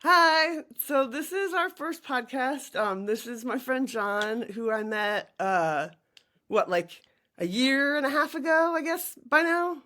Hi. So this is our first podcast. This is my friend John, who I met like a year and a half ago, I guess by now.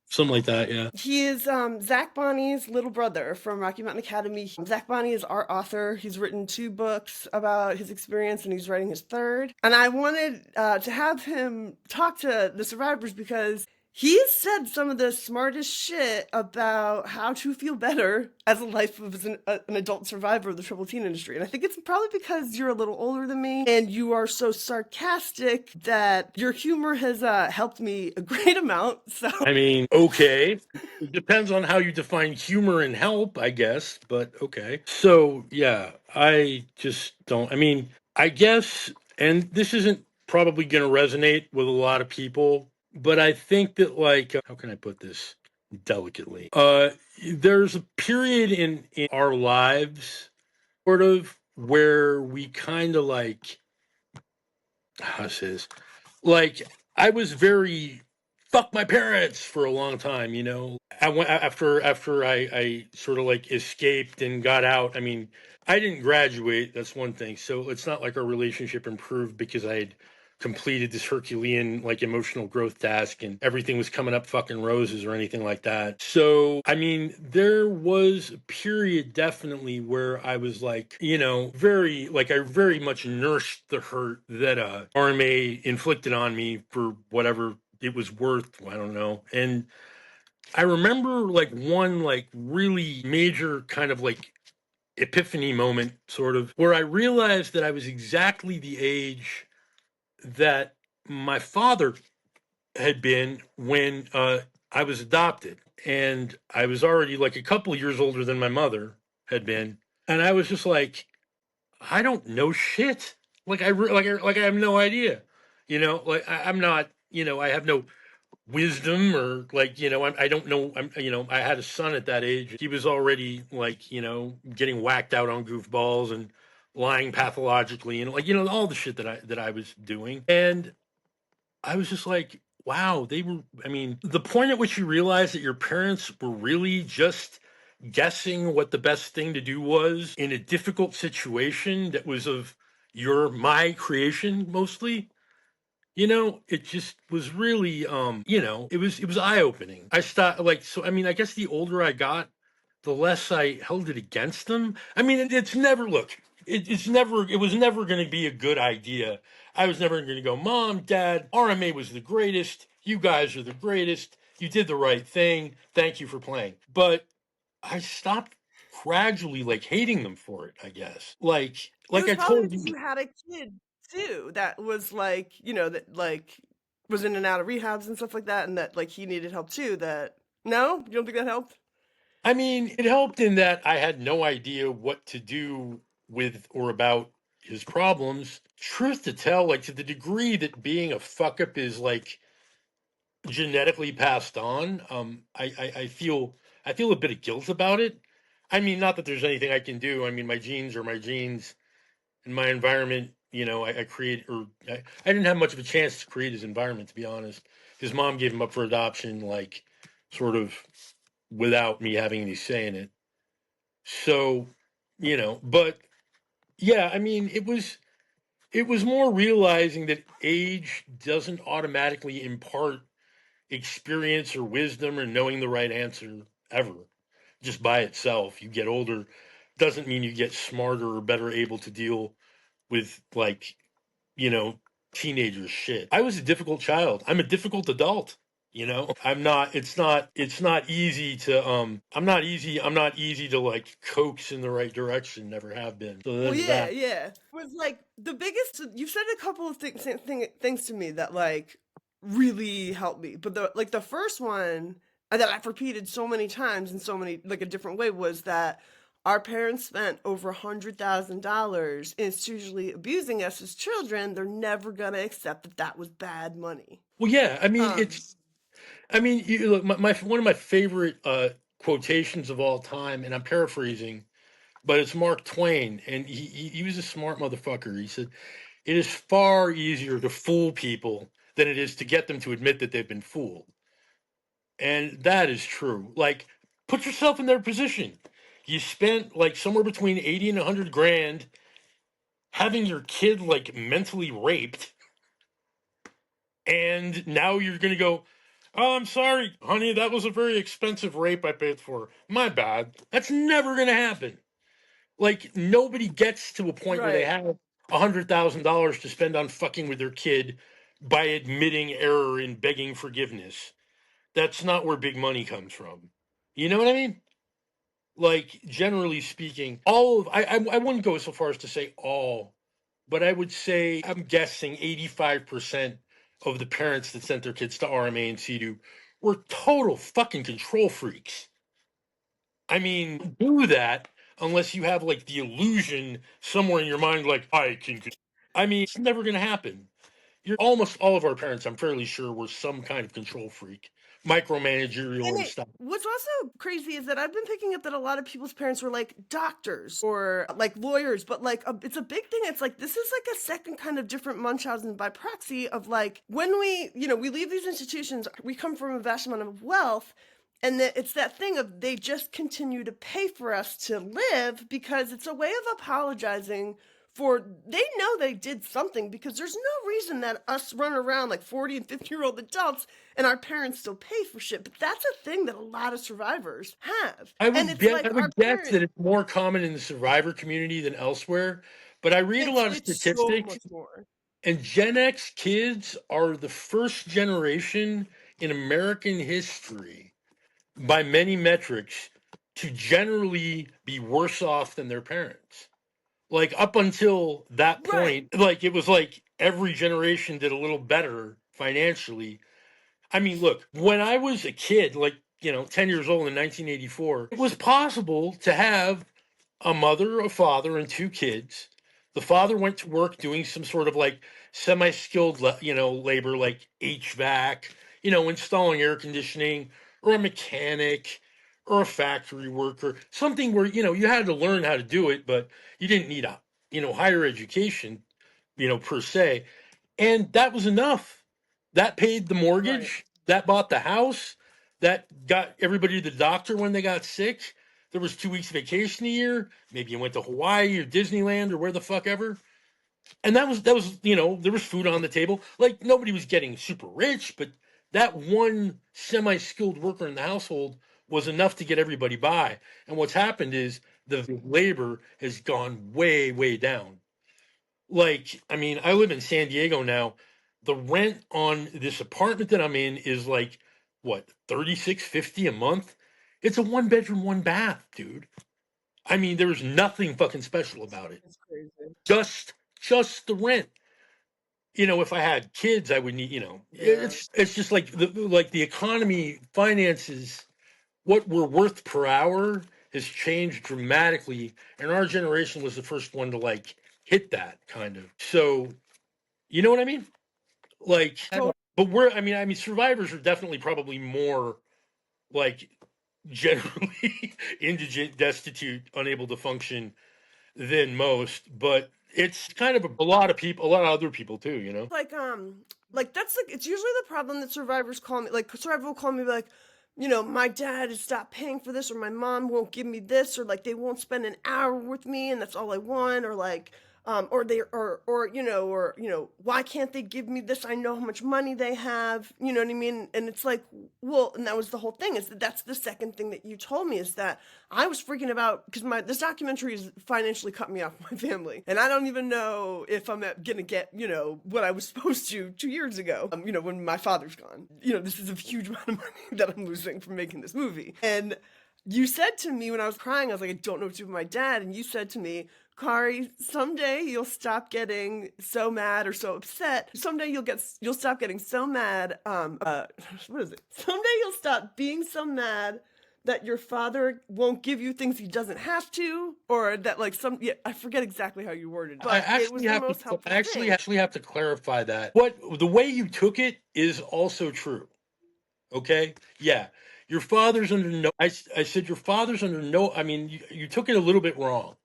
Something like that, yeah. He is Zack Bonnie's little brother from Rocky Mountain Academy. Zack Bonnie is our author. He's written 2 books about his experience, and he's writing his third. And I wanted to have him talk to the survivors because he's said some of the smartest shit about how to feel better as a life of an adult survivor of the troubled teen industry. And I think it's probably because you're a little older than me and you are so sarcastic that your humor has helped me a great amount. So I mean, okay. It depends on how you define humor and help, I guess, but okay. So, yeah, I just don't. I mean, I guess, and this isn't probably going to resonate with a lot of people, but I think that, like, how can I put this delicately? There's a period in our lives, sort of, where we kind of like, how to say this? Like, I was very fuck my parents for a long time, you know. I went after I sort of like escaped and got out. I mean, I didn't graduate, that's one thing. So it's not like our relationship improved because I had completed this Herculean like emotional growth task and everything was coming up fucking roses or anything like that. So I mean, there was a period definitely where I was like, you know, very like I very much nursed the hurt that RMA inflicted on me for whatever it was worth. I don't know. And I remember like one like really major kind of like epiphany moment, sort of, where I realized that I was exactly the age that my father had been when I was adopted. And I was already like a couple of years older than my mother had been. And I was just like, I don't know shit. Like like I have no idea. You know, like I'm not, you know, I have no wisdom or like, you know, I don't know. You know, I had a son at that age. He was already like, you know, getting whacked out on goofballs and lying pathologically and like, you know, all the shit that I was doing. And I was just like, wow, they were, I mean, the point at which you realize that your parents were really just guessing what the best thing to do was in a difficult situation that was of my creation mostly, you know, it just was really you know, it was eye-opening. I stopped like, so I mean, I guess the older I got, the less I held it against them. I mean, it's never, look, it was never going to be a good idea. I was never going to go, Mom, Dad, RMA was the greatest. You guys are the greatest. You did the right thing. Thank you for playing. But I stopped gradually like hating them for it, I guess. it Like was I probably told because you. you had a kid too that was like, that like was in and out of rehabs and stuff like that, and that like he needed help too. That no, you don't think that helped? I mean, it helped in that I had no idea what to do with or about his problems. Truth to tell, like to the degree that being a fuck up is like genetically passed on, I feel a bit of guilt about it. I mean, not that there's anything I can do. I mean, my genes are my genes, and my environment. You know, I create or I didn't have much of a chance to create his environment, to be honest. His mom gave him up for adoption, like sort of without me having any say in it. So, you know, but yeah, I mean, it was more realizing that age doesn't automatically impart experience or wisdom or knowing the right answer ever. Just by itself, you get older doesn't mean you get smarter or better able to deal with like, you know, teenager shit. I was a difficult child. I'm a difficult adult. You know, it's not easy to I'm not easy to like coax in the right direction, never have been. So Well, there's yeah, that. yeah. It was like the biggest. You said a couple of things to me that like really helped me, but the first one that I've repeated so many times in so many like a different way was that our parents spent over $100,000 institutionally abusing us as children. They're never gonna accept that that was bad money. Well, yeah, I mean Um, it's I mean, you look, my one of my favorite quotations of all time, and I'm paraphrasing, but it's Mark Twain, and he was a smart motherfucker. He said, "It is far easier to fool people than it is to get them to admit that they've been fooled," and that is true. Like, put yourself in their position. You spent like somewhere between 80 and 100 grand having your kid like mentally raped, and now you're going to go, oh, I'm sorry, honey, that was a very expensive rape I paid for. My bad. That's never going to happen. Like, nobody gets to a point where they Right. have $100,000 to spend on fucking with their kid by admitting error and begging forgiveness. That's not where big money comes from. You know what I mean? Like, generally speaking, all of I wouldn't go so far as to say all, but I would say I'm guessing 85% of the parents that sent their kids to RMA and CEDU were total fucking control freaks. I mean, do that unless you have like the illusion somewhere in your mind, like I can. I mean, it's never going to happen. You're almost all of our parents, I'm fairly sure, were some kind of control freak, micromanagerial And and stuff. what's also crazy is that I've been picking up that a lot of people's parents were like doctors or like lawyers, but like it's a big thing. It's like this is like a second kind of different Munchausen by proxy of like when we, we leave these institutions, we come from a vast amount of wealth. And that it's that thing of they just continue to pay for us to live because it's a way of apologizing for they know they did something because there's no reason that us run around like 40 and 50-year-old adults and our parents still pay for shit. But that's a thing that a lot of survivors have. And it's I like our would guess parents, that it's more common in the survivor community than elsewhere. But I read a lot of it's so statistics, much more. and Gen X kids are the first generation in American history, by many metrics, to generally be worse off than their parents. Like up until that Right. point, like it was like every generation did a little better financially. I mean, look, when I was a kid, like, 10 years old in 1984, it was possible to have a mother, a father, and two kids. The father went to work doing some sort of like semi-skilled, labor, like HVAC, installing air conditioning, or a mechanic, or a factory worker, something where, you had to learn how to do it, but you didn't need a, higher education, per se. And that was enough. That paid the Right. mortgage, that bought the house, that got everybody to the doctor when they got sick. There was 2 weeks vacation a year. Maybe you went to Hawaii or Disneyland or where the fuck ever. And that was there was food on the table. Like nobody was getting super rich, but that one semi-skilled worker in the household was enough to get everybody by. And what's happened is the labor has gone way, way down. Like, I mean, I live in San Diego now. The rent on this apartment that I'm in is like what, 36.50 a month? It's a one bedroom, one bath, dude. I mean, there's nothing fucking special about it. It's crazy. Just the rent. If I had kids, I would need, Yeah. it's just like the economy finances what we're worth per hour has changed dramatically, and our generation was the first one to like hit that kind of. So, you know what I mean? Like, So but I mean, survivors are definitely probably more like generally indigent, destitute, unable to function than most. But it's kind of a lot of people, a lot of other people too. like that's like it's usually the problem that survivors call me like survivor will call me like my dad has stopped paying for this or my mom won't give me this or like they won't spend an hour with me and that's all I want or like or they or why can't they give me this? I know how much money they have, you know what I mean? And it's like, well, and that was the whole thing is that that's the second thing that you told me is that I was freaking about because this documentary has financially cut me off my family, and I don't even know if I'm gonna get what I was supposed to 2 years ago. When my father's gone, this is a huge amount of money that I'm losing from making this movie, and you said to me when I was crying, I was like, I don't know what to do with my dad. And you said to me, Kari, someday you'll stop getting so mad or so upset. Someday you'll stop getting so mad. What is it? Someday you'll stop being so mad that your father won't give you things he doesn't have to, or that like I forget exactly how you worded it, but it was the most helpful thing. Actually have to clarify that. What the way you took it is also true. Okay? Yeah. Your father's under no I said your father's under no I mean you took it a little bit wrong.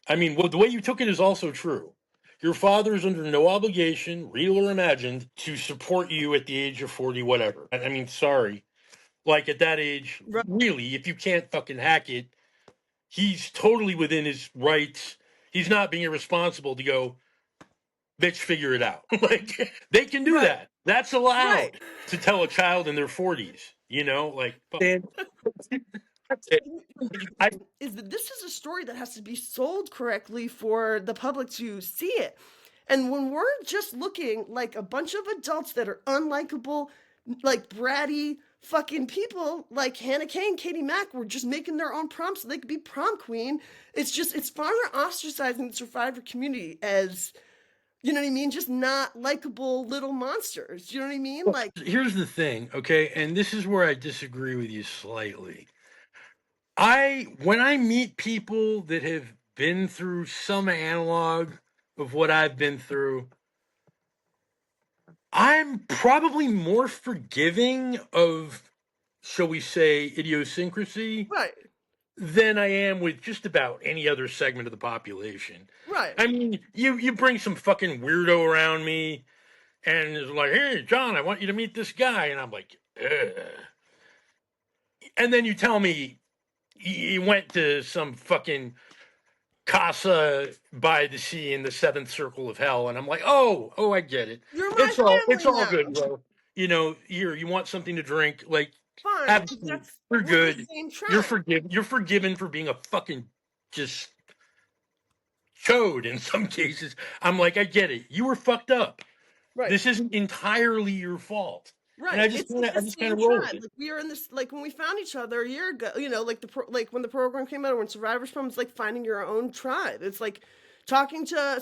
I mean, well, the way you took it is also true. Your father is under no obligation, real or imagined, to support you at the age of 40, whatever. I mean, sorry. Like at that age, Right. really, if you can't fucking hack it, he's totally within his rights. He's not being irresponsible to go, bitch, figure it out. Like, they can do Right. that. That's Right. allowed to tell a child in their 40s, like, and that's it. I, Is that this is a story that has to be sold correctly for the public to see it. And when we're just looking like a bunch of adults that are unlikable, like bratty fucking people like Hannah Kay and Katie Mack were just making their own prompts so they could be prom queen, it's far more ostracizing the survivor community as, you know what I mean, just not likable little monsters. You know what I mean? Like, here's the thing, okay, and this is where I disagree with you slightly. When I meet people that have been through some analog of what I've been through, I'm probably more forgiving of, shall we say, idiosyncrasy right, than I am with just about any other segment of the population. right. I mean, you bring some fucking weirdo around me and it's like, hey, John, I want you to meet this guy. And I'm like, ugh. And then you tell me you went to some fucking casa by the sea in the seventh circle of hell. And I'm like, oh, I get it. You're my It's family all now. good, bro. Here, you want something to drink? Like, Fine, because absolutely. that's We're we're the good. same You're tribe. forgiven. You're forgiven for being a fucking just chode in some cases. I'm like, I get it. You were fucked up. Right. This isn't entirely your fault. And Right. It's like I the just kind same of roll with tribe. it. Like we are in this, like when we found each other a year ago, like like when the program came out or when Survivor's Prom, it's like finding your own tribe. It's like talking to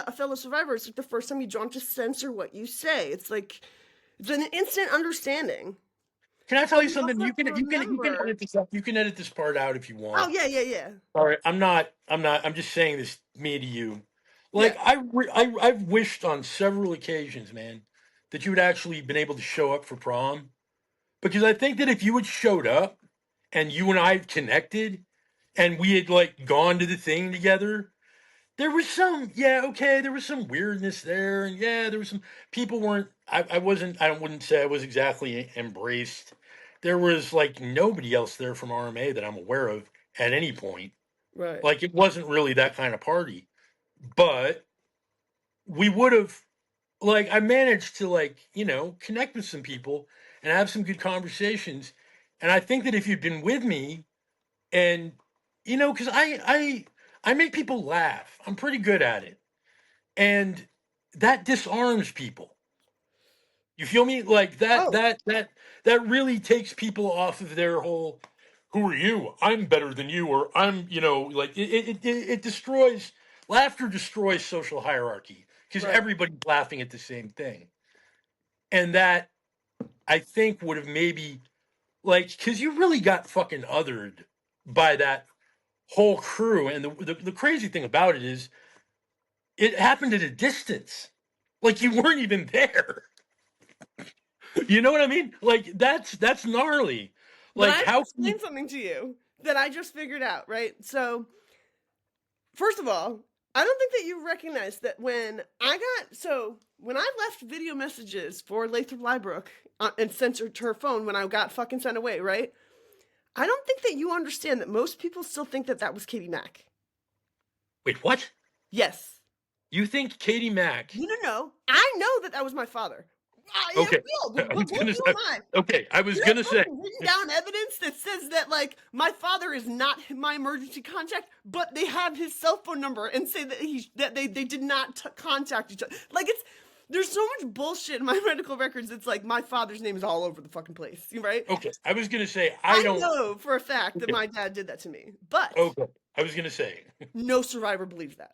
a fellow survivor. It's like the first time you don't just censor what you say. It's like it's an instant understanding. Can I tell But you we something? also have to You can remember. edit this up. You can edit this part out if you Oh want. yeah, yeah, yeah. All right, I'm just saying this, me to you. Yeah. Like I've wished on several occasions, man, that you had actually been able to show up for prom, because I think that if you had showed up and you and I had connected and we had like gone to the thing together, there was some, yeah, okay, there was some weirdness there, and yeah, there was some people weren't. I wasn't. I wouldn't say I was exactly embraced. There was like nobody else there from RMA that I'm aware of at any point. Right. Like, it wasn't really that kind of party, but we would have, like, I managed to, like, connect with some people and have some good conversations. And I think that if you'd been with me, and because I make people laugh. I'm pretty good at it, and that disarms people. You feel me? Like that Oh, that that that really takes people off of their whole, who are you? I'm better than you, or I'm, like, it destroys, laughter destroys social hierarchy because right. everybody's laughing at the same thing. And that, I think, would have maybe, like, because you really got fucking othered by that whole crew. And the crazy thing about it is it happened at a distance. Like, you weren't even there. You know what I mean? Like, that's gnarly. But Like, I have to how can explain you, something to you that I just figured out, right? So first of all, I don't think that you recognize that when I left video messages for Lathrop Liebrook and sent her to her phone when I got fucking sent away, right? I don't think that you understand that most people still think that that was Katie Mack. wait, what? Yes. You think Katie Mack? No, no, no. I know that that was my father. Yeah, Okay, we I was both gonna you say. and I. Okay, I was You have gonna say. fucking written down evidence that says that like my father is not my emergency contact, but they have his cell phone number and say that they did not contact each other. Like there's so much bullshit in my medical records. It's like my father's name is all over the fucking place, right? Okay, I was gonna say I I don't. know for a fact that Okay, my dad did that to me, but okay, I was gonna say. no survivor believes that.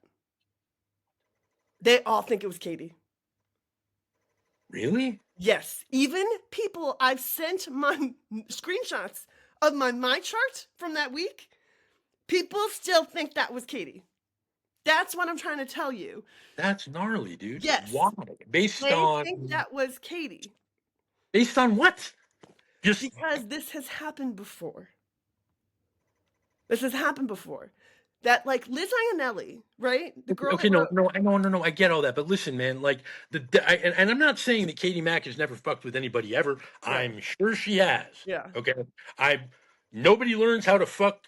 They all think it was Katie. Really? Yes, even people I've sent my screenshots of my chart from that week, people still think that was Katie. That's what I'm trying to tell you. That's gnarly, dude. Yes, Why? Based they think on that was Katie based on what? Just because this has happened before. This has happened before. That like Liz Ionelli, right? The girl okay. that No, wrote. no, no. I get all that, but listen, man. Like, and I'm not saying that Katie Mack has never fucked with anybody ever. Right. I'm sure she has. Yeah. Okay. I Nobody learns how to fuck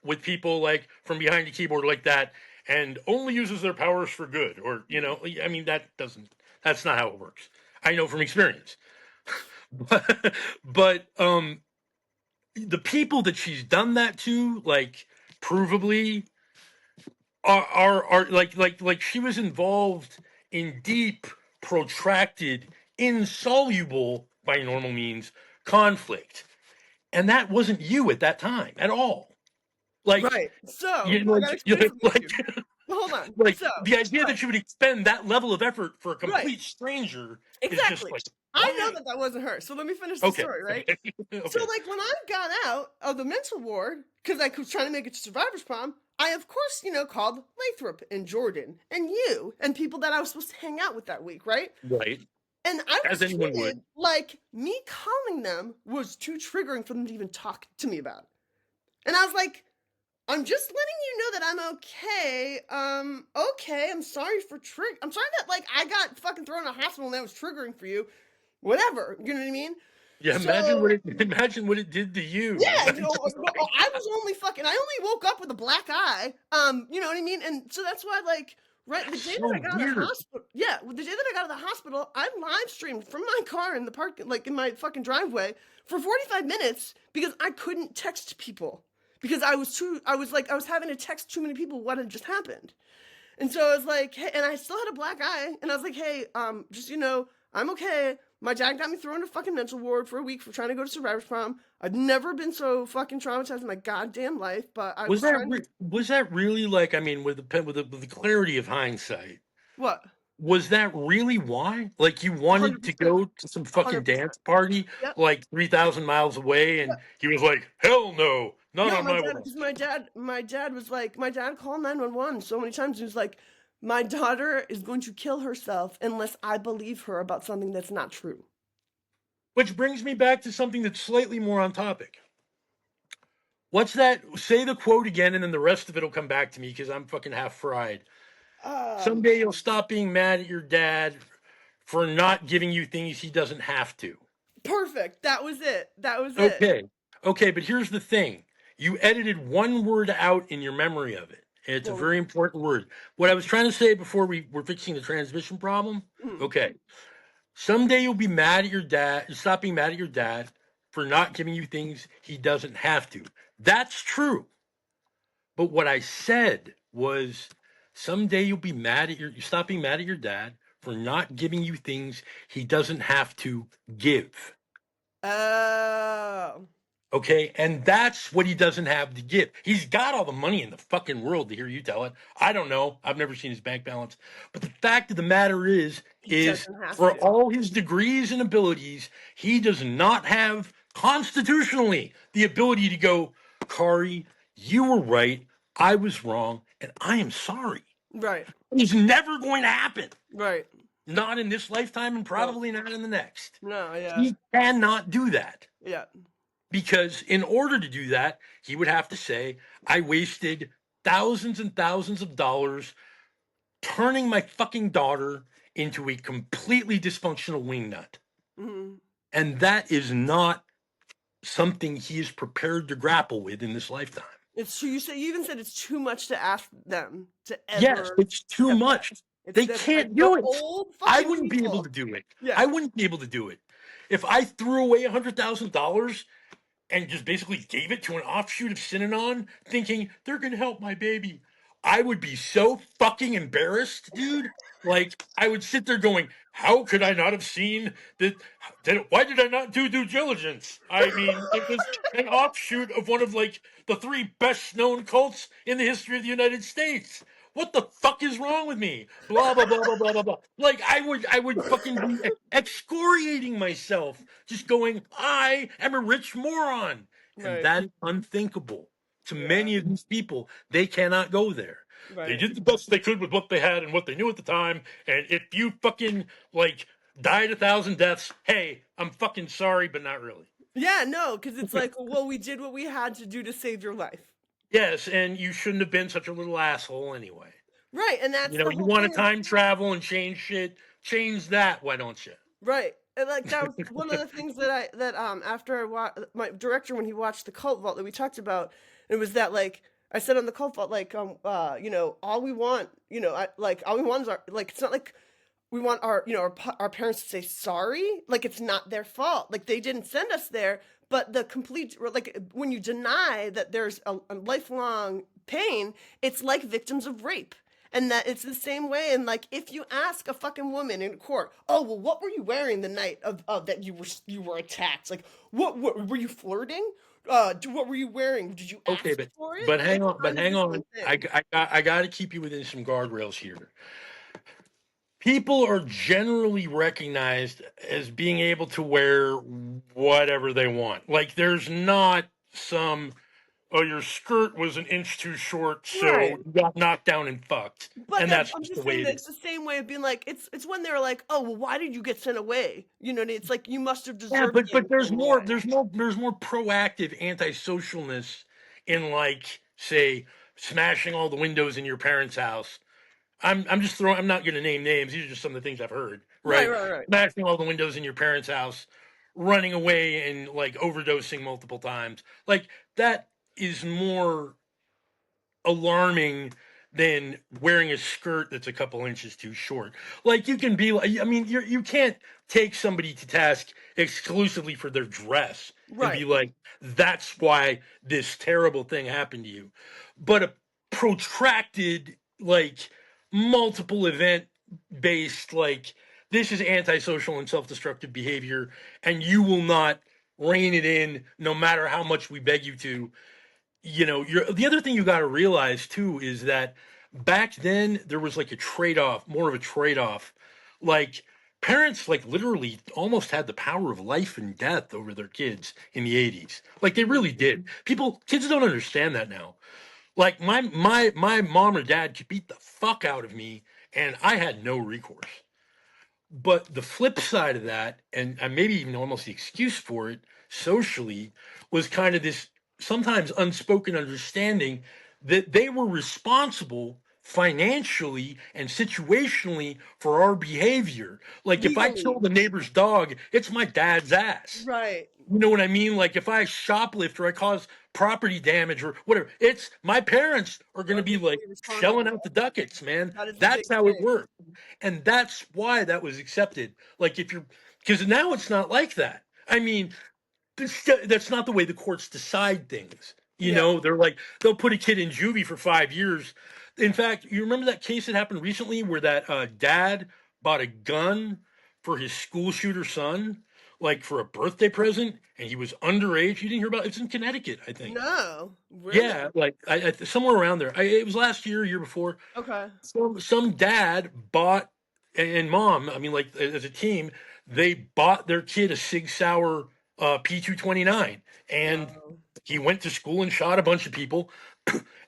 with people like from behind the keyboard like that, and only uses their powers for good, or I mean, that's not how it works. I know from experience. But the people that she's done that to, like, provably, are like she was involved in deep, protracted, insoluble by normal means conflict, and that wasn't you at that time at all. Like, Right. So you know, I gotta like, explain something to like, you. Hold on. like So the idea right, that you would expend that level of effort for a right, complete stranger is just exactly. like, I know why? that wasn't her. So let me finish the Okay, story, right? okay, So, okay. like, when I got out of the mental ward, because I was trying to make it to survivor's prom, I, of course, called Lathrop and Jordan and you and people that I was supposed to hang out with that week, right? Right, And I as was anyone would. treated like me calling them was too triggering for them to even talk to me about. And I was like, I'm just letting you know that I'm okay. Okay, I'm sorry that, like, I got fucking thrown in a hospital and that was triggering for you. Whatever. You know what I mean? Yeah, imagine what So, it did to you. yeah, Just like, I was only fucking. I only woke up with a black eye. You know what I mean? And so that's why, like, right, the that's day that so I got out of the weird. hospital, yeah, the day that I got out of the hospital, I live streamed from my car in the park, like in my fucking driveway, for 45 minutes because I couldn't text people because I was having to text too many people what had just happened. And so I was like, hey, and I still had a black eye, and I was like, hey, just I'm okay. My dad got me thrown into fucking mental ward for a week for trying to go to survivor's prom. I've never been so fucking traumatized in my goddamn life, but I was trying to Was that really, like, I mean, with the clarity of hindsight, what? was that really why? Like, you wanted to 100%. go to some fucking 100%. dance party Yep. like 3,000 miles away, and Yep. he was like, "Hell no, not No, on my my dad, watch." because my dad called 911 so many times. He was like, my daughter is going to kill herself unless I believe her about something that's not true. Which brings me back to something that's slightly more on topic. What's that? Say the quote again, and then the rest of it'll come back to me because I'm fucking half fried. Um, Someday you'll stop being mad at your dad for not giving you things he doesn't have to. Perfect. That was it. That was it. Okay. Okay, but here's the thing. You edited one word out in your memory of it. And it's a What was very important word. What I was trying to say before we were fixing the transmission problem. it? Okay. Someday you'll be mad at your dad, stop being mad at your dad for not giving you things he doesn't have to. That's true. But what I said was someday you'll be mad at you stop being mad at your dad for not giving you things he doesn't have to give. Oh, Okay, and that's what he doesn't have to give. He's got all the money in the fucking world to hear you tell it. I don't know. I've never seen his bank balance. But the fact of the matter he is doesn't have for to. all his degrees and abilities, he does not have constitutionally the ability to go, Kari, you were right. I was wrong, and I am sorry. Right. It's never going to happen. Right. Not in this lifetime and No. probably not in the next. No. Yeah. He cannot do that. Yeah. Because in order to do that, he would have to say, I wasted thousands and thousands of dollars turning my fucking daughter into a completely dysfunctional wingnut. Hmm. And that is not something he is prepared to grapple with in this lifetime. It's true. You even said it's too much to ask them to Yes, ever it's too get that. much. It's They that like can't they're do it. old I fucking wouldn't be able people. to do it. Yeah. I wouldn't be able to do it. If I threw away $100,000 and just basically gave it to an offshoot of Synanon, thinking they're going to help my baby, I would be so fucking embarrassed, dude. Like, I would sit there going, how could I not have seen that? Why did I not do due diligence? I mean, it was an offshoot of one of, like, the three best known cults in the history of the United States. What the fuck is wrong with me? Blah blah blah blah blah blah blah. Like, I would fucking be excoriating myself, just going, I am a rich moron, and Right. that's unthinkable to Yeah. many of these people. They cannot go there. They Right. did the best they could with what they had and what they knew at the time. And if you fucking, like, died 1,000 deaths, hey, I'm fucking sorry, but not really. Yeah. No, because it's like, well, we did what we had to do to save your life. Yes, and you shouldn't have been such a little asshole anyway. Right. And that's the You whole want to thing. time travel and change shit, change that, why don't you? Right. And like that was one of the things that after I watched my director when he watched the Cult Vault that we talked about, It was that like I said on the cult fault, like all we want, all we want is our like it's not like we want our our parents to say sorry, like it's not their fault, like they didn't send us there, but the complete like when you deny that there's a lifelong pain, it's like victims of rape. And that it's the same way. And like, if you ask a fucking woman in court, oh well, what were you wearing the night of that you were attacked? Like, what were you flirting? What were you wearing? Did you Okay, ask for it? but hang It's on, but kind of hang the same on. thing. I got to keep you within some guardrails here. People are generally recognized as being able to wear whatever they want. Like, there's not some, oh, your skirt was an inch too short, so Right. you got knocked down and fucked, But and that's I'm just the just way saying it that is. it's the same way of being like it's when they're like, oh well, why did you get sent away? It's like you must have Yeah, deserved it in but a certain way. there's more proactive antisocialness in, like, say, smashing all the windows in your parents' house. I'm just throwing. I'm not going to name names. These are just some of the things I've heard. Right, Right, right, right. smashing all the windows in your parents' house, running away and like overdosing multiple times. Like, that is more alarming than wearing a skirt that's a couple inches too short. Like, you can be like, I mean, you can't take somebody to task exclusively for their dress and be Right. like, that's why this terrible thing happened to you. But a protracted, like, multiple event based, like, this is antisocial and self-destructive behavior, and you will not rein it in no matter how much we beg you to. You're the other thing you got to realize too is that back then there was like a trade-off, more of a trade-off. Like, parents like literally almost had the power of life and death over their kids in the 80s. Like, they really did. Kids don't understand that now. Like, my mom or dad could beat the fuck out of me and I had no recourse. But the flip side of that, and maybe even almost the excuse for it socially, was kind of this sometimes unspoken understanding that they were responsible financially and situationally for our behavior. Like, if I kill Legally. the neighbor's dog, it's my dad's ass. Right. You know what I mean? Like, if I shoplift or I cause property damage or whatever, it's my parents are going to Are be like legally shelling responsible. out the ducats, man. That is the That's big how it thing. works. And that's why that was accepted. Like, because now it's not like that. I mean, that's not the way the courts decide things. Yeah. They're like, they'll put a kid in juvie for 5 years. In fact, you remember that case that happened recently where that dad bought a gun for his school shooter son, like for a birthday present, and he was underage. You didn't hear about it? It's in Connecticut, I think. No. Really? Yeah, like somewhere around there. It was last year, year before. Okay. Some dad bought, and mom, I mean, like, as a team, they bought their kid a Sig Sauer P229, and Wow. he went to school and shot a bunch of people,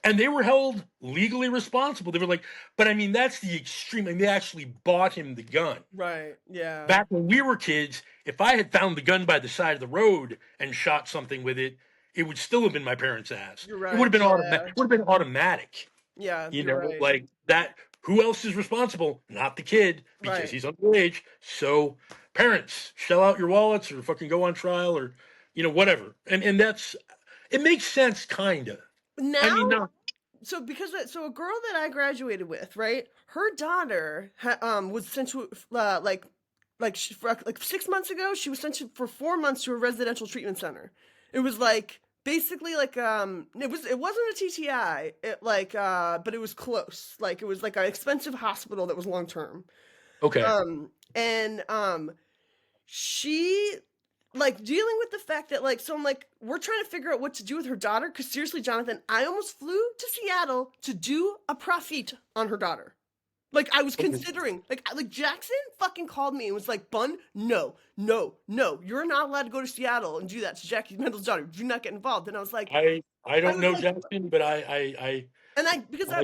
and they were held legally responsible. They were like, but I mean, that's the extreme. I mean, they actually bought him the gun. Right. Yeah. Back when we were kids, if I had found the gun by the side of the road and shot something with it, it would still have been my parents' ass. You're It would right. have been automatic. Yeah. Would have been automatic. Yeah. You're right. Like that. Who else is responsible? Not the kid, because Right. he's underage. So, parents, shell out your wallets or fucking go on trial, or whatever. And that's, it makes sense, kinda. I Now, mean, not so a girl that I graduated with, right? Her daughter was sent to for, like 6 months ago. She was sent for 4 months to a residential treatment center. It was like basically like it wasn't a TTI. But it was close. Like it was like an expensive hospital that was long term. okay. And she like dealing with the fact that like so I'm like we're trying to figure out what to do with her daughter because seriously, Jonathan, I almost flew to Seattle to do a profit on her daughter. Like I was Okay. considering, like Jackson fucking called me and was like, "Bun, no, no, no, you're not allowed to go to Seattle and do that to Jackie Mendel's daughter. Do not get involved." And I I don't was know like, Jackson, but I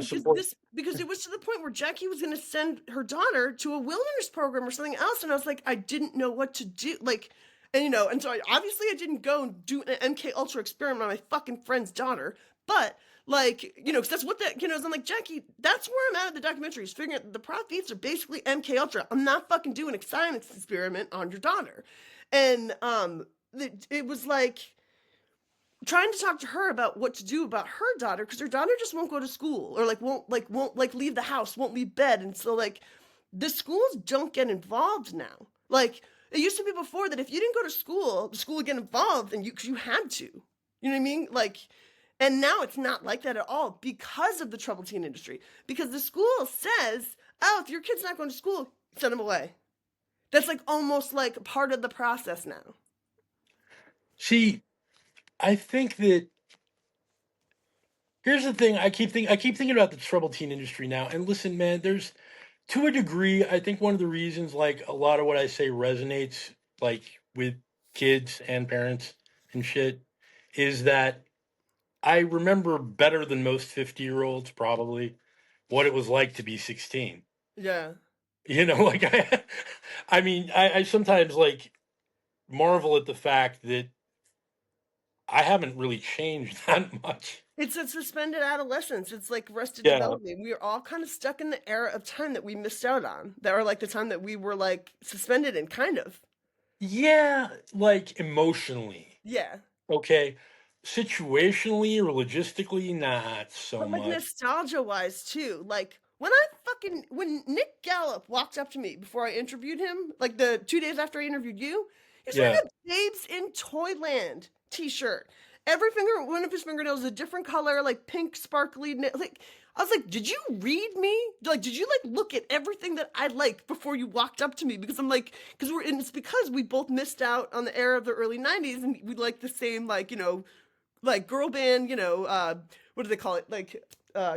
support. because it was to the point where Jackie was going to send her daughter to a wilderness program or something else, and I was like, I didn't know what to do, like, and so obviously I didn't go and do an MK Ultra experiment on my fucking friend's daughter, but like, because that's what that, I'm like, Jackie, that's where I'm at the documentary, is figuring out that the profits are basically MK Ultra. I'm not fucking doing a science experiment on your daughter, and it was like trying to talk to her about what to do about her daughter, because her daughter just won't go to school, or won't leave the house, won't leave bed. And so like the schools don't get involved now. Like it used to be before that if you didn't go to school, the school would get involved and because you had to. You know what I mean? Like, and now it's not like that at all because of the troubled teen industry. Because the school says, oh, if your kid's not going to school, send them away. That's like almost like part of the process now. See, I think that here's the thing. I keep thinking about the troubled teen industry now. And listen, man, there's to a degree. I think one of the reasons, like a lot of what I say, resonates like with kids and parents and shit, is that I remember better than most 50-year-olds probably what it was like to be 16. Yeah. You know, like I mean, I sometimes like marvel at the fact that I haven't really changed that much. It's a suspended adolescence. It's like arrested Yeah. development. We are all kind of stuck in the era of time that we missed out on. That are like the time that we were like suspended in, kind of. Yeah, like emotionally. Yeah. Okay. Situationally or logistically, not so But like much. nostalgia wise too. Like when Nick Gallup walked up to me before I interviewed him, like the 2 days after I interviewed you, he was wearing Yeah. a Babes in Toyland t-shirt. One of his fingernails is a different color, like pink, sparkly. Like I was like, did you read me? Like, did you like look at everything that I like before you walked up to me? Because I'm like, and it's because we both missed out on the era of the early '90s, and we like the same, like like girl band, what do they call it? Like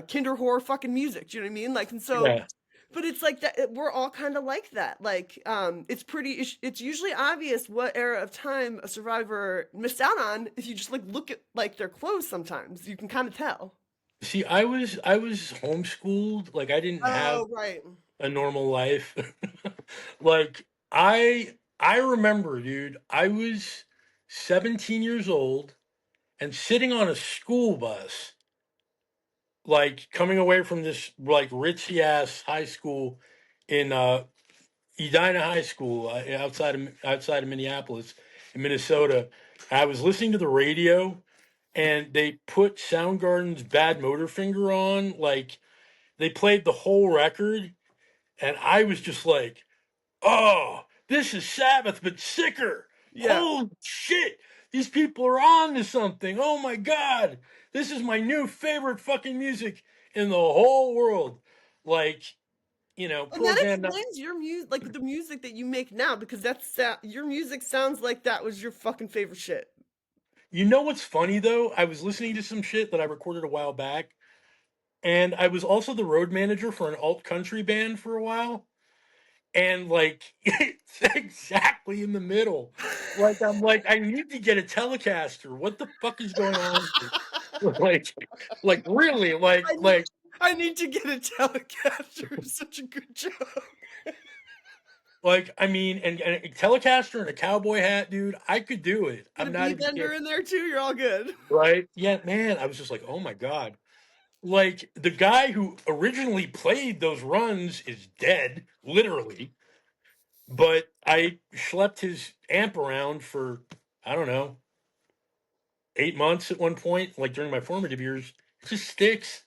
kinder horror fucking music. Do you know what I mean? Like, and so, Yeah. but it's like that. We're all kind of like that. Like, it's usually obvious what era of time a survivor missed out on if you just like look at like their clothes. Sometimes you can kind of tell. See, I was homeschooled. Like I didn't have Oh, right. a normal life. Like I remember, dude, I was 17 years old and sitting on a school bus, like coming away from this like ritzy ass high school in Edina High School outside of Minneapolis in Minnesota. I was listening to the radio and they put Soundgarden's Bad Motorfinger on, like they played the whole record and I was just like, oh, this is Sabbath, but sicker. Yeah. Holy shit. These people are on to something. Oh my God. This is my new favorite fucking music in the whole world. Like, And that program. explains your music, like the music that you make now, because your music sounds like that was your fucking favorite shit. You know what's funny though? I was listening to some shit that I recorded a while back, and I was also the road manager for an alt country band for a while. And like it's exactly in the middle. Like I'm like, I need to get a Telecaster. What the fuck is going on here? Like like really, I need, I need to get a Telecaster. It's such a good joke. I mean, and a Telecaster and a cowboy hat, dude, I could do it. Get a I'm not B even bender kidding. in there too. You're all good. Right? Yeah, man. I was just like, oh my God. Like the guy who originally played those runs is dead, literally. But I schlepped his amp around for, I don't know, 8 months at one point, like during my formative years. It just sticks.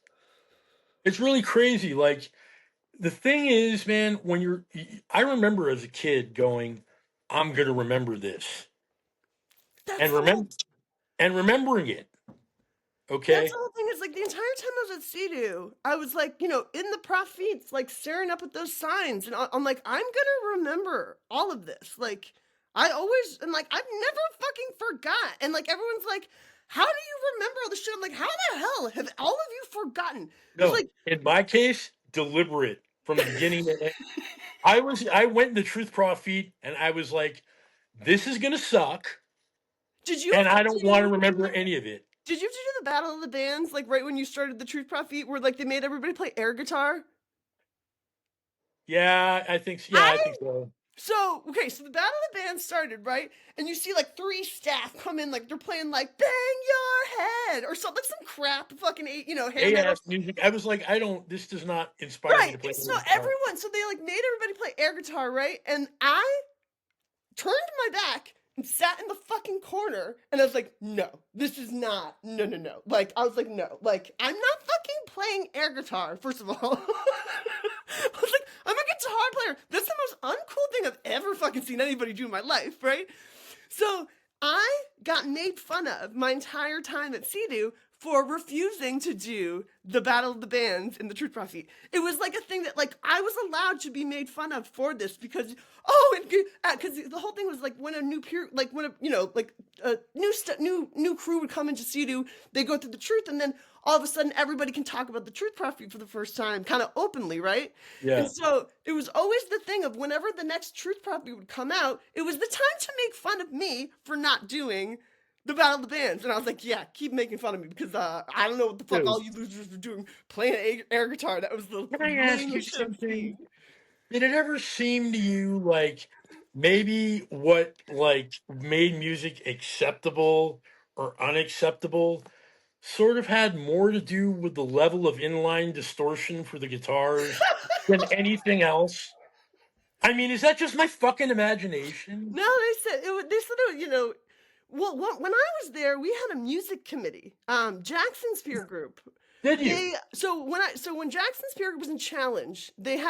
It's really crazy. Like the thing is, man, I remember as a kid going, I'm gonna remember this, That's and the whole. remembering it. That's the Okay. whole thing. Is like the entire time I was at CEDU, I was like, in the profits, like staring up at those signs, and I'm like, I'm gonna remember all of this. Like, I always and like I've never fucking forgot. And like everyone's like, how do you remember all this shit? I'm like, how the hell have all of you forgotten? Because No, like, in my case, deliberate from the beginning to end. I went in the truth prophet and I was like, this is gonna suck, did you and have I to don't want to do? remember any of it. Did you have to do the Battle of the Bands like right when you started the Truth Prophet, where like they made everybody play air guitar? Yeah, I think yeah, I I think so. So, okay, so the Battle of the Bands started, right? And you see like three staff come in, like they're playing like "Bang Your Head" or something, like some crap, fucking hair Gay metal. ass music. I was like, I don't. This does not inspire me Right. to play And so any guitar. everyone, so they like made everybody play air guitar, right? And I turned my back and sat in the fucking corner. And I was like, no, this is not, no, no, no. Like, I was like, no, like, I'm not fucking playing air guitar, first of all. I was like, I'm a guitar player. That's the most uncool thing I've ever fucking seen anybody do in my life, right? So I got made fun of my entire time at CDU for refusing to do the Battle of the Bands in the Truth Prophecy. It was like a thing that like I was allowed to be made fun of for this because because the whole thing was like when a new peer like when a new crew would come into CDU, they go through the truth and then all of a sudden everybody can talk about the Truth Prophecy for the first time kind of openly, right? And Yeah. so it was always the thing of whenever the next Truth Prophecy would come out, it was the time to make fun of me for not doing the Battle of the Bands. And I was like, yeah, keep making fun of me because I don't know what the fuck Dude, all you losers were doing playing air guitar. That was the can I ask you lamest shit I've something? seen. Did it ever seem to you like maybe what like made music acceptable or unacceptable sort of had more to do with the level of inline distortion for the guitars than anything else? I mean, is that just my fucking imagination? No, they said it, well, when I was there, we had a music committee. Jackson's peer group. Did you? When Jackson's peer group was in challenge, they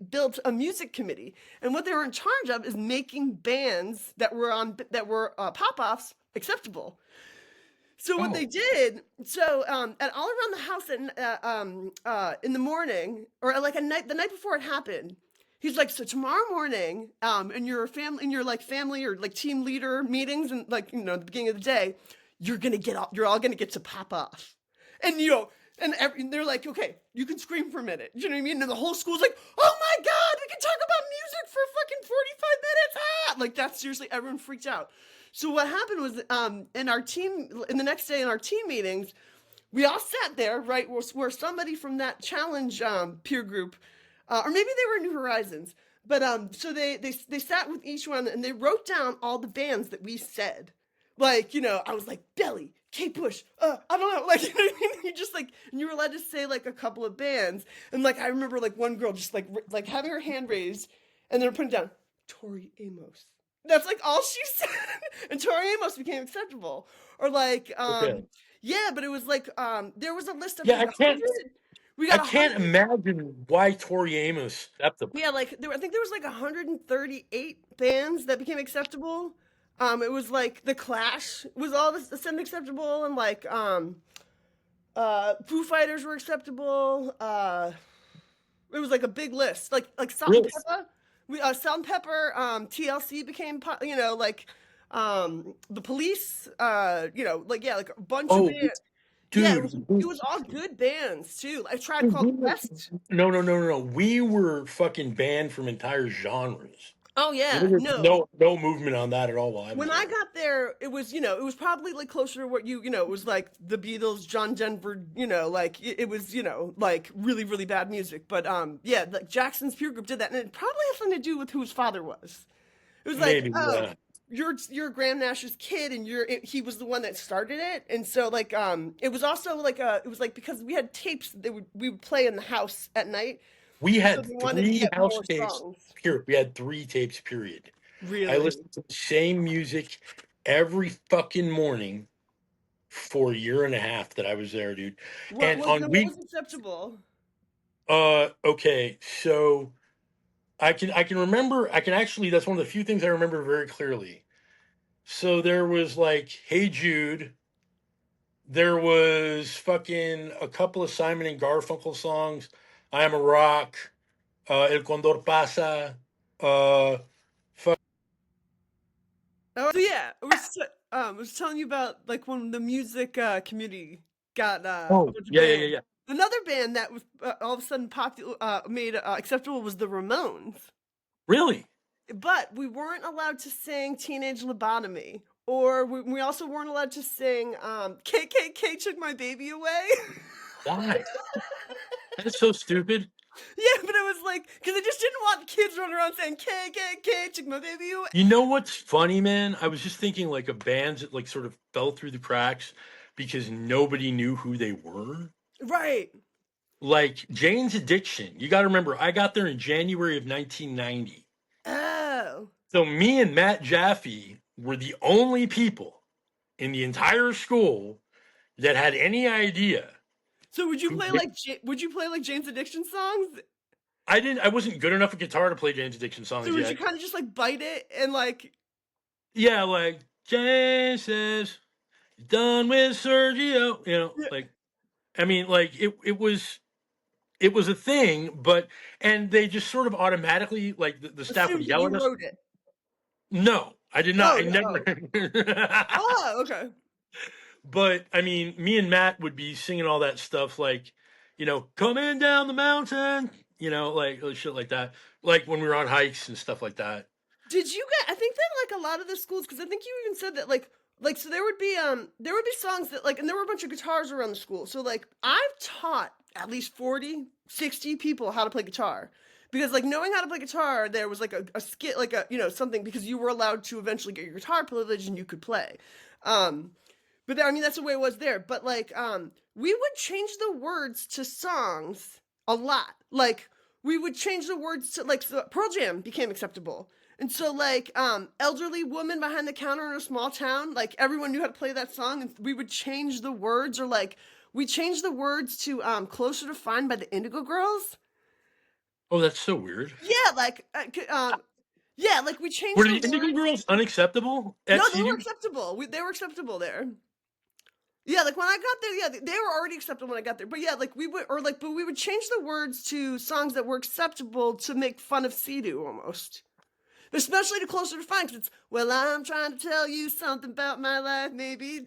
built a music committee, and what they were in charge of is making bands that were pop offs acceptable. So what they Oh, did, at all around the house in the morning or like the night before it happened, he's like, so tomorrow morning, in your like family or like team leader meetings and like at the beginning of the day, you're all gonna get to pop off, and they're like, okay, you can scream for a minute, you know what I mean? And the whole school's like, oh my god, we can talk about music for fucking 45 minutes, like that's seriously everyone freaked out. So what happened was, in the next day in our team meetings, we all sat there, right, where somebody from that challenge peer group, or maybe they were New Horizons, but so they sat with each one and they wrote down all the bands that we said. Like, I was like, Belly, Kate Bush, I don't know, like, you know what I mean? You just like, and you were allowed to say like a couple of bands, and like I remember like one girl just like having her hand raised, and then putting down Tori Amos. That's like all she said, and Tori Amos became acceptable. Or like, okay. yeah, but it was like, there was a list of Yeah, like 100. We I got a can't hundred. imagine why Tori Amos acceptable. Yeah, like I think there was like 138 bands that became acceptable. It was like the Clash was all this sudden acceptable, and like Foo Fighters were acceptable. It was like a big list, like Salt and Really? Pepper. Salt and Pepper, TLC became, like, the Police, like yeah, like a bunch of Oh, bands. Yeah, dude. it was all good bands too. I tried We called were- Quest. no. We were fucking banned from entire genres. Oh There yeah, was no. no movement on that at all while I was When I there. got there, it was probably like closer to what it was like the Beatles, John Denver, like it was, like really, really bad music. But yeah, like Jackson's peer group did that, and it probably has something to do with who his father was. It was like, Maybe, oh, yeah. you're Graham Nash's kid, and he was the one that started it, and so like it was also like it was like because we had tapes that we would play in the house at night, We so had they wanted to three get house more tapes, songs. period. We had three tapes, period. I Really? listened to the same music every fucking morning for a year and a half that I was there, dude. And on What week was acceptable? okay, so I can remember I can actually that's one of the few things I remember very clearly. So there was like Hey Jude, there was fucking a couple of Simon and Garfunkel songs, I Am a Rock, El Condor Pasa, uh So yeah, I was telling you about like when the music community got a oh bunch of bands. yeah. Another band that was all of a sudden popular, made acceptable was the Ramones. Really? But we weren't allowed to sing Teenage Lobotomy. Or we also weren't allowed to sing KKK Took My Baby Away. Why? That's so stupid. Yeah, but it was like, because they just didn't want kids running around saying KKK Took My Baby Away. You know what's funny, man? I was just thinking like of bands that like sort of fell through the cracks because nobody knew who they were. Right. Like Jane's Addiction. You got to remember, I got there in January of 1990. Oh. So me and Matt Jaffe were the only people in the entire school that had any idea. So would you who play they- like would you play like Jane's Addiction songs? I didn't. I wasn't good enough at guitar to play Jane's Addiction So songs would you yet. kind of just like bite it and like Yeah, like Jane says, done with Sergio. yeah, Like I mean, like it was a thing, but and they just sort of automatically like the staff would assume that yell you at us. wrote it? No, I did not. Oh I no. never. Oh, okay. But I mean, me and Matt would be singing all that stuff like, coming down the mountain, like shit like that. Like when we were on hikes and stuff like that. Did you get? I think that like a lot of the schools, because I think you even said that like so there would be songs that like, and there were a bunch of guitars around the school. So like I've taught at least 40, 60 people how to play guitar. Because like knowing how to play guitar, there was like a skit, like a something, because you were allowed to eventually get your guitar privilege and you could play. Um, but I mean that's the way it was there. But like we would change the words to songs a lot. Like we would change the words to like, so Pearl Jam became acceptable. And so like elderly woman behind the counter in a small town, like everyone knew how to play that song, and we would change the words, or like we changed the words to Closer to Fine by the Indigo Girls. Oh, that's so weird. Yeah, like yeah, like we changed Were the the Indigo words. Girls unacceptable at No, they were CDU? acceptable. They were acceptable there. Yeah, like when I got there, yeah, they were already acceptable when I got there. But yeah, like we would, or like, but we would change the words to songs that were acceptable to make fun of Sea-Doo almost. Especially to Closer to Fine, because it's, well, I'm trying to tell you something about my life, maybe,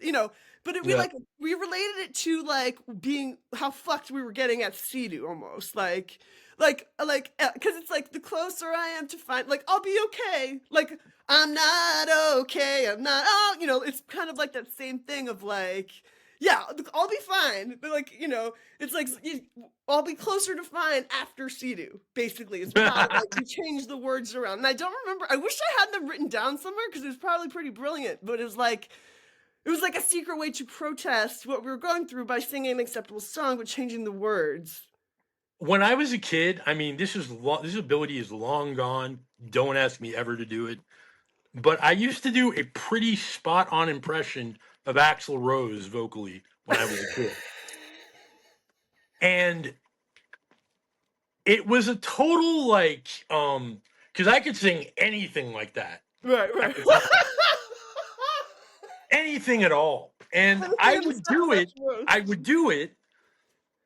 but we Yeah. like, we related it to like being, how fucked we were getting at Sea-Doo almost. Because it's like, the closer I am to find, like, I'll be okay. Like, I'm not okay. I'm not, oh, it's kind of like that same thing of like, yeah, I'll be fine. But like, it's like, I'll be closer to fine after Sea-Doo, basically, is how like we changed the words around. And I don't remember, I wish I had them written down somewhere because it was probably pretty brilliant, but it was like a secret way to protest what we were going through by singing an acceptable song but changing the words. When I was a kid, I mean, this ability is long gone. Don't ask me ever to do it. But I used to do a pretty spot on impression of Axl Rose vocally when I was a kid. And it was a total like because I could sing anything like that Right, at right. the time. Anything at all. And I would do it. I would do it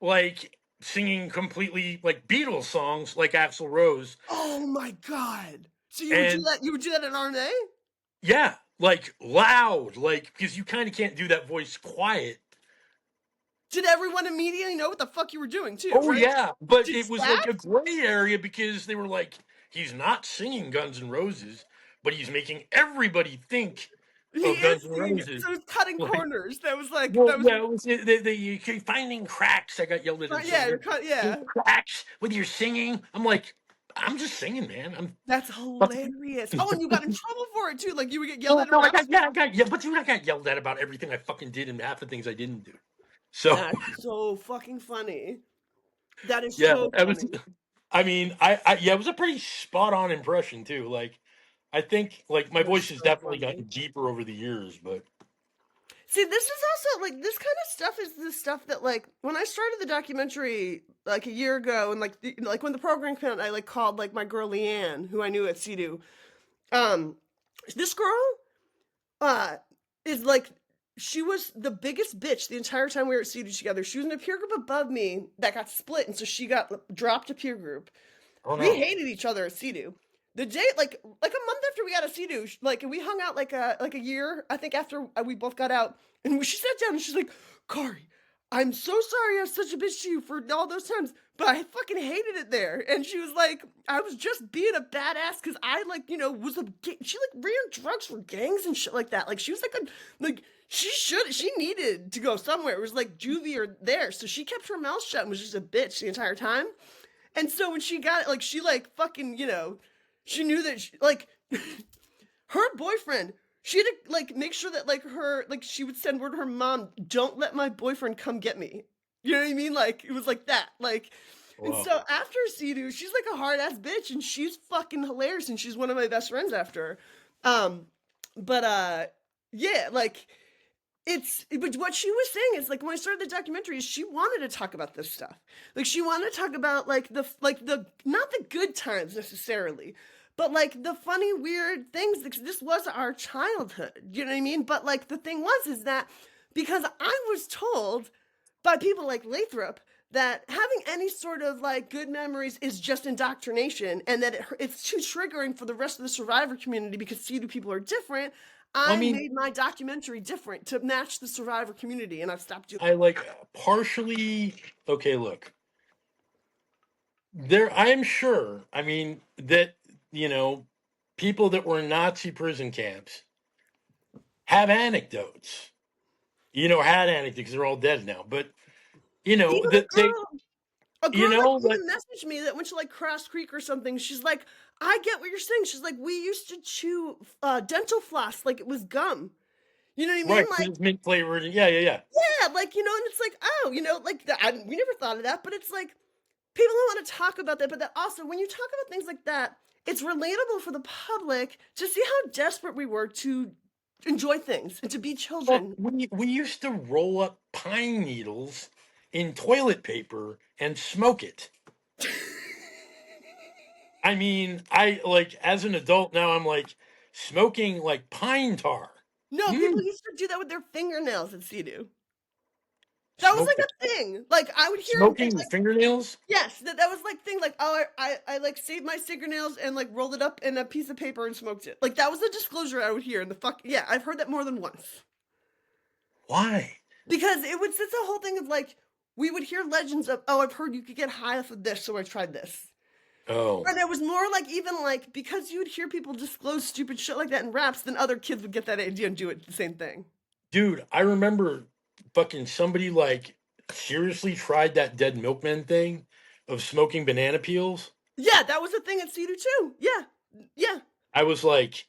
like singing completely like Beatles songs like Axl Rose. Oh my god. So And you would do that in RMA? yeah, like loud, like because you kind of can't do that voice quiet. Did everyone immediately know what the fuck you were doing too, Oh right? yeah, but Did it was like staff? a gray area because they were like, he's not singing Guns N' Roses, but he's making everybody think He of is Guns N' singing, Roses. so it's cutting Like, corners. That was like, well, that was, yeah, it was you keep finding cracks. I got yelled at in yeah, some yeah. cracks with your singing. I'm like, I'm just singing, man. I'm That's fucking. hilarious. Oh, and you got in trouble for it too. Like you would get yelled Oh at no, around. but you know, I got yelled at about everything I fucking did and half the things I didn't do. So That's so fucking funny. That is yeah, so it was. funny. I mean, yeah, it was a pretty spot on impression too. Like, I think like my That voice is has so definitely funny. gotten deeper over the years, but See, this is also like, this kind of stuff is the stuff that like when I started the documentary like a year ago, and like when the program came out, I like called like my girl Leanne, who I knew at CDU. Um, this girl uh is like, she was the biggest bitch the entire time we were at CDU together. She was in a peer group above me that got split, and so she got dropped a peer group. oh We no, hated each other at CDU. The day, like a month after we got a CDU, like we hung out like a year, I think, after we both got out, and she sat down and she's like, "Kari, I'm so sorry I was such a bitch to you for all those times, but I fucking hated it there." And she was like, "I was just being a badass because I like, was a she like ran drugs for gangs and shit like that. Like she was like she needed to go somewhere. It was like juvie or there, so she kept her mouth shut and was just a bitch the entire time." And so when she got it, like she like fucking, she knew that like her boyfriend, she had to like make sure that like she would send word to her mom, "Don't let my boyfriend come get me." You know what I mean? Like it was like that. Like, and wow. so after Sea-Doo, she's like a hard ass bitch, and she's fucking hilarious, and she's one of my best friends after. Um But yeah, like but what she was saying is like when I started the documentary, is she wanted to talk about this stuff. Like she wanted to talk about like the not the good times necessarily, but like the funny weird things because this was our childhood. You know what I mean? But like the thing was is that because I was told by people like Lathrop that having any sort of like good memories is just indoctrination and that it's too triggering for the rest of the survivor community because see, people are different. I I mean, made my documentary different to match the survivor community, and I've stopped doing. I like partially. Okay, look, there. I am sure. I mean that you know, people that were in Nazi prison camps have anecdotes. Had anecdotes because they're all dead now. But Even that they, a girl like like even messaged me that went to like Cross Creek or something. She's like, I get what you're saying. She's like, we used to chew dental floss like it was gum. You know what I mean? right, 'cause Like, it's mint flavored. And yeah. yeah, like and it's like, oh, like we never thought of that, but it's like people don't want to talk about that, but that also when you talk about things like that, it's relatable for the public to see how desperate we were to enjoy things and to be Well, children. we used to roll up pine needles in toilet paper and smoke it. I mean, I like as an adult now, I'm like smoking like pine tar. No, people Mm, used to do that with their fingernails at Sea-Doo. That was smoke the like a thing. Like I would hear smoking with like fingernails. yes, that was like thing like oh I like saved my fingernails and like rolled it up in a piece of paper and smoked it. Like that was a disclosure I would hear in the fuck yeah, I've heard that more than once. Why? Because it's a whole thing of like we would hear legends of oh I've heard you could get high off of this so I tried this. Oh, And it was more like even like because you would hear people disclose stupid shit like that in raps, then other kids would get that idea and do it the same thing. dude, I remember fucking somebody like seriously tried that dead milkman thing of smoking banana peels. Yeah, that was a thing at Cedar too. Yeah, yeah. I was like,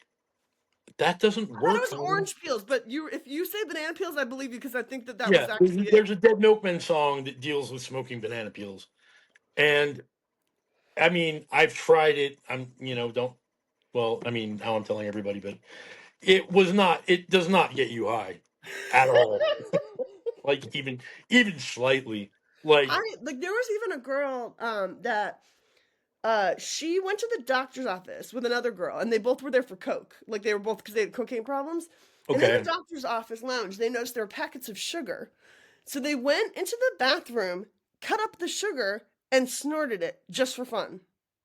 that doesn't I thought it work, was homie. orange peels, but if you say banana peels, I believe you because I think that was Yeah, actually it. there's a Dead Milkman song that deals with smoking banana peels, and I mean, I've tried it. Don't. Well, I mean, now I'm telling everybody, but it was not. It does not get you high at all. Like even slightly. Like I like there was even a girl that she went to the doctor's office with another girl and they both were there for coke. Like they were both because they had cocaine problems. And in the okay, doctor's office lounge, they noticed there were packets of sugar. So they went into the bathroom, cut up the sugar, and snorted it just for fun.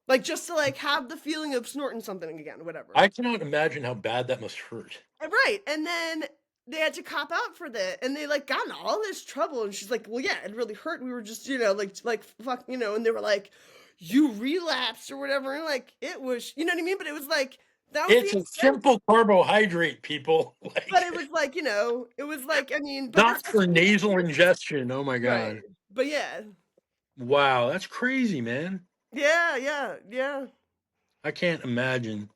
Like just to like have the feeling of snorting something again, whatever. I cannot imagine how bad that must hurt. Right. And then they had to cop out for that and they like got in all this trouble and she's like, well yeah, it really hurt. We were just, like fuck, and they were like, you relapsed or whatever. And like it was you know what I mean? But it was like that was the It's a extent. simple carbohydrate, people. But it Like was like, it was like I mean, but not that's for what nasal ingestion. Oh my right. god. But yeah. Wow, that's crazy, man. Yeah. I can't imagine.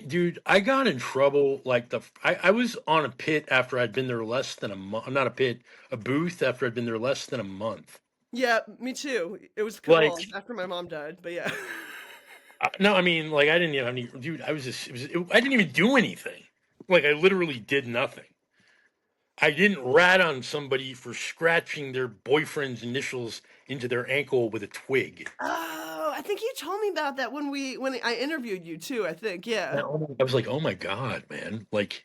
Dude, I got in trouble like I was on a pit after I'd been there less than a month. Not a pit, a booth after I'd been there less than a month. Yeah, me too. It was Like, well after my mom died, but yeah. no, I mean, like I didn't even have any, dude. I was just, I didn't even do anything. Like, I literally did nothing. I didn't rat on somebody for scratching their boyfriend's initials into their ankle with a twig. Oh, I think you told me about that when I interviewed you too, I think. Yeah. I was like, oh my god, man! Like,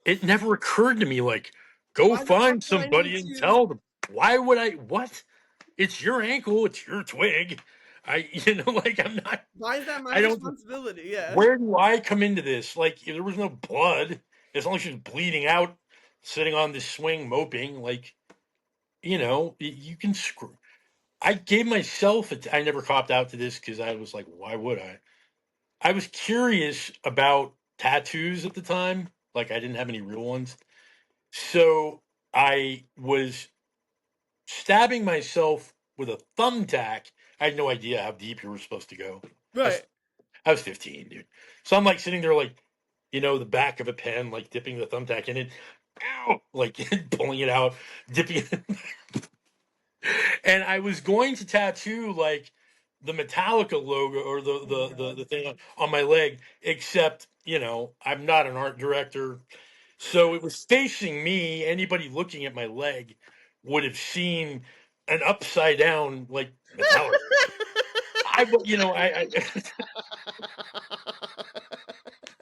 it never occurred to me, like, go Why the fuck find do I need somebody and to tell them. Why would I? What? It's your ankle. It's your twig. Like I'm not. why is that my I don't. responsibility? Yeah. Where do I come into this? Like, if there was no blood, as long as she was bleeding out, sitting on this swing, moping. Like, you can screw. I gave myself. I never copped out to this because I was like, why would I? I was curious about tattoos at the time. Like, I didn't have any real ones, so I was stabbing myself with a thumbtack. I had no idea how deep you were supposed to go. I was, Right. I was 15, dude. So I'm like sitting there, like, the back of a pen, like dipping the thumbtack in it, ow, like pulling it out, dipping it. And I was going to tattoo like the Metallica logo or the Oh my the the, God. the thing on my leg, except I'm not an art director. So it was facing me. Anybody looking at my leg would have seen an upside down, like, metallic. I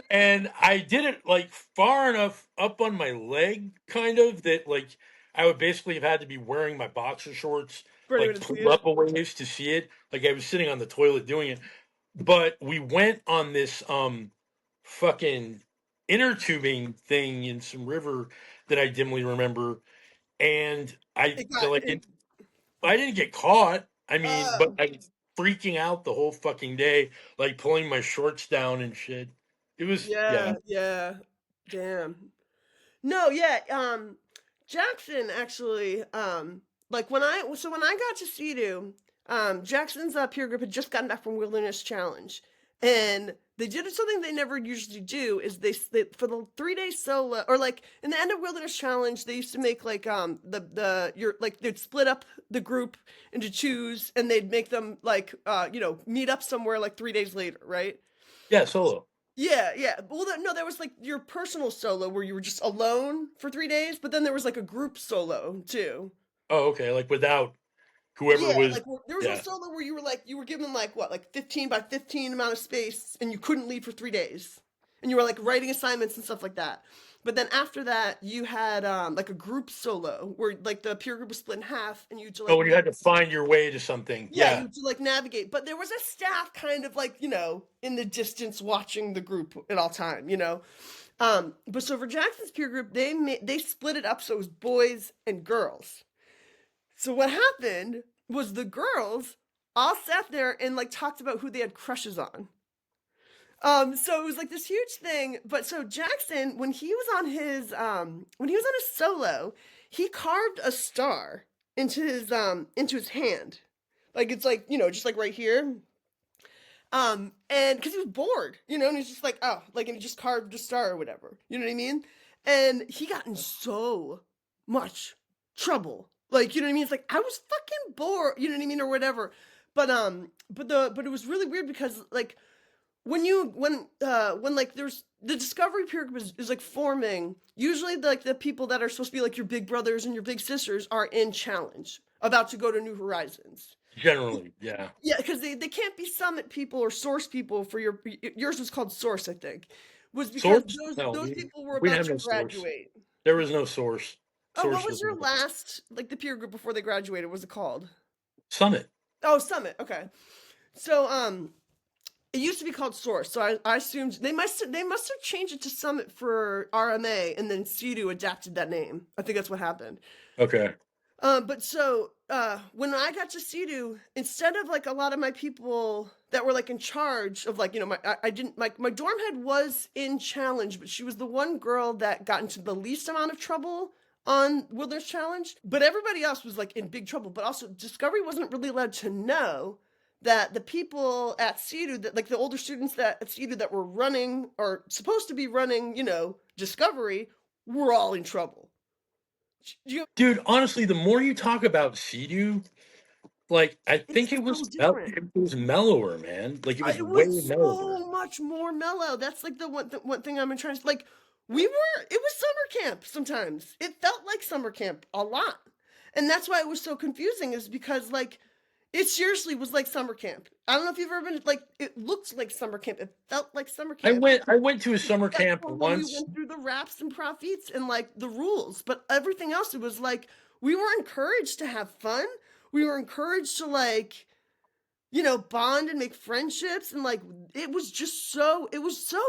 and I did it like far enough up on my leg, kind of, that like I would basically have had to be wearing my boxer shorts, For anyone like to see pulled it. up a ways to see it. Like I was sitting on the toilet doing it. But we went on this fucking inner tubing thing in some river that I dimly remember, and It got it. I didn't get caught. I mean, but Oh, I was freaking out the whole fucking day, like pulling my shorts down and shit. It was, yeah. yeah, yeah. Damn. No, yeah, Jackson actually, like when I got to Sea-Doo, Jackson's peer group had just gotten back from Wilderness Challenge, and they did something they never usually do is they for the 3 day solo or like in the end of Wilderness Challenge they used to make like they'd split up the group into twos and they'd make them like meet up somewhere like 3 days later, right? Yeah, solo. Yeah, yeah. Well, no, there was like your personal solo where you were just alone for 3 days, but then there was like a group solo too. Oh, okay. Like without whoever Yeah, was. like there was a Yeah. solo where you were given like what, like 15 by 15 amount of space, and you couldn't leave for 3 days, and you were like writing assignments and stuff like that. But then after that, you had like a group solo where like the peer group was split in half, and you to Oh, like when you had to find your way to something. yeah, you Yeah. had to like navigate. But there was a staff kind of like in the distance watching the group at all time. But so for Jackson's peer group, they split it up so it was boys and girls. So what happened was the girls all sat there and like talked about who they had crushes on. So it was like this huge thing. But so Jackson, when he was on his solo, he carved a star into his hand. Like it's like, just like right here. And because he was bored, and he's just like, oh, like, and he just carved a star or whatever. You know what I mean? And he got in so much trouble. Like, you know what I mean? It's like I was fucking bored, you know what I mean, or whatever. But it was really weird because like when like there's the discovery peer group is like forming, usually like the people that are supposed to be like your big brothers and your big sisters are in challenge, about to go to new horizons. Generally, yeah. Yeah, because they can't be summit people or source people for yours was called source, I think, was because Source? those No, those people were we didn't about have to no source. graduate. There was no source. Oh, what Source was was your no last like the peer group before they graduated? What was it called? summit. Oh, summit. Okay, so it used to be called source. So I assumed they must have changed it to summit for RMA, and then Sea-Doo adapted that name. I think that's what happened. Okay. But so when I got to Sea-Doo, instead of like a lot of my people that were like in charge of like I didn't like my dorm head was in challenge, but she was the one girl that got into the least amount of trouble on Wilderness Challenge. But everybody else was like in big trouble. But also Discovery wasn't really allowed to know that the people at Sea-Doo, that like the older students that at Sea-Doo that were running or supposed to be running, Discovery, were all in trouble. You Dude, honestly, the more you talk about Sea-Doo, like I It's think it so was different. it was mellower, man. Like it was It way was mellower. so much more mellow. That's like the one thing I'm trying to like. It was summer camp sometimes. It felt like summer camp a lot, and that's why it was so confusing. Is because like it seriously was like summer camp. I don't know if you've ever been like. It looked like summer camp. It felt like summer camp. I went to a summer Except camp for when we once. went through the raps and profits and like the rules, but everything else, it was like we were encouraged to have fun. We were encouraged to like bond and make friendships, and like it was so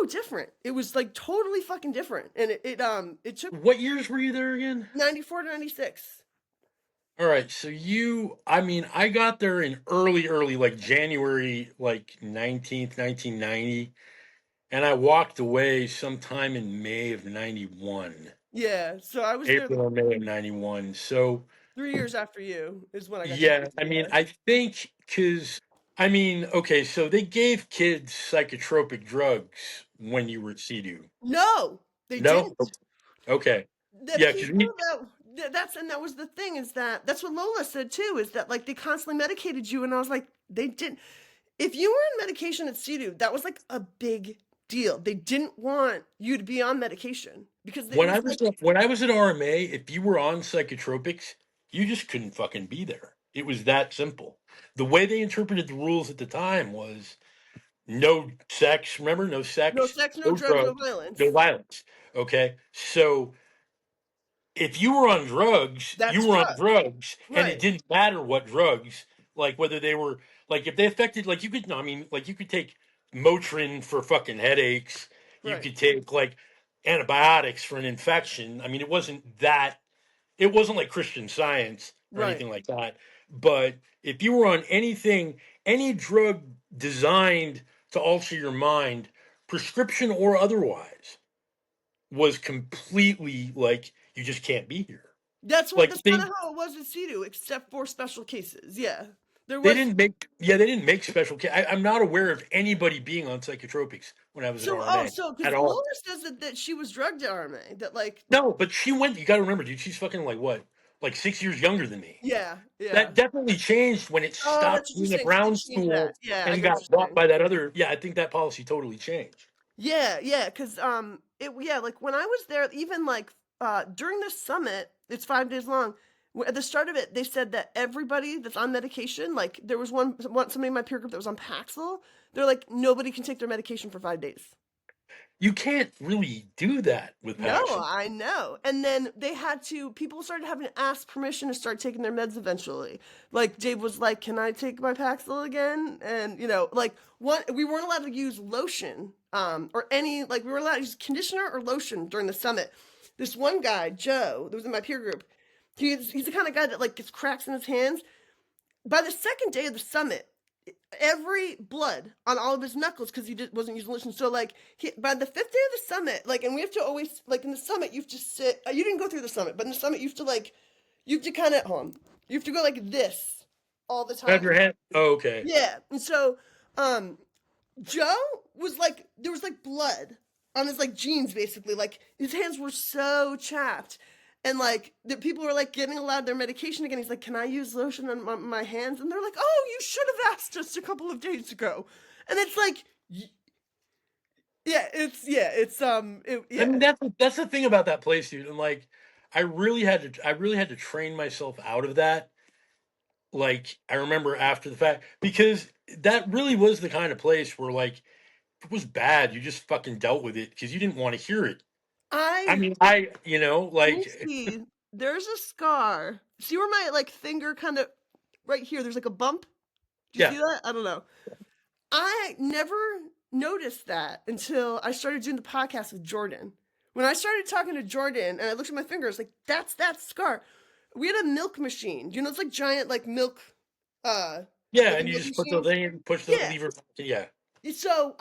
different. It was like totally fucking different. And it took What years were you there again? 94 to 96. All right, so I mean, I got there in early, like January, like 19th, 1990, and I walked away sometime in May of 91, Yeah, so I was there April or May of 91. So, 3 years after you is when I got to see yeah, it. I mean, Yeah. I think I mean, okay, so they gave kids psychotropic drugs when you were at CEDU. No, they No? didn't. Okay. The Yeah, because people that was the thing, is that's what Lola said too, is that like they constantly medicated you, and I was like, they didn't. If you were in medication at CEDU, that was like a big deal. They didn't want you to be on medication because it When I was was like, when I was at RMA, if you were on psychotropics, you just couldn't fucking be there. It was that simple. The way they interpreted the rules at the time was no sex. Remember, no no sex, sex, no no drugs, no drugs, no violence. violence. Okay, so if you were on drugs, That's you were on drugs. drugs, and it Right, didn't matter what drugs, like whether they were like if they affected, like you could, I mean, like you could take Motrin for fucking headaches, you right, could take like antibiotics for an infection. I mean, it wasn't like Christian Science or right. anything like that. But if you were on anything, any drug designed to alter your mind, prescription or otherwise, was completely like you just can't be here. Like That's kind of how it was with CEDU, except for special cases. Yeah, there they was. didn't make yeah they didn't make special. I'm not aware of anybody being on psychotropics when I was at RMA So at because Laura all. says that she was drugged at RMA, that like, No, but she went. You got to remember, dude. She's fucking like what, like 6 years younger than me. yeah, yeah. That definitely changed when it Oh, stopped that's what you're being a saying. So they brown changed that. school Yeah, I and get what got you're bought saying. by that other. Yeah, I think that policy totally changed. Yeah, yeah, because yeah, like when I was there, even like during the summit, it's 5 days long. At the start of it, they said that everybody that's on medication, like there was somebody in my peer group that was on Paxil. They're like, nobody can take their medication for 5 days. You can't really do that with No, Paxil. I know. And then people started having to ask permission to start taking their meds eventually. Like Dave was like, "Can I take my Paxil again?" And like we weren't allowed to use lotion, or any, like we were allowed to use conditioner or lotion during the summit. This one guy, Joe, that was in my peer group, he's the kind of guy that like gets cracks in his hands. By the second day of the summit, every blood on all of his knuckles, because wasn't using lotion. So like by the 5th day of the summit, like, and we have to always, like in the summit you have to sit. You didn't go through the summit, but in the summit you have to kind of hold on. You have to go like this all the Have time. your hand. Oh, okay. Yeah, and so um Joe was like, there was like blood on his like jeans, basically. Like his hands were so chapped. And like the people were like getting allowed their medication again. He's like, "Can I use lotion on my hands?" And they're like, "Oh, you should have asked us a couple of days ago." And it's like, I mean, yeah. that's the thing about that place, dude. And like, I really had to train myself out of that. Like, I remember after the fact because that really was the kind of place where like if it was bad, you just fucking dealt with it because you didn't want to hear it. I I mean, Let me like, see. There's a scar. See where my like finger kind of right here. There's like a bump. Do you yeah, see that? I don't know. I never noticed that until I started doing the podcast with Jordan. When I started talking to Jordan and I looked at my fingers, like, that's that scar. We had a milk machine. You know, it's like giant, like milk, yeah, like a and you milk just put the machine. thing in, push the Yeah. lever. Yeah, So,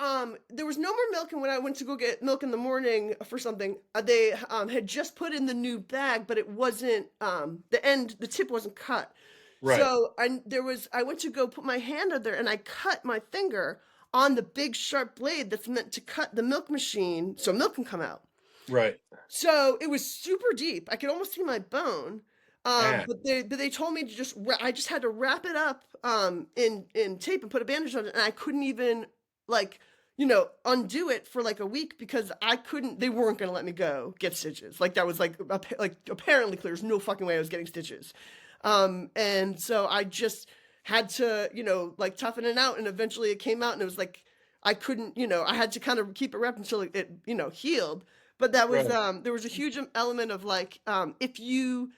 there was no more milk, and when I went to go get milk in the morning for something, they had just put in the new bag, but it wasn't the tip wasn't cut. right, So I went to go put my hand under there, and I cut my finger on the big sharp blade that's meant to cut the milk machine so milk can come out. right. So it was super deep. I could almost see my bone. Ah, But they told me to I just had to wrap it up in tape and put a bandage on it, and I couldn't even like undo it for like a week because I couldn't. They weren't gonna let me go get stitches. Like that was like apparently clear. There's no fucking way I was getting stitches. And so I just had to like toughen it out, and eventually it came out, and it was like I couldn't. I had to kind of keep it wrapped until it healed. But that was right, there was a huge element of like if you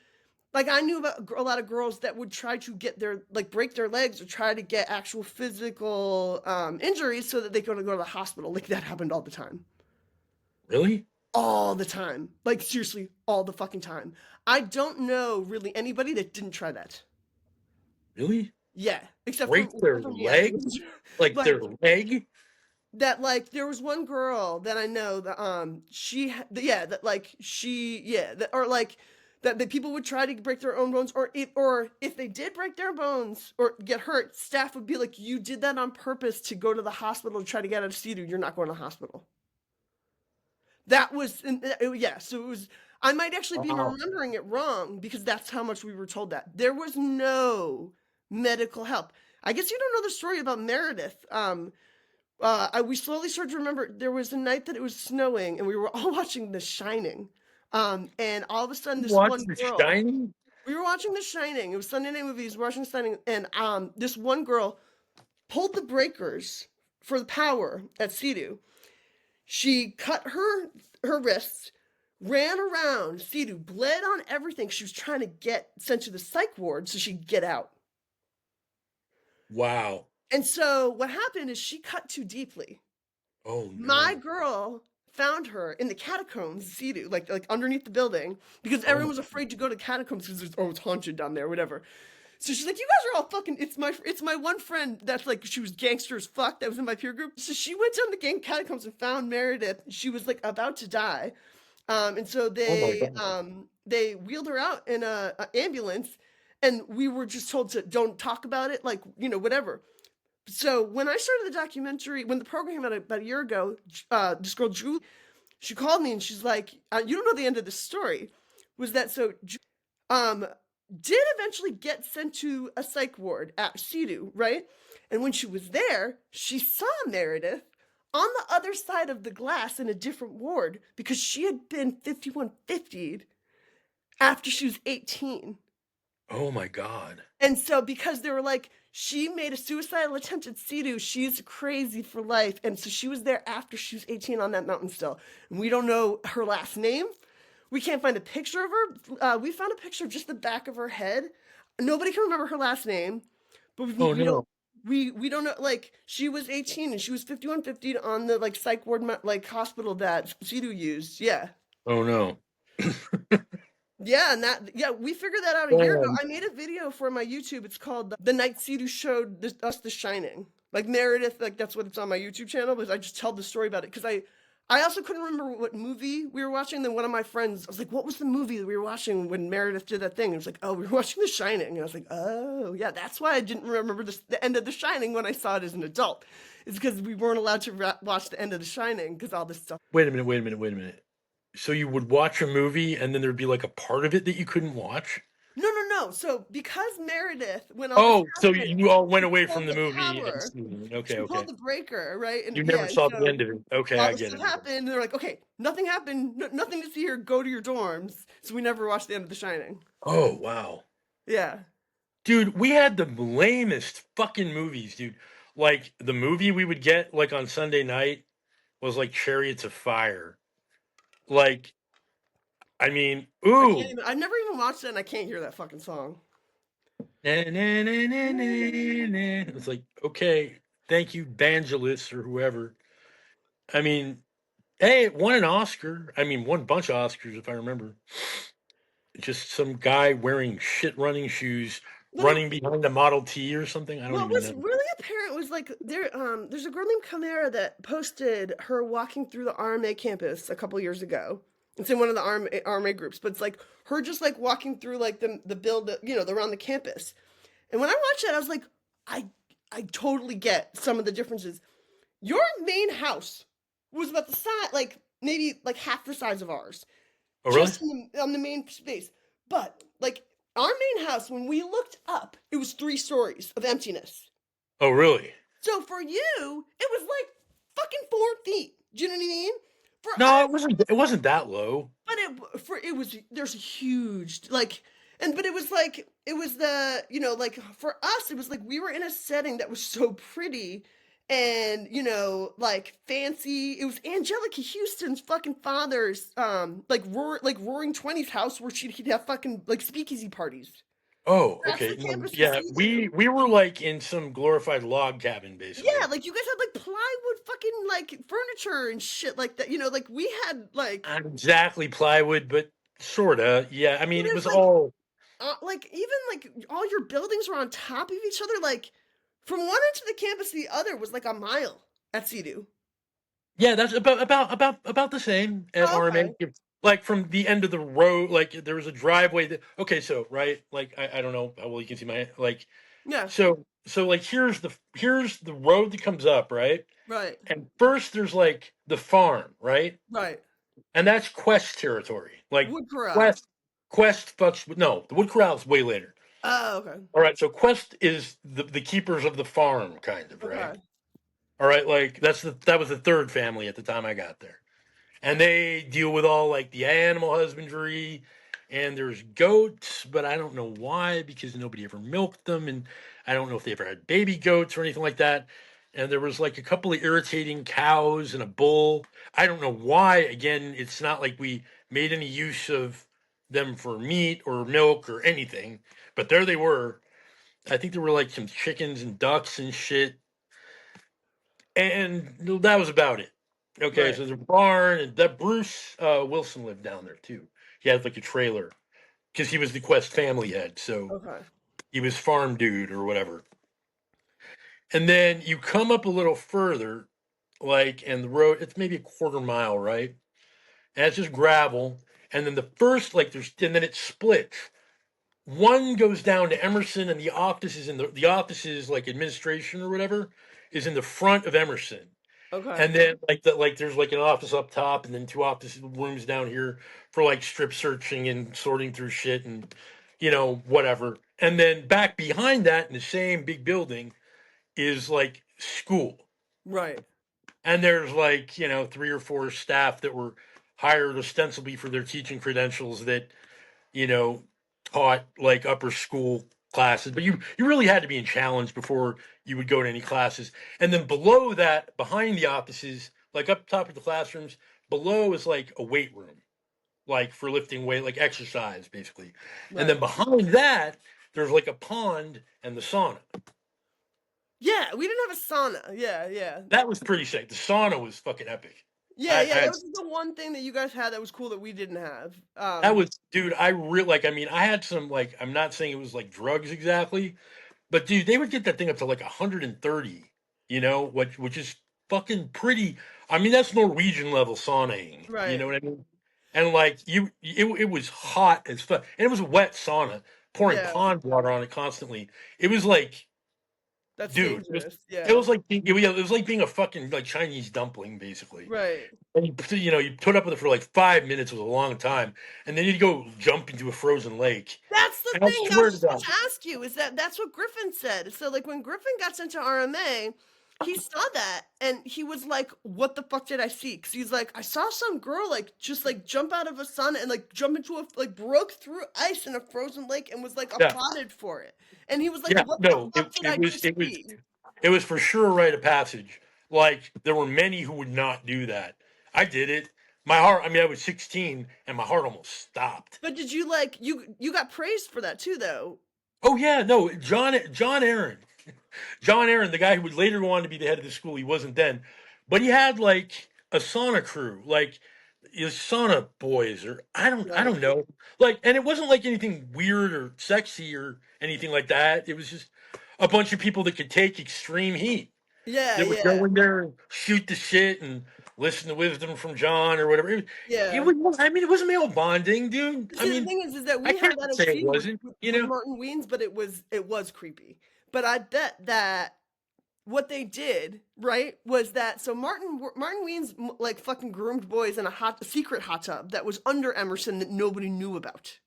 like I knew about a lot of girls that would try to get their like break their legs or try to get actual physical injuries so that they could go to the hospital. Like that happened all the time. really, All the time. Like seriously, all the fucking time. I don't know really anybody that didn't try that. really. Yeah, Break their except for me, I leg, think. like But their leg. that like there was one girl that I know that yeah, that like she yeah that or like that the people would try to break their own bones, or if they did break their bones or get hurt, staff would be like, "You did that on purpose to go to the hospital to try to get out of CEDU. You're not going to the hospital." That was yeah. So it was. I might actually be Wow. remembering it wrong because that's how much we were told that there was no medical help. I guess you don't know the story about Meredith. We slowly started to remember there was a night that it was snowing and we were all watching The Shining. And all of a sudden, this Watch one The girl, Shining? we were watching The Shining. It was Sunday night movies. We were watching The Shining, and this one girl pulled the breakers for the power at Cedu. She cut her wrists, ran around. Cedu bled on everything. She was trying to get sent to the psych ward so she'd get out. Wow. And so what happened is she cut too deeply. Oh My no. girl found her in the catacombs, Cedu, like underneath the building, because Oh everyone my. was afraid to go to catacombs because it's haunted down there, whatever. So she's like, "You guys are all fucking." It's my one friend that's like she was gangster as fuck that was in my peer group. So she went down the gang catacombs and found Meredith. She was like about to die, and so Oh my God. they wheeled her out in a ambulance, and we were just told to don't talk about it, like whatever. So when I started the documentary, when the program came out about a year ago, this girl Julie, she called me and she's like, "You don't know the end of the story." Was that so? Um, did eventually get sent to a psych ward at Cedu, right? And when she was there, she saw Meredith on the other side of the glass in a different ward because she had been 5150'd after she was 18. Oh my God. And so because they were like, she made a suicidal attempt at Cedu, she's crazy for life. And so she was there after she was 18 on that mountain still. And we don't know her last name. We can't find a picture of her. We found a picture of just the back of her head. Nobody can remember her last name, but Oh we don't no. we don't know, like she was 18 and she was 5150 on the like psych ward like hospital that Cedu used. Yeah. Oh no. Yeah, and we figured that out a year ago. Man. I made a video for my YouTube. It's called "The Night Cedu Showed Us The Shining." Like Meredith, like that's what it's on my YouTube channel. But I just tell the story about it because I also couldn't remember what movie we were watching. Then one of my friends, I was like, "What was the movie that we were watching when Meredith did that thing?" And it was like, "Oh, we were watching The Shining." And I was like, "Oh, yeah, that's why I didn't remember the end of The Shining when I saw it as an adult. It's because we weren't allowed to watch the end of The Shining because all this stuff." Wait a minute, wait a minute, wait a minute. So you would watch a movie and then there'd be like a part of it that you couldn't watch? No, no, no. So because Meredith, when all this Oh, so happened, you all went she away from pulled the the movie and power. seen it. Okay, She pulled okay. the breaker, right? And You yeah, never and saw the so end of it. Okay, all I this get stuff it. happened. And they're like, okay, nothing happened, nothing to see here. Go to your dorms. So we never watched the end of The Shining. Oh, wow. Yeah. Dude, we had the lamest fucking movies, dude. Like the movie we would get like on Sunday night was like Chariots of Fire. Like, I mean, I can't ooh. even. I've never even watched it, and I can't hear that fucking song. Na, na, na, na, na, na. It's like, okay, thank you, Vangelis or whoever. I mean, hey, it won an Oscar. I mean, won a bunch of Oscars if I remember. Just some guy wearing shit running shoes But running behind a Model T or something. I don't what even was know. really apparent was like there's a girl named Camara that posted her walking through the RMA campus a couple years ago. It's in one of the RMA groups, but it's like her just like walking through like the build, around the campus. And when I watched that, I was like, I I totally get some of the differences. Your main house was about the size, like maybe like half the size of ours, Oh, really? just on the main space. But like our main house, when we looked up, it was 3 stories of emptiness. Oh, really? So for you, it was like fucking 4 feet. Do you know what I mean? For No, us, it wasn't that low. but it was there's a huge like but it was like it was the like for us it was like we were in a setting that was so pretty and like fancy. It was Angelica Houston's fucking father's like roaring 20s house where he'd have fucking like speakeasy parties. Oh, That's okay. the No, campus of yeah, CU. we were like in some glorified log cabin, Yeah, basically. like you guys had like plywood fucking like furniture and shit like that. Like we had like Not exactly plywood, but sorta. Yeah, I mean, but it it was was like all. even like all your buildings were on top of each other. Like from one end of the campus to the other was like a mile at CDU. Yeah, that's about the same at Oh, RMA. okay. Like from the end of the road, like there was a driveway that. Okay, so right, like I don't know how well you can see my like. Yeah. So like here's the road that comes up, right? Right. And first there's like the farm, right? Right. And that's Quest territory. Like Wood corral. Quest fucks with no, the Wood Corral is way later. Oh, okay. All right, so Quest is the keepers of the farm, kind of, right? Okay. All right, like that was the third family at the time I got there, and they deal with all like the animal husbandry, and there's goats, but I don't know why because nobody ever milked them, and I don't know if they ever had baby goats or anything like that. And there was like a couple of irritating cows and a bull. I don't know why. Again, it's not like we made any use of them for meat or milk or anything, but there they were. I think there were like some chickens and ducks and shit, and that was about it. Okay, Right. so there's a barn, and that Bruce Wilson lived down there too. He had like a trailer because he was the Quest family head, so Okay. he was farm dude or whatever. And then you come up a little further, like, and the road, it's maybe a quarter mile, right? And it's just gravel. And then the first, like, and then it splits. One goes down to Emerson, and the office is the office is like administration or whatever is in the front of Emerson. Okay. And then like there's like an office up top and then two office rooms down here for like strip searching and sorting through shit and whatever. And then back behind that in the same big building is like school. Right. And there's like, three or four staff that were hired ostensibly for their teaching credentials that, you know, taught like upper school classes, but you really had to be in challenge before you would go to any classes. And then below that, behind the offices, like up top of the classrooms, below is like a weight room, like for lifting weight, like exercise basically. And then Right. behind that, there's like a pond and the sauna. Yeah, we didn't have a sauna. Yeah, yeah. That was pretty sick. The sauna was fucking epic. Yeah, I yeah, that had was the one thing that you guys had that was cool that we didn't have. that was dude. I really like. I mean, I had some like. I'm not saying it was like drugs exactly, but dude, they would get that thing up to like 130, which is fucking pretty. I mean, that's Norwegian level saunaing. You know Right. what I mean? And like it was hot as fuck, and it was a wet sauna, pouring Yeah, pond water on it constantly. It was like, that's dude, dangerous. it Yeah. was like it was like being a fucking like Chinese dumpling, basically. Right. And you put up with it for like 5 minutes was a long time, and then you go jump into a frozen lake. That's the And I thing I swear was to just about God, to ask you, is that's what Griffin said. So, like, when Griffin got sent to RMA, he saw that and he was like, "What the fuck did I see?" Because he's like, "I saw some girl like just like jump out of a sun and like jump into a like broke through ice in a frozen lake and was like yeah, applauded for it." And he was like, yeah, "What the no, fuck did I just it was see?" it was for sure a rite of passage. Like there were many who would not do that. I did it. My heart. I mean, I was 16, and my heart almost stopped. But did you like you got praised for that too, though? Oh yeah, no, John Aaron, the guy who would later go on to be the head of the school. He wasn't then, but he had like a sauna crew, like his sauna boys, or I Right. don't know, like, and it wasn't like anything weird or sexy or anything like that. It was just a bunch of people that could take extreme heat. Yeah, That would go yeah, in there and shoot the shit and listen to wisdom from John or whatever. It yeah. was. I mean, it was male bonding, dude. I See, the mean, thing is that I we had can't that at say it Cedar wasn't. with Martin Weens, but it was creepy. But I bet that what they did right was that so Martin Weens like fucking groomed boys in a secret hot tub that was under Emerson that nobody knew about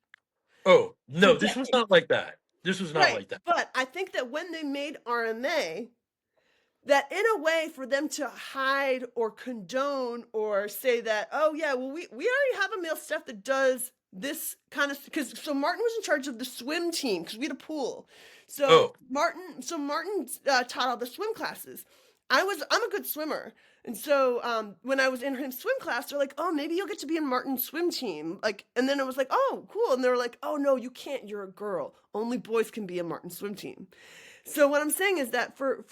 Oh for no, this was decades. not like that. This was not Right, like that. but I think that when they made RMA, that in a way for them to hide or condone or say that, oh yeah, well we already have a male staff that does this kind of, because so Martin was in charge of the swim team because we had a pool. So Oh, Martin taught all the swim classes. I'm a good swimmer. And so when I was in his swim class, they're like, "Oh, maybe you'll get to be in Martin's swim team." Like, and then it was like, "Oh, cool." And they were like, "Oh no, you can't. You're a girl. Only boys can be in Martin's swim team." So what I'm saying is that for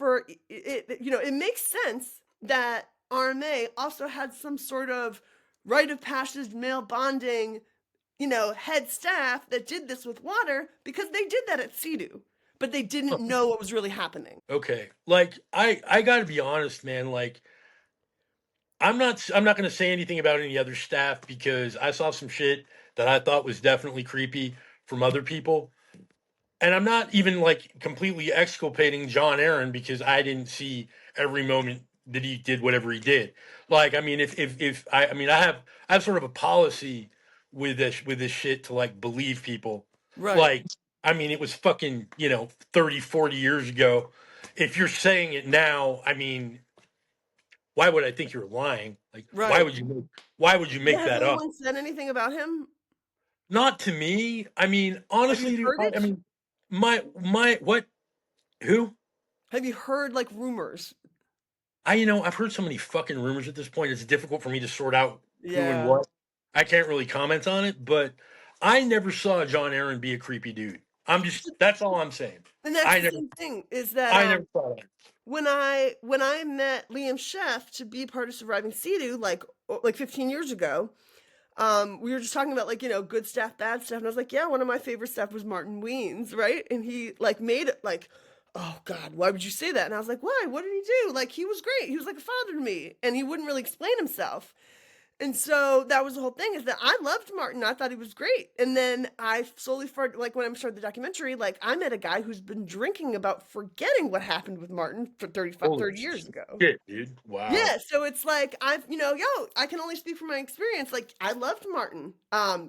it, it makes sense that RMA also had some sort of rite of passage male bonding, head staff that did this with water because they did that at CEDU, but they didn't know what was really happening. okay. Like I got to be honest, man. Like I'm not going to say anything about any other staff because I saw some shit that I thought was definitely creepy from other people. And I'm not even like completely exculpating John Aaron because I didn't see every moment that he did whatever he did. Like, I mean, if I mean, I have sort of a policy with this shit to like believe people. Right. Like, I mean, it was fucking 30, 40 years ago. If you're saying it now, I mean, why would I think you're lying? Like, Right. why would you Yeah, make has that up? anyone said anything about him? Not to me. I mean, Have you honestly, dude, heard I it? mean, my what? Who? Have you heard like rumors? I've heard so many fucking rumors at this point. It's difficult for me to sort out who and Yeah. what. I can't really comment on it, but I never saw John Aaron be a creepy dude. That's all I'm saying. And that's I the never same thing is that I never saw that. when I met Liam Sheff to be part of Surviving Sea-Doo like 15 years ago, we were just talking about like, good stuff, bad stuff, and I was like, yeah, one of my favorite stuff was Martin Weens, right? And he like made it like, oh God, why would you say that? And I was like, why? What did he do? Like he was great. He was like a father to me, and he wouldn't really explain himself. And so that was the whole thing is that I loved Martin. I thought he was great. And then I slowly started, like when I started the documentary, like I met a guy who's been drinking about forgetting what happened with Martin for Holy 30 years ago. shit, dude. Wow. Yeah, so it's like I can only speak from my experience. Like I loved Martin.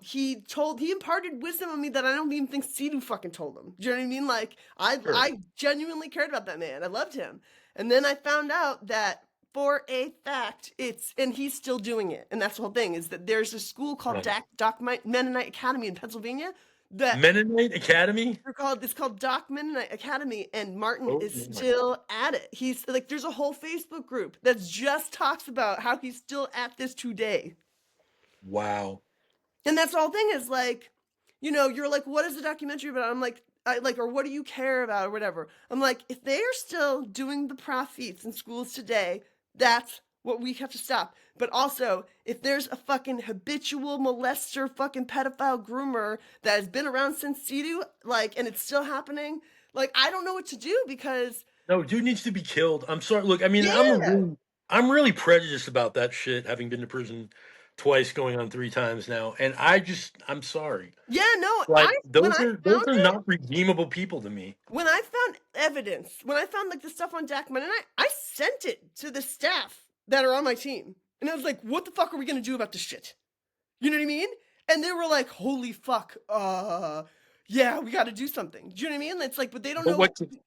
He imparted wisdom on me that I don't even think Sidhu fucking told him. Do you know what I mean? Like Sure. I genuinely cared about that man. I loved him. And then I found out that for a fact and he's still doing it. And that's the whole thing is that there's a school called Right. Doc Mennonite Academy in Pennsylvania that Mennonite Academy? it's called Doc Mennonite Academy, and Martin Oh is my. still at it. He's like, there's a whole Facebook group that just talks about how he's still at this today. Wow. And that's the whole thing is like, you're like, what is the documentary about? I'm like, or what do you care about or whatever. I'm like, if they are still doing the profits in schools today, that's what we have to stop. But also, if there's a fucking habitual molester, fucking pedophile groomer that has been around since Sidhu, like, and it's still happening, like, I don't know what to do because, No, dude needs to be killed. I'm sorry. Look, I mean, yeah, I'm really prejudiced about that shit, having been to prison twice, going on 3 times now. And I'm sorry. yeah, no, Like when those I are found those are it, not redeemable people to me. when I found evidence, when I found like the stuff on Jackman, and I sent it to the staff that are on my team. And I was like, what the fuck are we gonna do about this shit? You know what I mean? And they were like, holy fuck, yeah, we gotta do something. Do you know what I mean? It's like, but they don't But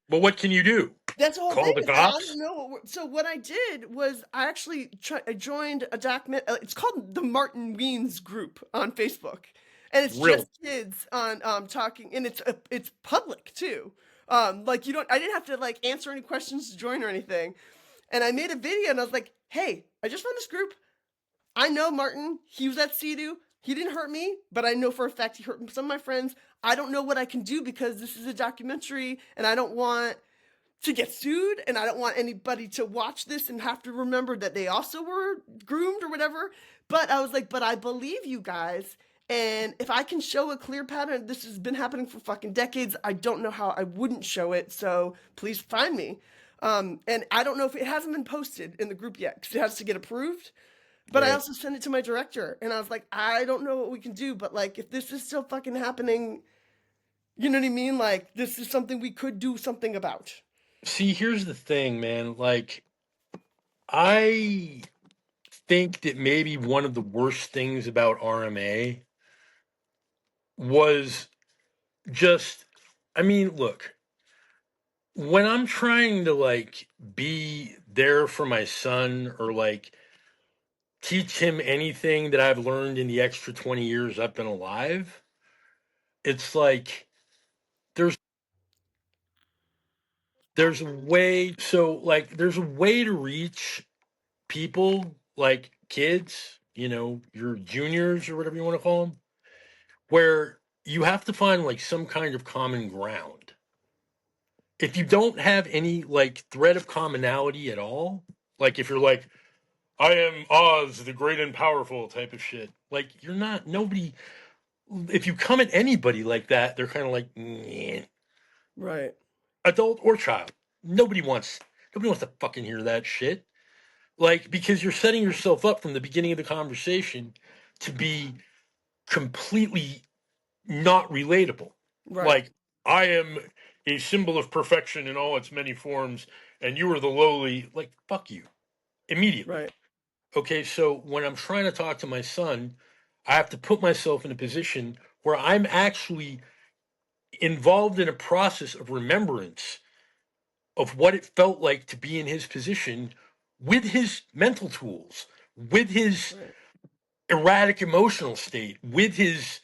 know. what can you do? That's the whole Call thing the is that I cops? don't know so what I did was I actually I joined a document. It's called the Martin Weens group on Facebook, and it's Really? just kids on talking, and it's public too. Like I didn't have to like answer any questions to join or anything. And I made a video, and I was like, hey, I just found this group. I know Martin. He was at Sea-Doo. He didn't hurt me, but I know for a fact he hurt some of my friends. I don't know what I can do because this is a documentary, and I don't want to get sued, and I don't want anybody to watch this and have to remember that they also were groomed or whatever. But I was like, but I believe you guys. And if I can show a clear pattern, this has been happening for fucking decades. I don't know how I wouldn't show it. So please find me. And I don't know if it hasn't been posted in the group yet because it has to get approved. But I Right. also sent it to my director, and I was like, I don't know what we can do, but like, if this is still fucking happening, you know what I mean? Like, this is something we could do something about. See, here's the thing, man. Like, I think that maybe one of the worst things about RMA was just, I mean, look, when I'm trying to like be there for my son or like teach him anything that I've learned in the extra 20 years I've been alive, it's like there's there's a way there's a way to reach people like kids, your juniors or whatever you want to call them, where you have to find like some kind of common ground. If you don't have any like thread of commonality at all, like if you're like, I am Oz, the great and powerful type of shit, like you're not, nobody, if you come at anybody like that, they're kind of like, "Nyeh." Right. Adult or child. Nobody wants to fucking hear that shit. Like, because you're setting yourself up from the beginning of the conversation to be completely not relatable. Right. Like, I am a symbol of perfection in all its many forms, and you are the lowly. Like, fuck you. Immediately. Right. Okay, so when I'm trying to talk to my son, I have to put myself in a position where I'm actually involved in a process of remembrance of what it felt like to be in his position with his mental tools, with his Right. erratic emotional state, with his,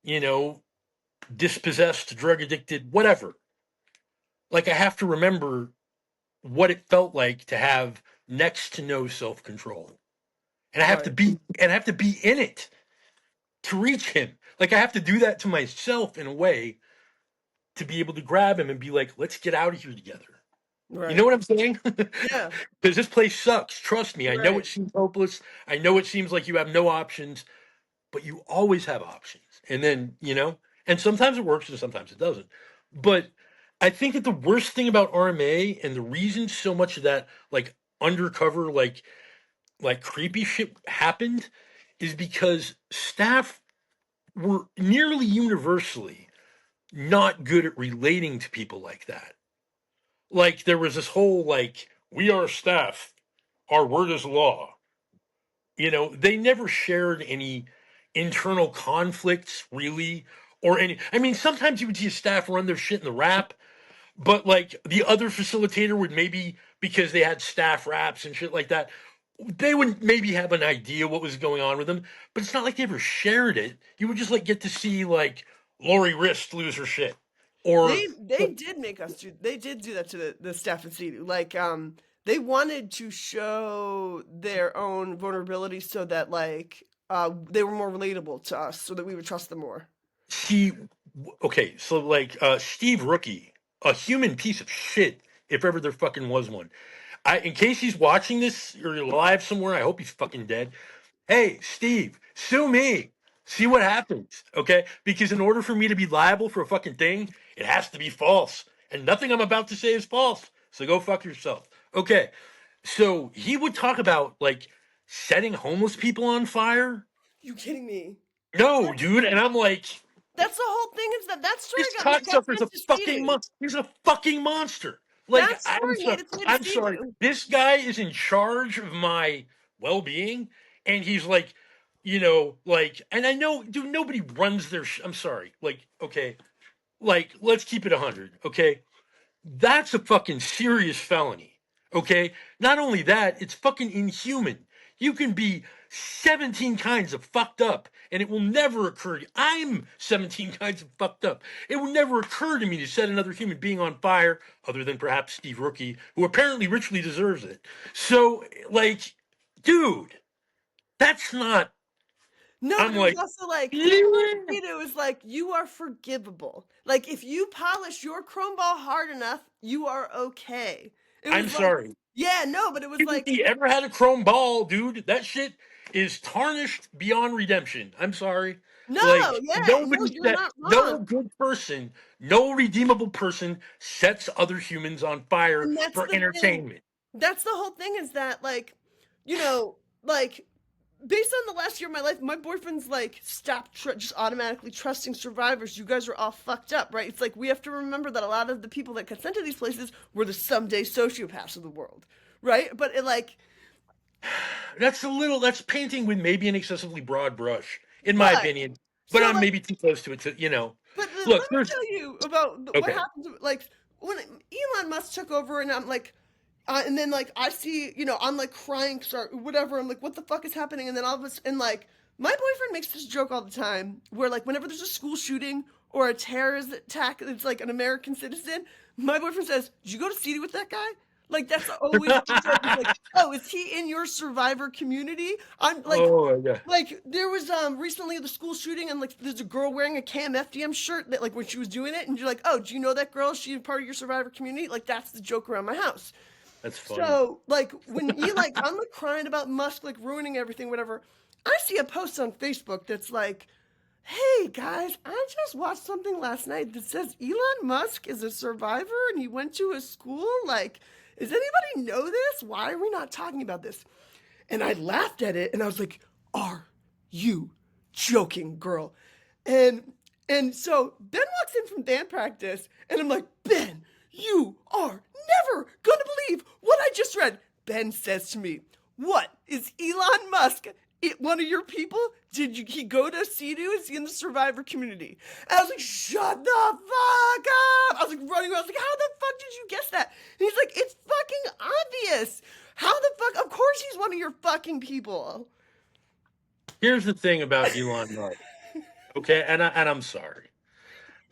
you know, dispossessed, drug addicted, whatever. Like I have to remember what it felt like to have next to no self control. And Right. I have to be in it to reach him. Like I have to do that to myself in a way to be able to grab him and be like, let's get out of here together. You know Right. what I'm saying? Yeah. Because this place sucks. Trust me. I know Right. it seems hopeless. I know it seems like you have no options, but you always have options. And then, and sometimes it works and sometimes it doesn't. But I think that the worst thing about RMA and the reason so much of that like undercover like creepy shit happened is because staff were nearly universally not good at relating to people like that. Like there was this whole like we are staff, our word is law. They never shared any internal conflicts really or any. I mean, sometimes you would see a staff run their shit in the rap, but like the other facilitator would maybe because they had staff raps and shit like that, they would maybe have an idea what was going on with them, but it's not like they ever shared it. You would just like get to see like Lori Wrist lose her shit, or They did make us do. They did do that to the staff at CEDU. Like they wanted to show their own vulnerability so that like they were more relatable to us, so that we would trust them more. see. Okay, so like Steve Rookie, a human piece of shit, if ever there fucking was one. In case he's watching this or live somewhere, I hope he's fucking dead. Hey, Steve, sue me. See what happens, okay? Because in order for me to be liable for a fucking thing, it has to be false. And nothing I'm about to say is false. So go fuck yourself. Okay. So he would talk about like setting homeless people on fire. You kidding me? No, dude. And I'm like, That's the whole thing. Is that story this got cocksucker's sent a to fucking CEDU. monster. He's a fucking monster. Like, That story made its way to I'm sorry. CEDU. This guy is in charge of my well-being, and he's like, like, and I know, dude, nobody runs their. I'm sorry. Like, okay, like, let's keep it 100. Okay, that's a fucking serious felony. Okay? Not only that, it's fucking inhuman. You can be 17 kinds of fucked up, and it will never occur. I'm 17 kinds of fucked up. It will never occur to me to set another human being on fire, other than perhaps Steve Rookie, who apparently richly deserves it. So, like, dude, that's not. No, but I'm it was like, also like yeah, people at CEDU was like, you are forgivable. Like if you polish your chrome ball hard enough, you are okay. It I'm was like, sorry. yeah, no, but it was If like, he ever had a chrome ball, dude, that shit is tarnished beyond redemption. I'm sorry. no, Like yeah, no, you're not no wrong. good person, no redeemable person sets other humans on fire And that's for the thing. entertainment. That's the whole thing is that like, like based on the last year of my life, my boyfriend's like stopped just automatically trusting survivors. You guys are all fucked up, right? It's like we have to remember that a lot of the people that got sent to these places were the someday sociopaths of the world, right? But it like, That's painting with maybe an excessively broad brush, in my but opinion. But so I'm like, maybe too close to it but let look, me there's tell you about what okay. happened. Like when Elon Musk took over, and I'm like, and then like I see, I'm like crying or whatever. I'm like, what the fuck is happening? And then all of a sudden, and like my boyfriend makes this joke all the time, where like whenever there's a school shooting or a terrorist attack, it's like an American citizen. My boyfriend says, "Did you go to CD with that guy?" Like that's always the joke. It's like, "Oh, is he in your survivor community?" I'm like, Oh my god. there was recently the school shooting, and like there's a girl wearing a Cam FDM shirt that like when she was doing it, and you're like, "Oh, do you know that girl? She's part of your survivor community." Like that's the joke around my house. That's funny. So, like, when you like, I'm like crying about Musk like ruining everything, whatever. I see a post on Facebook that's like, "Hey guys, I just watched something last night that says Elon Musk is a survivor and he went to a school. Like, does anybody know this? Why are we not talking about this?" And I laughed at it and I was like, "Are you joking, girl?" And so Ben walks in from band practice and I'm like, "Ben, you are never gonna believe what I just read." Ben says to me, "What is Elon Musk? One of your people? He go to CEDU? Is he in the survivor community?" And I was like, "Shut the fuck up!" I was like running around. I was like, "How the fuck did you guess that?" And he's like, "It's fucking obvious. How the fuck? one of your fucking people. Here's the thing about Elon Musk. Okay, and I'm sorry.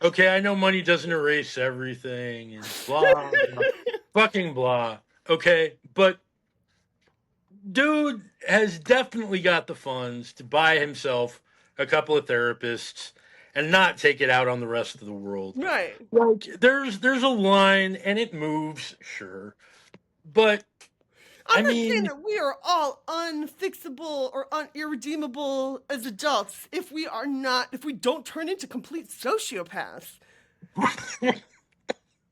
Okay, I know money doesn't erase everything and blah blah, fucking blah. Okay, but dude has definitely got the funds to buy himself a couple of therapists and not take it out on the rest of the world. Right. Like there's a line and it moves, sure. But I'm I not saying mean that we are all unfixable or irredeemable as adults if we don't turn into complete sociopaths.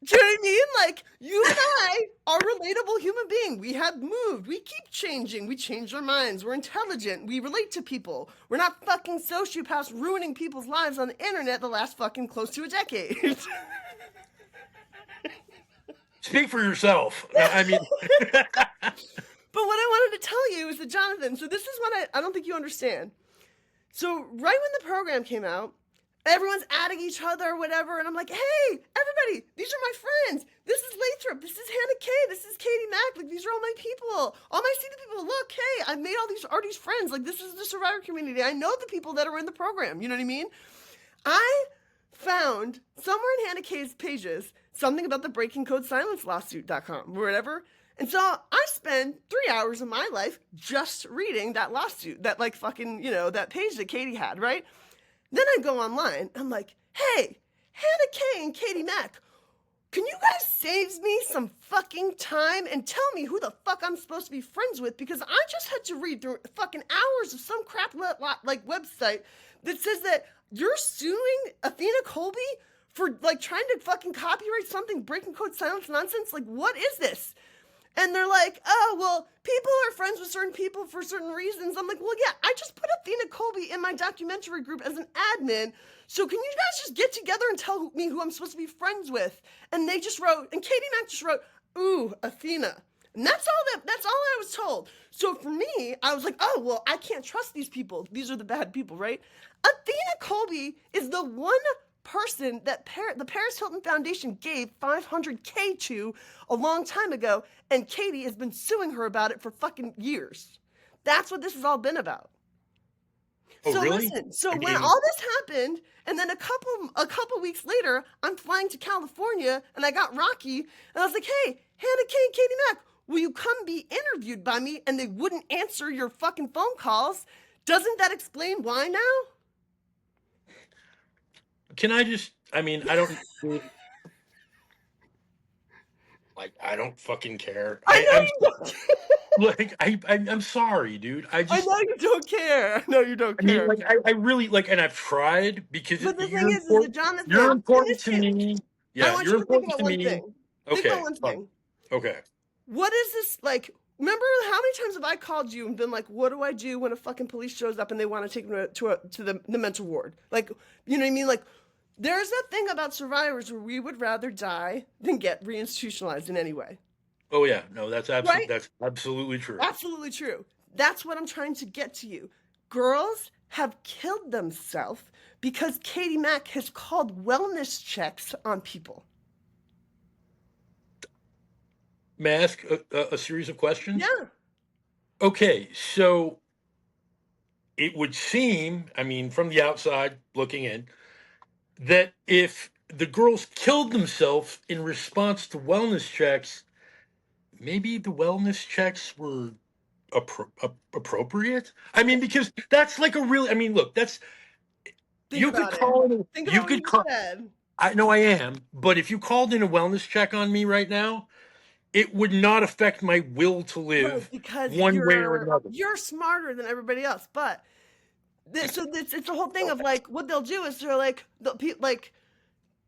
Do you know what I mean? Like, you and I are relatable human beings. We have moved. We keep changing. We change our minds. We're intelligent. We relate to people. We're not fucking sociopaths ruining people's lives on the internet the last fucking close to a decade. speak for yourself. I mean But what I wanted to tell you is that, Jonathan, so this is what I don't think you understand. So right when the program came out, everyone's adding each other or whatever, and I'm like, hey, everybody, these are my friends. This is Lathrop. This is Hannah Kay. This is Katie Mack. Like, these are all my people. All my CD people. Look, hey, I've made all these artists friends. Like, this is the Survivor community. I know the people that are in the program. You know what I mean? I found somewhere in Hannah Kay's pages something about the Breaking Code Silence lawsuit.com or whatever. And so I spend 3 hours of my life just reading that lawsuit, that like fucking, that page that Katie had, right? Then I go online. I'm like, hey, Hannah Kay and Katie Mack, can you guys save me some fucking time and tell me who the fuck I'm supposed to be friends with? Because I just had to read through fucking hours of some crap like website that says that you're suing Athena Colby for like trying to fucking copyright something, breaking code silence nonsense. Like, what is this? And they're like, oh, well, people are friends with certain people for certain reasons. I'm like, well, yeah, I just put Athena Colby in my documentary group as an admin. So can you guys just get together and tell me who I'm supposed to be friends with? And they just wrote, and Katie Mack just wrote, ooh, Athena. And that's all I was told. So for me, I was like, oh, well, I can't trust these people. These are the bad people, right? Athena Colby is the one person that the Paris Hilton Foundation gave $500K to a long time ago, and Katie has been suing her about it for fucking years. That's what this has all been about. oh So really? listen, so I when mean all this happened, and then a couple weeks later, I'm flying to California, and I got Rocky, and I was like, hey, Hannah Kay and Katie Mack, will you come be interviewed by me? And they wouldn't answer your fucking phone calls. Doesn't that explain why now? can I just I mean I don't like I don't fucking care. I know I'm you don't care. like I'm sorry, dude. I know you don't care. I know you don't I mean, care. like, I really like, and I've tried because But the thing you're is that important. You're Jonathan, in important this to case, me. I Yeah, want you're you to think important about to one me. thing. Think about Okay, one fine. thing. Okay. What is this like? Remember how many times have I called you and been like, "What do I do when a fucking police shows up and they want to take me to the mental ward?" Like, you know what I mean? Like, there's that thing about survivors where we would rather die than get reinstitutionalized in any way, Oh yeah, no, right? that's absolutely true. Absolutely true. That's what I'm trying to get to you. Girls have killed themselves because Katie Mack has called wellness checks on people. May I ask a series of questions? Yeah. Okay, so it would seem, I mean, from the outside looking in, that if the girls killed themselves in response to wellness checks, maybe the wellness checks were appropriate. I mean, because that's like a really. I mean, look, that's Think about it. Think you about what could you call. said. I know I am, but if you called in a wellness check on me right now, it would not affect my will to Right, live because one way or another. you're smarter than everybody else. But it's the whole thing of like what they'll do is they're like like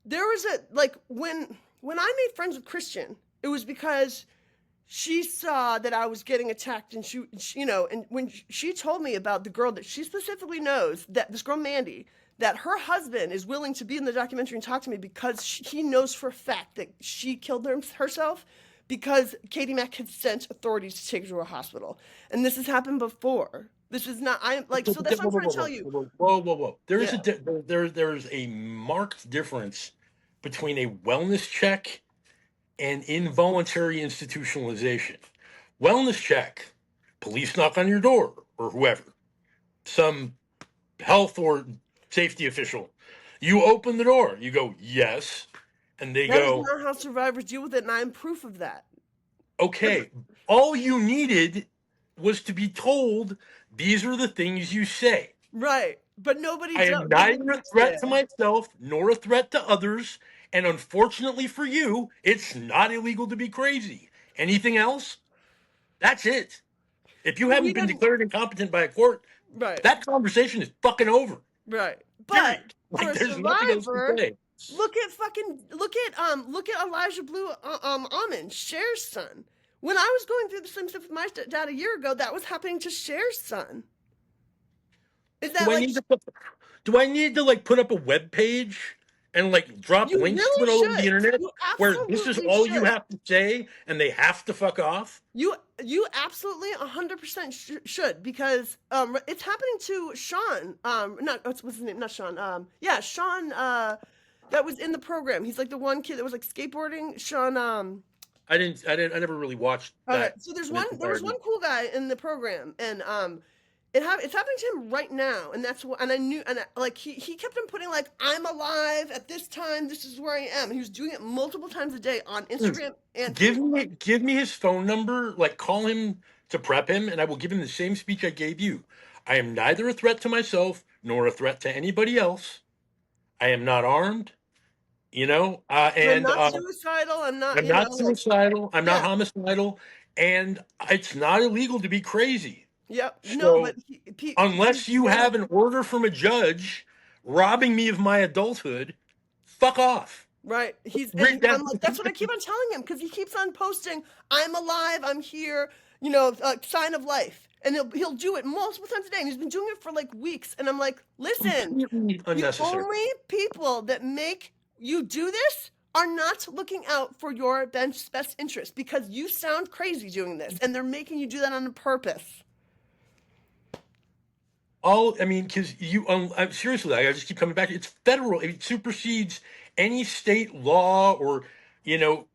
there was a like when I made friends with Christian, it was because she saw that I was getting attacked, and she and when she told me about the girl that she specifically knows, that this girl Mandy, that her husband is willing to be in the documentary and talk to me because he knows for a fact that she killed herself because Katie Mack had sent authorities to take her to a hospital, and this has happened before. This is not I'm like so that's what I'm trying to tell you. Whoa. There is Yeah. there's a marked difference between a wellness check and involuntary institutionalization. Wellness check, police knock on your door or whoever, some health or safety official. You open the door. You go, yes. And they That is go, not how survivors deal with it, and I'm proof of that. okay, all you needed was to be told these are the things you say. Right. But nobody I does. am neither a threat to myself nor a threat to others. And unfortunately for you, it's not illegal to be crazy. Anything else? That's it. If you But haven't we been didn't. declared incompetent by a court, Right. that conversation is fucking over. Right. But Period. for Like a there's nothing else to survivor, say. look at Elijah Blue Almond, Cher's son. When I was going through the same stuff with my dad a year ago, that was happening to Cher's son. Is that Do I like need to like put up a web page and like drop you links to really it all over the should? internet You where this is absolutely all you should. have to say and they have to fuck off? You absolutely 100% should, because it's happening to Sean, not what's his name, not Sean, yeah, Sean, that was in the program. He's like the one kid that was like skateboarding. Sean, I never really watched okay, that so in its there was entirety. one cool guy in the program, and it's happening to him right now, and that's what, and I knew, and like he kept on putting like, I'm alive at this time, this is where I am. And he was doing it multiple times a day on Instagram and Facebook. Give me his phone number, like call him to prep him, and I will give him the same speech I gave you. I am neither a threat to myself nor a threat to anybody else. I am not armed, I'm and not suicidal. I'm not, I'm not like, suicidal. I'm not yeah. homicidal, and it's not illegal to be crazy. Yep. No, but So unless you yeah. have an order from a judge robbing me of my adulthood, fuck off. Right. Read I'm that. like, that's what I keep on telling him, because he keeps on posting, I'm alive, I'm here, sign of life. And he'll do it multiple times a day. And he's been doing it for like weeks. And I'm like, listen, Completely the unnecessary. only people that make you do this are not looking out for your best interest, because you sound crazy doing this, and they're making you do that on purpose. I mean, because seriously, I just keep coming back. It's federal. It supersedes any state law or, you know,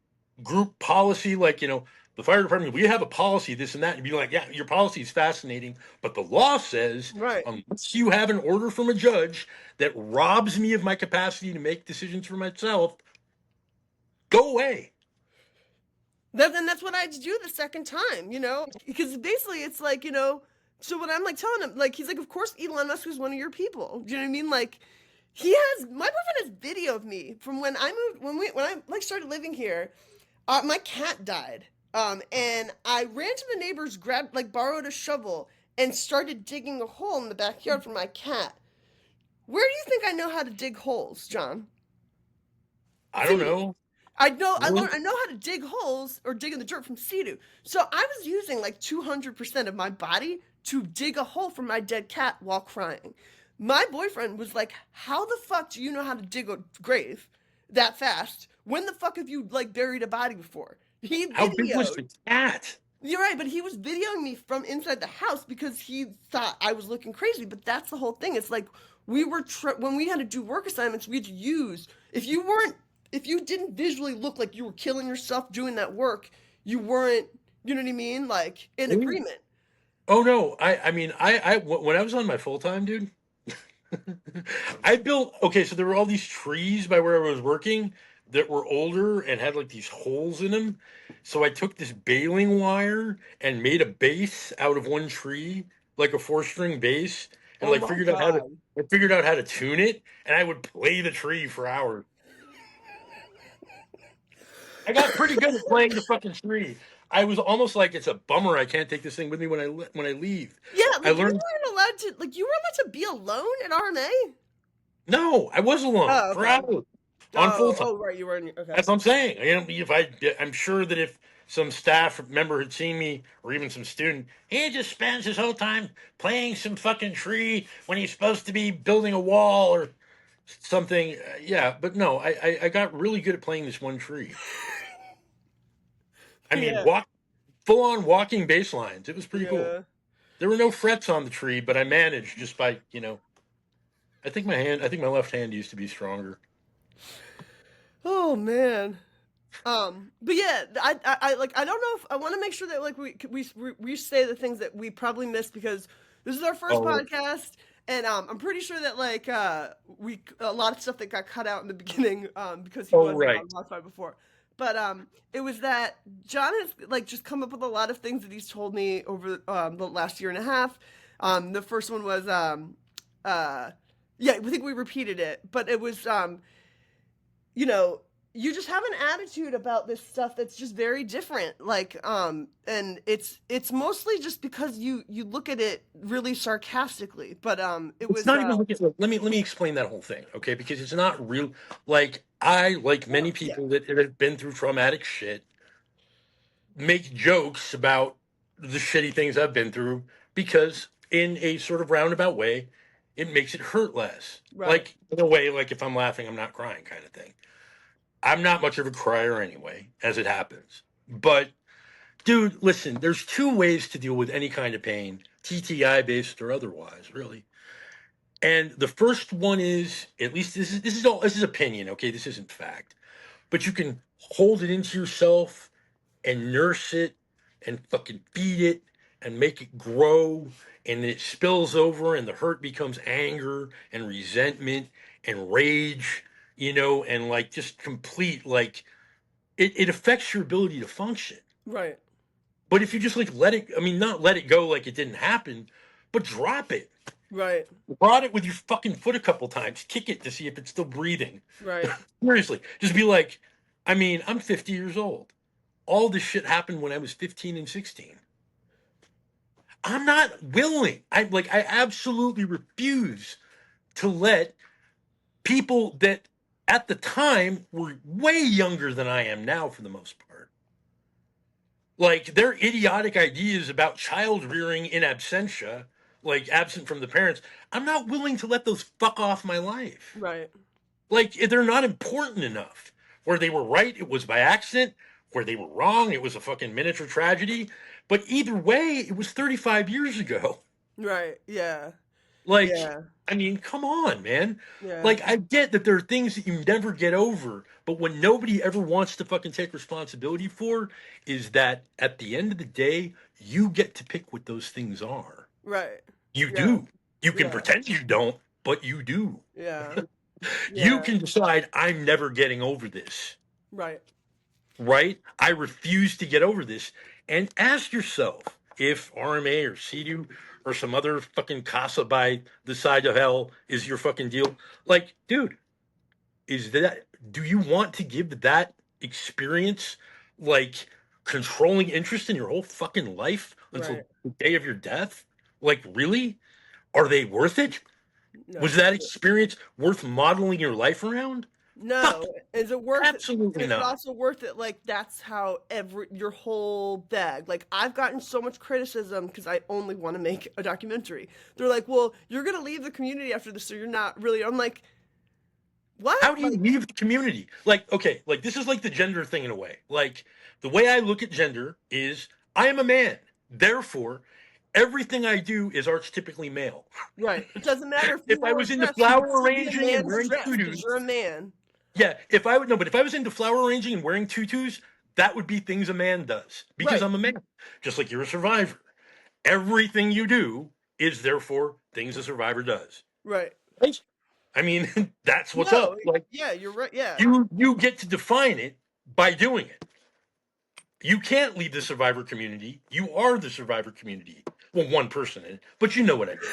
group policy. Like, the fire department, we have a policy, this and that. And you'd be like, yeah, your policy is fascinating. But the law says, Right. unless you have an order from a judge that robs me of my capacity to make decisions for myself, go away. And that's what I had to do the second time, because basically it's like, so when I'm like telling him, like, he's like, of course Elon Musk was one of your people. Do you know what I mean? Like, my boyfriend has video of me from when I moved, when I like started living here. My cat died. And I ran to the neighbors, borrowed a shovel, and started digging a hole in the backyard for my cat. Where do you think I know how to dig holes, John? I don't Sea. know. I know how to dig holes or dig in the dirt from Sea. So I was using like 200% of my body to dig a hole for my dead cat while crying. My boyfriend was like, how the fuck do you know how to dig a grave that fast? When the fuck have you like buried a body before? He How big was videoed. the cat? You're right, but he was videoing me from inside the house because he thought I was looking crazy. But that's the whole thing. It's like when we had to do work assignments, we had to use, if you didn't visually look like you were killing yourself doing that work, you weren't, you know what I mean? Like in agreement. Oh no, I mean, when I was on my full time, dude, I built, okay, so there were all these trees by where I was working that were older and had like these holes in them. So I took this baling wire and made a base out of one tree, like a 4-string bass, and Oh like my God. figured out how to tune it, and I would play the tree for hours. I got pretty good at playing the fucking tree. I was almost like, it's a bummer I can't take this thing with me when I leave. Yeah, I like learned. you were allowed to be alone at RMA? No, I was alone Oh, for okay. hours on full time. Right, you were okay. That's what I'm saying. I'm sure that if some staff member had seen me, or even some student, he just spends his whole time playing some fucking tree when he's supposed to be building a wall or something. Yeah, but no, I got really good at playing this one tree. I mean, Yeah. full on walking bass lines. It was pretty cool. Yeah. There were no frets on the tree, but I managed just by, I think my left hand used to be stronger. Oh man. But yeah, I like, I don't know if I want to make sure that like we say the things that we probably missed because this is our first Oh, podcast, and I'm pretty sure that like we a lot of stuff that got cut out in the beginning because he oh, wasn't right. on Wi-Fi before. But it was that John has like just come up with a lot of things that he's told me over the last year and a half. The first one was yeah, I think we repeated it, but it was you know, you just have an attitude about this stuff that's just very different. Like, and it's mostly just because you look at it really sarcastically. But it It's was not even let me explain that whole thing, okay? Because it's not real. Like I, like well, many yeah, people that have been through traumatic shit, make jokes about the shitty things I've been through because in a sort of roundabout way, it makes it hurt less. right, Like in a way, like if I'm laughing, I'm not crying kind of thing. I'm not much of a crier anyway, as it happens. But dude, listen, there's two ways to deal with any kind of pain, TTI based or otherwise, really. And the first one is, at least this is opinion, okay? This isn't fact. But you can hold it into yourself and nurse it and fucking feed it and make it grow and it spills over and the hurt becomes anger and resentment and rage, and like just complete like it affects your ability to function. right, But if you just like let it, I mean, not let it go like it didn't happen, but drop it. right, Prod it with your fucking foot a couple times. Kick it to see if it's still breathing. right, Seriously, just be like, I mean, I'm 50 years old. All this shit happened when I was 15 and 16. I'm not willing. I absolutely refuse to let people that at the time were way younger than I am now for the most part. Like their idiotic ideas about child rearing in absentia, like absent from the parents, I'm not willing to let those fuck off my life. right, Like they're not important enough. Where they were right, it was by accident. Where they were wrong, it was a fucking miniature tragedy. But either way, it was 35 years ago. right, yeah, Like, yeah, I mean, come on, man. yeah, Like, I get that there are things that you never get over, but when nobody ever wants to fucking take responsibility for is that at the end of the day, you get to pick what those things are. right, You yeah, do. You can yeah, pretend you don't, but you do. yeah, You yeah, can decide, I'm never getting over this, right, right? I refuse to get over this. And ask yourself if RMA or CEDU or some other fucking casa by the side of hell is your fucking deal. Like, dude, do you want to give that experience like controlling interest in your whole fucking life until right. the day of your death? Like, really? Are they worth it? Was No, that experience worth modeling your life around? Fuck, no. Is it worth it? absolutely Is it not. also worth it? Like that's how every your whole bag. Like I've gotten so much criticism because I only want to make a documentary. They're like, "Well, you're gonna leave the community after this, so you're not really." I'm like, "What?" How do you Like, leave the community? Like, okay, like this is like the gender thing in a way. Like, the way I look at gender is I am a man. Therefore, everything I do is archetypically male. right? It doesn't matter if you If I wore a was into dress; you flower would still be a arranging and man's wearing dress because tutus, you're a man. yeah, if I would no, but if I was into flower arranging and wearing tutus, that would be things a man does because Right, I'm a man. Just like you're a survivor. Everything you do is therefore things a survivor does. right. Right? I mean, that's what's No, up. Like yeah, you're right. Yeah, you get to define it by doing it. You can't leave the survivor community. You are the survivor community. Well, one person in it, but you know what I mean.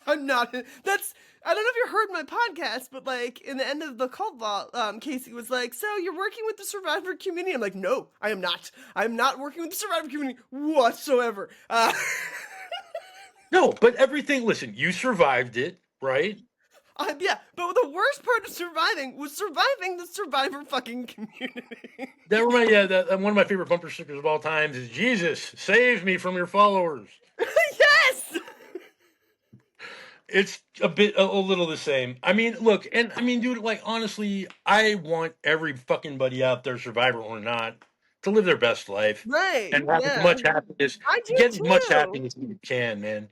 I'm not. That's. I don't know if you heard my podcast, but like in the end of the cult law, Casey was like, "So you're working with the survivor community?" I'm like, "No, I am not. I'm not working with the survivor community whatsoever." No, but everything. Listen, you survived it, right? Yeah, but the worst part of surviving was surviving the survivor fucking community. That remind yeah. That one of my favorite bumper stickers of all times is Jesus save me from your followers. Yes. It's a little the same. I mean, look, and I mean, dude, like honestly, I want every fucking buddy out there, survivor or not, to live their best life Right. and have as Yeah. much happiness, I do get as much too. happiness as you can, man.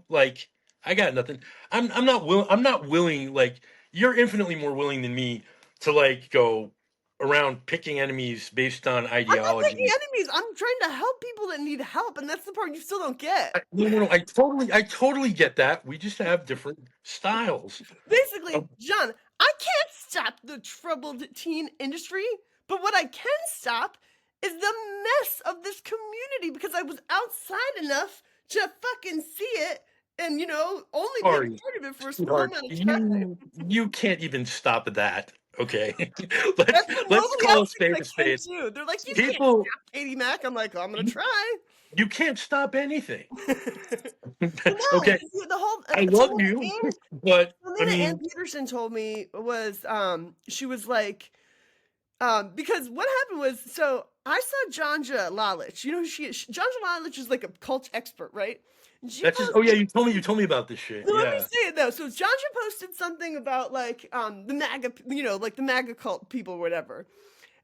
Like I got nothing. I'm not willing. Like you're infinitely more willing than me to like go. around picking enemies based on I'm not picking ideology. enemies. I'm trying to help people that need help, and that's the part you still don't get. No. I totally get that. We just have different styles. Basically, Um, John, I can't stop the troubled teen industry, but what I can stop is the mess of this community because I was outside enough to fucking see it and, only be a Sorry, part of it for a small sweetheart. amount of time. You can't even stop that. Okay, That's what let's nobody call a else thinks spade a I can spade. too. They're like, you can't People, stop Katie Mack. I'm like, I'm gonna you, try. you can't stop anything. Well, no, Okay, because the whole I so love you, but something I that Ann mean, Peterson told me was she was like because what happened was so I saw Janja Lalich. You know who she is? Janja Lalich is like a cult expert, right? And she that's just. Oh yeah, posted. you told me about this shit. So let me Yeah, say it though. So Janja posted something about like the MAGA, like the MAGA cult people, or whatever.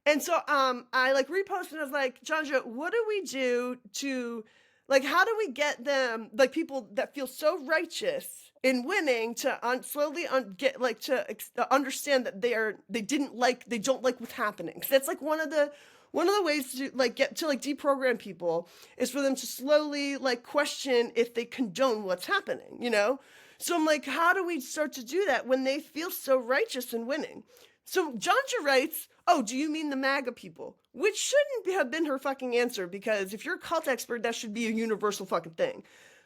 And so I like reposted and I was like, Janja, what do we do to like how do we get them like people that feel so righteous in winning to slowly get like to understand that they don't like what's happening. Cuz that's like one of the ways to like get to like deprogram people is for them to slowly like question if they condone what's happening, So I'm like, how do we start to do that when they feel so righteous in winning? So Janja writes, "Oh, do you mean the MAGA people?" Which shouldn't have been her fucking answer because if you're a cult expert, that should be a universal fucking thing.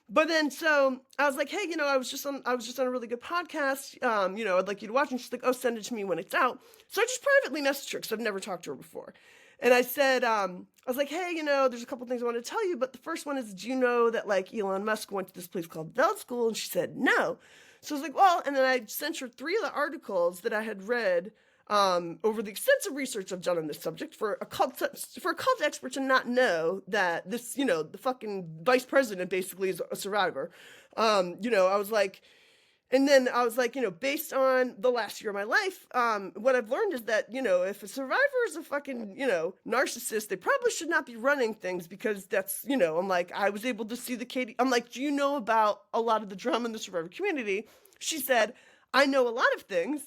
But then so I was like, hey, I was just on a really good podcast. I'd like you to watch. And she's like, oh, send it to me when it's out. So I just privately messaged her because I've never talked to her before. And I said, I was like, hey, there's a couple things I want to tell you, but the first one is, do you know that like Elon Musk went to this place called Veld School? And she said, no. So I was like, well, and then I sent her 3 of the articles that I had read over the extensive research I've done on this subject for a cult expert to not know that this, the fucking vice president basically is a survivor. I was like, and then I was like, based on the last year of my life, what I've learned is that, if a survivor is a fucking, narcissist, they probably should not be running things because that's, I'm like, I was able to see the Katie. I'm like, do you know about a lot of the drama in the survivor community? She said, I know a lot of things.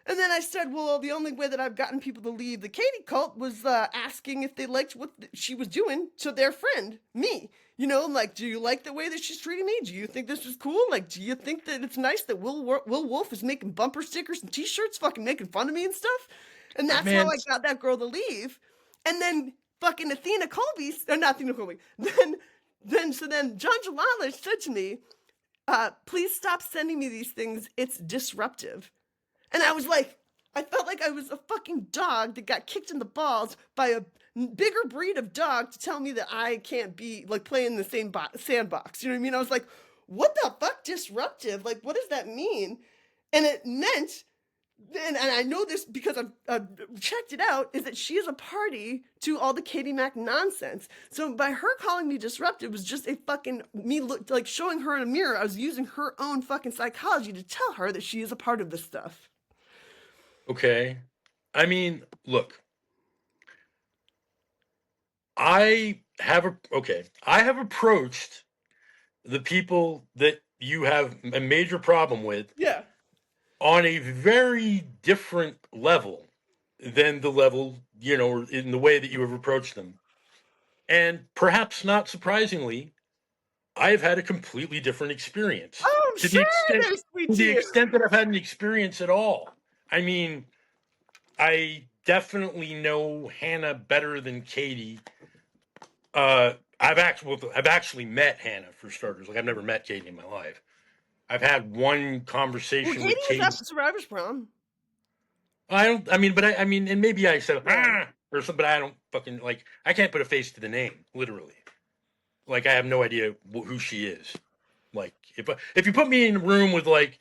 And then I said, well, the only way that I've gotten people to leave the Katie cult was asking if they liked what she was doing to their friend, me. I'm like, do you like the way that she's treating me? Do you think this is cool? Like, do you think that it's nice that Will Wolf is making bumper stickers and T-shirts, fucking making fun of me and stuff? And that's how man. I got that girl to leave. And then fucking Athena Colby, or not Athena Colby, then John Jalala said to me, please stop sending me these things. It's disruptive. And I was like, I felt like I was a fucking dog that got kicked in the balls by a bigger breed of dog to tell me that I can't be like playing in the same sandbox. You know what I mean? I was like, what the fuck disruptive? Like, what does that mean? And it meant, and I know this because I've checked it out, is that she is a party to all the Katie Mack nonsense. So by her calling me disruptive was just a fucking me like showing her in a mirror. I was using her own fucking psychology to tell her that she is a part of this stuff. Okay, I mean, look, I have approached the people that you have a major problem with Yeah. on a very different level than the level, in the way that you have approached them. And perhaps not surprisingly, I've had a completely different experience Oh, I'm to the sure extent they're sweet to you. that I've had an experience at all. I mean, I definitely know Hannah better than Katie. I've actually met Hannah for starters. Like I've never met Katie in my life. I've had one Well, conversation Katie with was Katie. at Survivor's Prom. I don't. I mean, but I mean, and maybe I said Yeah. or something. But I don't fucking like. I can't put a face to the name. Literally, like I have no idea who she is. Like if you put me in a room with like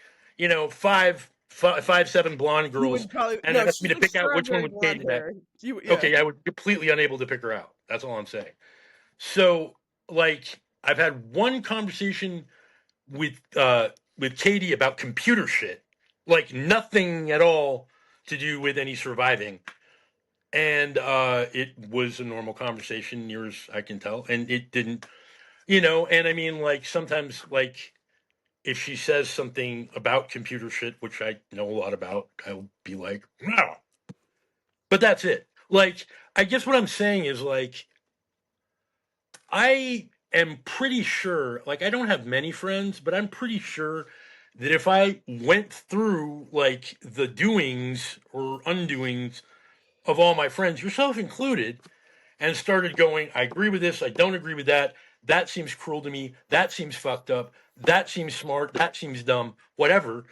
five, 7 blonde You girls would probably and no. asked me She's to like pick out which one strawberry was blonde Katie, hair. Yeah. okay, I would be completely unable to pick her out. That's all I'm saying. So, like, I've had one conversation with Katie about computer shit, like nothing at all to do with any surviving, and it was a normal conversation, near as I can tell, and it didn't, And I mean, like sometimes, like if she says something about computer shit, which I know a lot about, I'll be like, no. but that's it. Like, I guess what I'm saying is like, I am pretty sure, like, I don't have many friends, but I'm pretty sure that if I went through like the doings or undoings of all my friends, yourself included, and started going, I agree with this, I don't agree with that, that seems cruel to me, that seems fucked up, that seems smart, that seems dumb, whatever,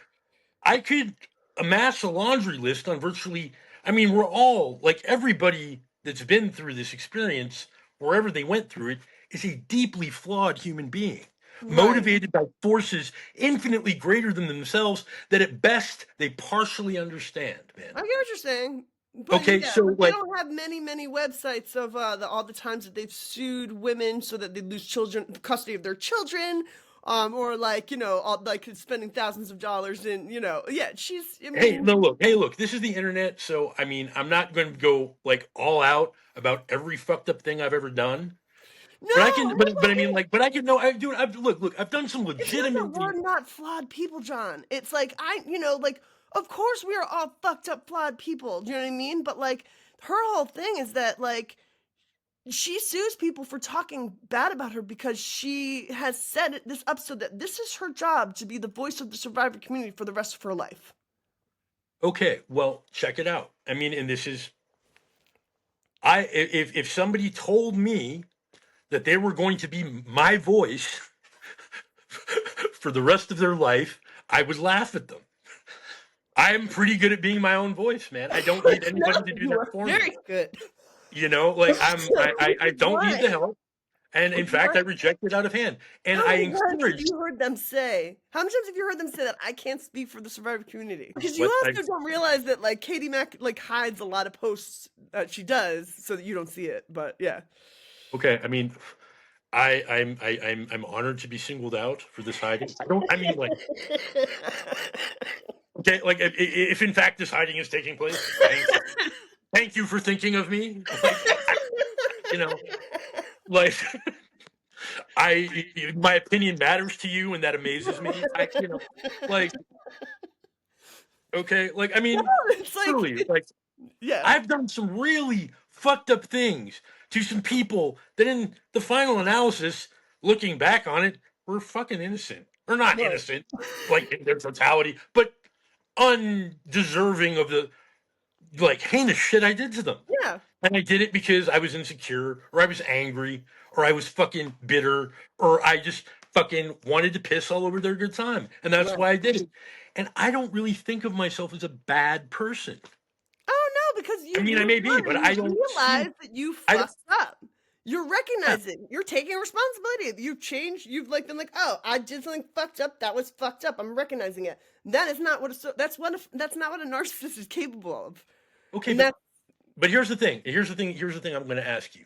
I could amass a laundry list on virtually, I mean, we're all, like everybody that's been through this experience, wherever they went through it, is a deeply flawed human being, Right. motivated by forces infinitely greater than themselves that at best they partially understand, I man. get what you're saying, but Okay, yeah, so but they like, don't have many websites of all the times that they've sued women so that they lose children custody of their children, or like all, like spending thousands of dollars in yeah. She's, I hey, mean, no, look, hey, look, this is the internet, so I mean, I'm not going to go like all out about every fucked up thing I've ever done. no, But I can, no, but I no. mean, like, but I can know, I do. I've look, I've done some It's not that we're legitimately. not flawed people, John. It's like like of course we are all fucked up flawed people. Do you know what I mean? But like her whole thing is that like she sues people for talking bad about her because she has said this episode that this is her job to be the voice of the survivor community for the rest of her life. Okay, well, check it out. I mean, and this is, if somebody told me that they were going to be my voice for the rest of their life, I would laugh at them. I'm pretty good at being my own voice, man. I don't need No, anybody to do you that are for me. very good. You know, like Which I is don't need why, the help. And in which is fact, why I reject it out of hand. And how I many times have encourage you heard them say? How many times have you heard them say that I can't speak for the survivor community? Because you what I, also don't realize that like Katie Mack like hides a lot of posts that she does so that you don't see it. But yeah. okay. I mean, I'm honored to be singled out for this hiding. I don't. I mean, like, okay, like if in fact this hiding is taking place, thank you for thinking of me. Like, you know, like my opinion matters to you, and that amazes me. Like, okay, like I mean, It's like truly, like yeah. I've done some really fucked up things to some people that, in the final analysis, looking back on it, were fucking innocent or not Right. innocent, like in their totality, but undeserving of the like heinous shit I did to them. Yeah. And I did it because I was insecure, or I was angry, or I was fucking bitter, or I just fucking wanted to piss all over their good time. And that's Right. why I did it. And I don't really think of myself as a bad person. Oh no, because I you mean, I may moved be, on but and I you don't see, realize that you I don't, fucked up. You're yeah, recognizing. You're taking responsibility. You've changed. You've like been like, oh, I did something fucked up. That was fucked up. I'm recognizing it. That is not what that's not what a narcissist is capable of. okay, And that's but here's the thing I'm going to ask you.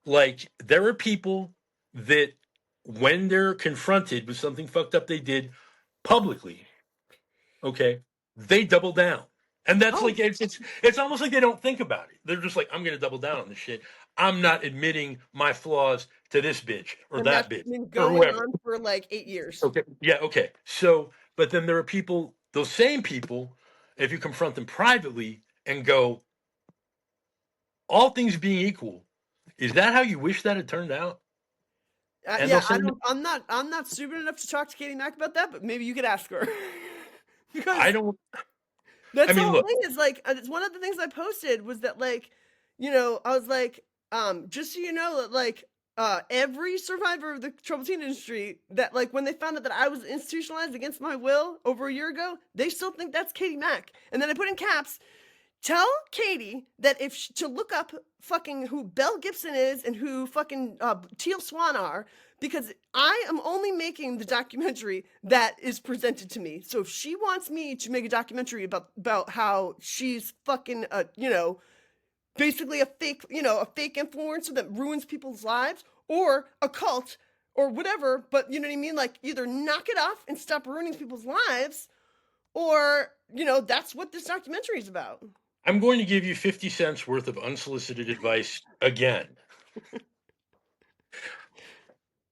Like, there are people that, when they're confronted with something fucked up they did publicly, okay, they double down. And that's oh, like it's almost like they don't think about it. They're just like, I'm gonna double down on this shit. I'm not admitting my flaws to this bitch or and that that's bitch been or going whoever. on for like 8 years. Okay. Yeah, okay. So, but then there are people, those same people, if you confront them privately and go, all things being equal, is that how you wish that had turned out? And they'll Yeah, say, I'm not stupid enough to talk to Katie Mack about that, but maybe you could ask her. I Because don't, I that's the mean, whole look, thing is like it's one of the things I posted was that like, I was like, just so you know that like every survivor of the troubled teen industry that like when they found out that I was institutionalized against my will over a year ago, they still think that's Katie Mack. And then I put in caps, tell Katie that to look up fucking who Belle Gibson is and who fucking Teal Swan are, because I am only making the documentary that is presented to me. So if she wants me to make a documentary about how she's fucking basically a fake influencer that ruins people's lives, or a cult or whatever, but you know what I mean, like either knock it off and stop ruining people's lives, or that's what this documentary is about. I'm going to give you 50 cents worth of unsolicited advice again.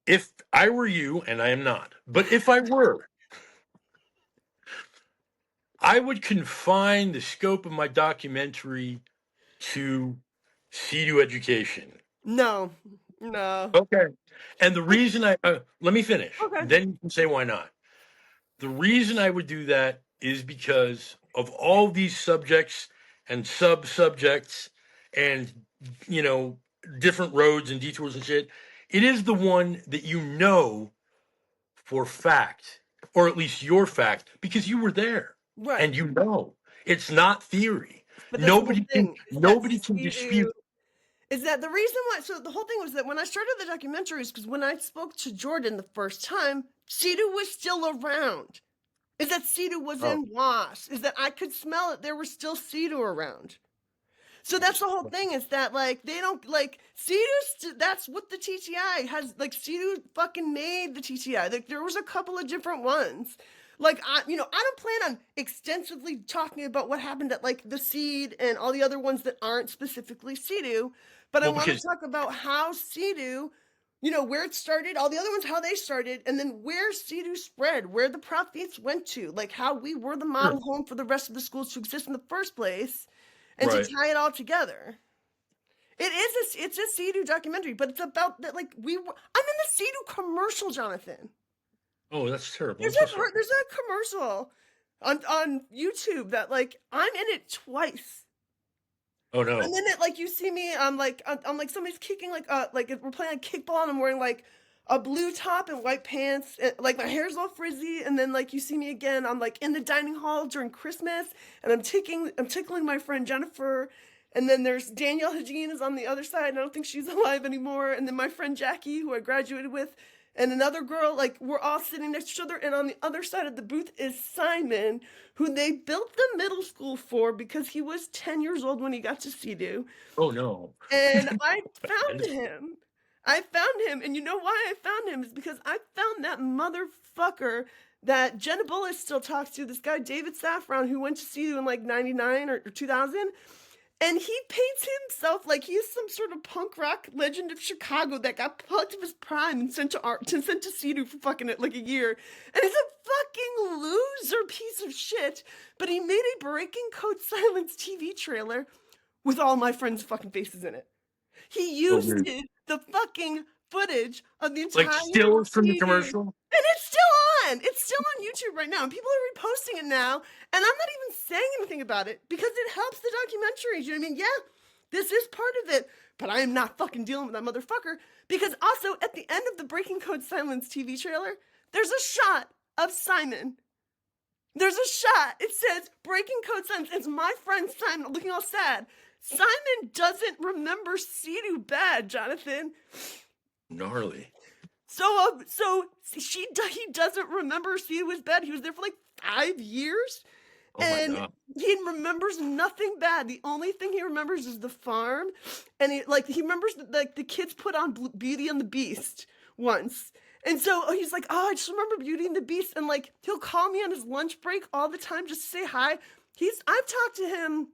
If I were you, and I am not, but if I were, I would confine the scope of my documentary to Sea-Doo education. No, no. Okay. And the I, reason let me finish, okay. then you can say why not. The reason I would do that is because of all these subjects and sub subjects and, you know, different roads and detours and shit. It is the one that you know for fact, or at least your fact, because you were there Right. and you know it's not theory. But that's the whole Nobody can thing, is that nobody can Sea-Doo dispute. is that the reason why. So the whole thing was that when I started the documentaries, because when I spoke to Jordan the first time, Sea-Doo was still around. Is that Sea-Doo was Oh, in WAS. Is that I could smell it. There was still Sea-Doo around. So that's the whole thing, is that like they don't like Sea-Doo. That's what the TTI has. Like Sea-Doo fucking made the TTI. Like there was a couple of different ones. Like I don't plan on extensively talking about what happened at like the Seed and all the other ones that aren't specifically Sea-Doo, but I well, want to because talk about how Sea-Doo, where it started, all the other ones how they started, and then where Sea-Doo spread, where the profits went to, like how we were the sure, model home for the rest of the schools to exist in the first place, and to right. tie it all together. It's a Sea-Doo documentary, but it's about that like I'm in the Sea-Doo commercial, Jonathan. Oh, that's terrible. I'm There's so a sorry. there's a commercial on YouTube that like I'm in it twice. Oh And no. then it like you see me, I'm like somebody's kicking like we're playing like kickball and I'm wearing like a blue top and white pants, and, like my hair's all frizzy, and then like you see me again, I'm like in the dining hall during Christmas, and I'm tickling my friend Jennifer, and then there's Danielle Hagin is on the other side, and I don't think she's alive anymore, and then my friend Jackie, who I graduated with, and another girl, like we're all sitting next to each other, and on the other side of the booth is Simon, who they built the middle school for because he was 10 years old when he got to Sea-Doo. Oh no. And I And found him. I found him, and you know why I found him is because I found that motherfucker that Jenna Bullis still talks to, this guy David Saffron, who went to Sea-Doo in like 99 or 2000. And he paints himself like he's some sort of punk rock legend of Chicago that got plucked of his prime and sent to Sea-Doo for fucking it like a year. And he's a fucking loser piece of shit. But he made a Breaking Code Silence TV trailer with all my friends' fucking faces in it. He oh, used weird. the fucking footage of the Like entire stills from the Sea-Doo. commercial. And it's still on. It's still on YouTube right now. And people are reposting it now. And I'm not even saying anything about it because it helps the documentaries. You know what I mean? Yeah, this is part of it. But I am not fucking dealing with that motherfucker. Because also, at the end of the Breaking Code Silence TV trailer, there's a shot of Simon. There's a shot. It says Breaking Code Silence. It's my friend Simon looking all sad. Simon doesn't remember Sea-Doo bad, Jonathan. Gnarly. He doesn't remember Sea-Doo was bad. He was there for like 5 years, Oh my and god. he remembers nothing bad. The only thing he remembers is the farm, and he remembers like the kids put on Beauty and the Beast once. And so he's like, oh, I just remember Beauty and the Beast, and like he'll call me on his lunch break all the time just to say hi. I've talked to him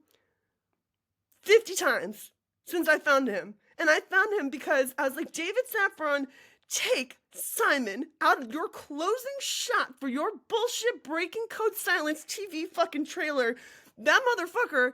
50 times since I found him. And I found him because I was like, David Saffron, take Simon out of your closing shot for your bullshit Breaking Code Silence TV fucking trailer. That motherfucker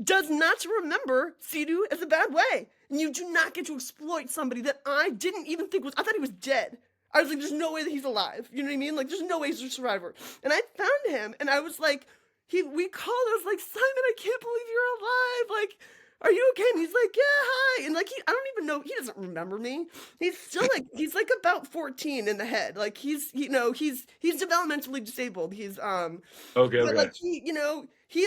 does not remember Sea-Doo as a bad way. And you do not get to exploit somebody that I didn't even think I thought he was dead. I was like, there's no way that he's alive. You know what I mean? Like, there's no way he's a survivor. And I found him, and I was like, we called, I was like, Simon, I can't believe you're alive. Like, are you okay? And he's like, yeah, hi. And like, I don't even know, he doesn't remember me. He's still like, he's like about 14 in the head. Like he's developmentally disabled. Okay, But okay. like he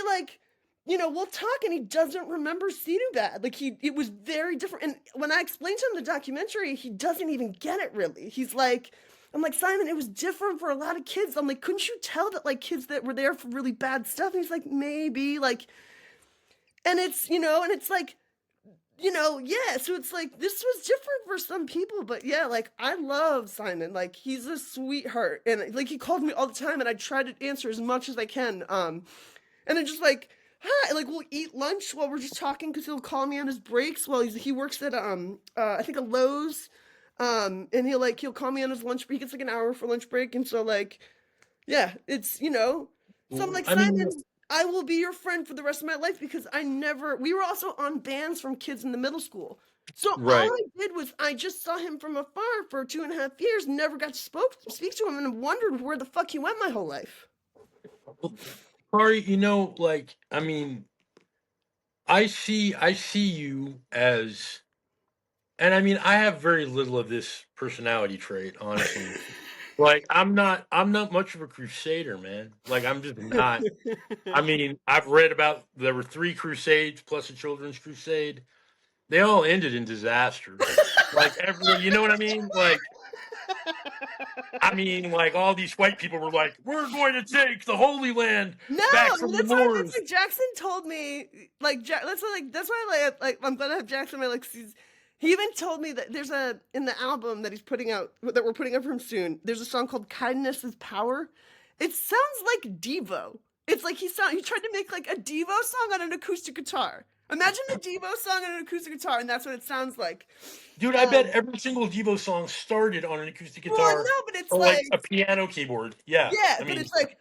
like, we'll talk and he doesn't remember Sea-Doo bad. Like it was very different. And when I explained to him the documentary, he doesn't even get it really. He's like, I'm like, Simon, it was different for a lot of kids. I'm like, couldn't you tell that like kids that were there for really bad stuff? And he's like, maybe like, and it's, and it's like, yeah, so it's like, this was different for some people, but yeah, like, I love Simon, like, he's a sweetheart, and, like, he called me all the time, and I try to answer as much as I can, and I'm just like, hi, like, we'll eat lunch while we're just talking, because he'll call me on his breaks while he works at, I think a Lowe's, and he'll call me on his lunch break, he gets, like, an hour for lunch break, and so, like, yeah, it's, so I'm Well, like, I mean, Simon, I will be your friend for the rest of my life because we were also on bans from kids in the middle school. So all Right. I did was I just saw him from afar for 2.5 years, never got to speak to him, and wondered where the fuck he went my whole life. Well, Kari, like, I mean, I see you as, and I mean, I have very little of this personality trait, honestly. Like, I'm not much of a crusader, man. Like, I'm just not. I mean, I've read about there were 3 crusades plus a children's crusade. They all ended in disaster. Like everyone, you know what I mean? Like, I mean, like all these white people were like, "We're going to take the Holy Land No, back from the that's why it's Moors." like Jackson told me, like that's why like I'm gonna have Jackson. He even told me that there's in the album that he's putting out that we're putting out for him soon. There's a song called "Kindness is Power." It sounds like Devo. It's like he tried to make like a Devo song on an acoustic guitar. Imagine a Devo song on an acoustic guitar, and that's what it sounds like. Dude, I bet every single Devo song started on an acoustic Well, guitar no, but it's or like like a piano keyboard. Yeah, yeah, I but mean, it's like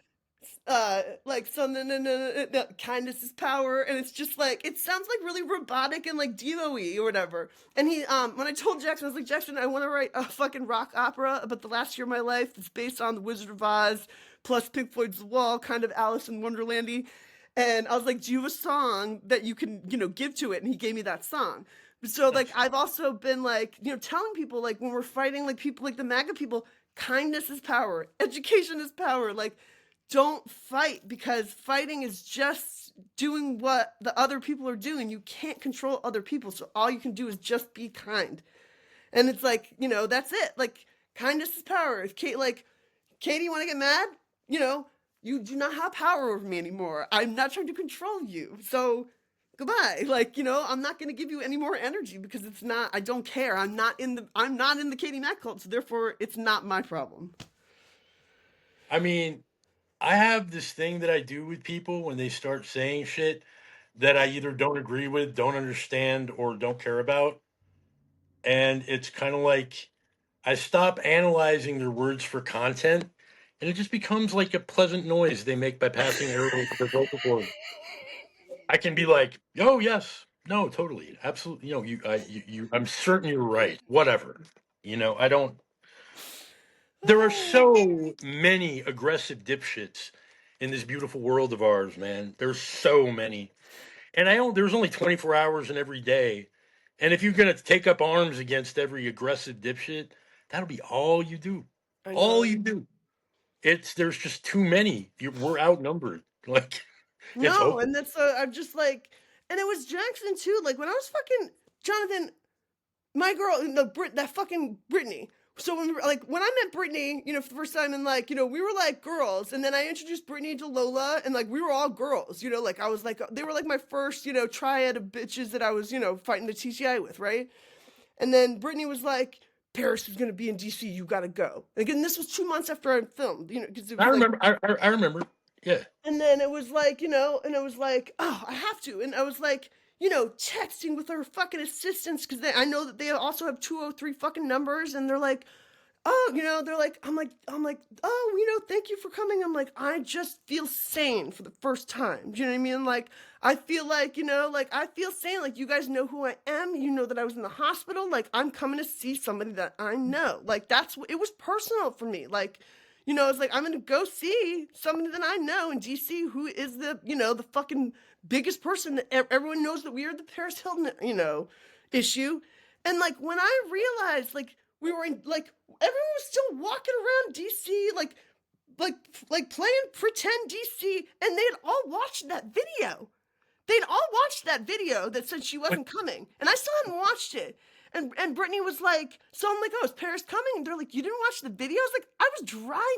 so no, no, no, no, no, kindness is power, and it's just like it sounds like really robotic and like Devo-y or whatever. And he when I told Jackson, I was like, Jackson, I want to write a fucking rock opera about the last year of my life that's based on the Wizard of Oz plus Pink Floyd's The Wall, kind of Alice in Wonderlandy. And I was like, do you have a song that you can give to it? And he gave me that song. So like I've also been like telling people like when we're fighting like people like the MAGA people, kindness is power, education is power, like don't fight because fighting is just doing what the other people are doing. You can't control other people. So all you can do is just be kind. And it's like, that's it. Like kindness is power. If Katie, you want to get mad? You do not have power over me anymore. I'm not trying to control you. So goodbye. Like, I'm not going to give you any more energy because I don't care. I'm not in the Katie Mack cult. So therefore it's not my problem. I mean, I have this thing that I do with people when they start saying shit that I either don't agree with, don't understand, or don't care about. And it's kind of like I stop analyzing their words for content, and it just becomes like a pleasant noise they make by passing air over their vocal cord. I can be like, "Oh yes, no, totally, absolutely, I'm certain you're right. Whatever, I don't." There are so many aggressive dipshits in this beautiful world of ours, man. There's so many. And I don't there's only 24 hours in every day. And if you're going to take up arms against every aggressive dipshit, that'll be all you do. I All know. you do. There's just too many. We're outnumbered. Like it's No, hopeless. and that's I'm just like, and it was Jackson too. Like when I was fucking Jonathan, my girl, that fucking Brittany. So when I met Brittany, for the first time, and like we were like girls, and then I introduced Brittany to Lola, and like we were all girls. Like I was like they were like my first triad of bitches that I was fighting the TCI with, right? And then Brittany was like, Paris is gonna be in DC. You gotta go. Again, this was 2 months after I filmed. Because it I was like remember I remember. Yeah. and then it was like, and it was like, oh, I have to. And I was like, texting with her fucking assistants because I know that they also have 203 fucking numbers. And they're like, oh, they're like, I'm like, oh, thank you for coming. I'm like, I just feel sane for the first time. Do you know what I mean? Like, I feel like, like, I feel sane. Like, you guys know who I am. You know that I was in the hospital. Like, I'm coming to see somebody that I know. Like, it was personal for me. Like, it's like I'm gonna go see somebody that I know in DC who is the fucking biggest person that everyone knows that we are the Paris Hilton, issue. And like when I realized like we were in like everyone was still walking around DC like like playing pretend DC and they'd all watched that video. They'd all watched that video that said she But wasn't coming, and I still hadn't watched it. And Brittany was like, so I'm like, oh, is Paris coming? And they're like, you didn't watch the video? I was like, I was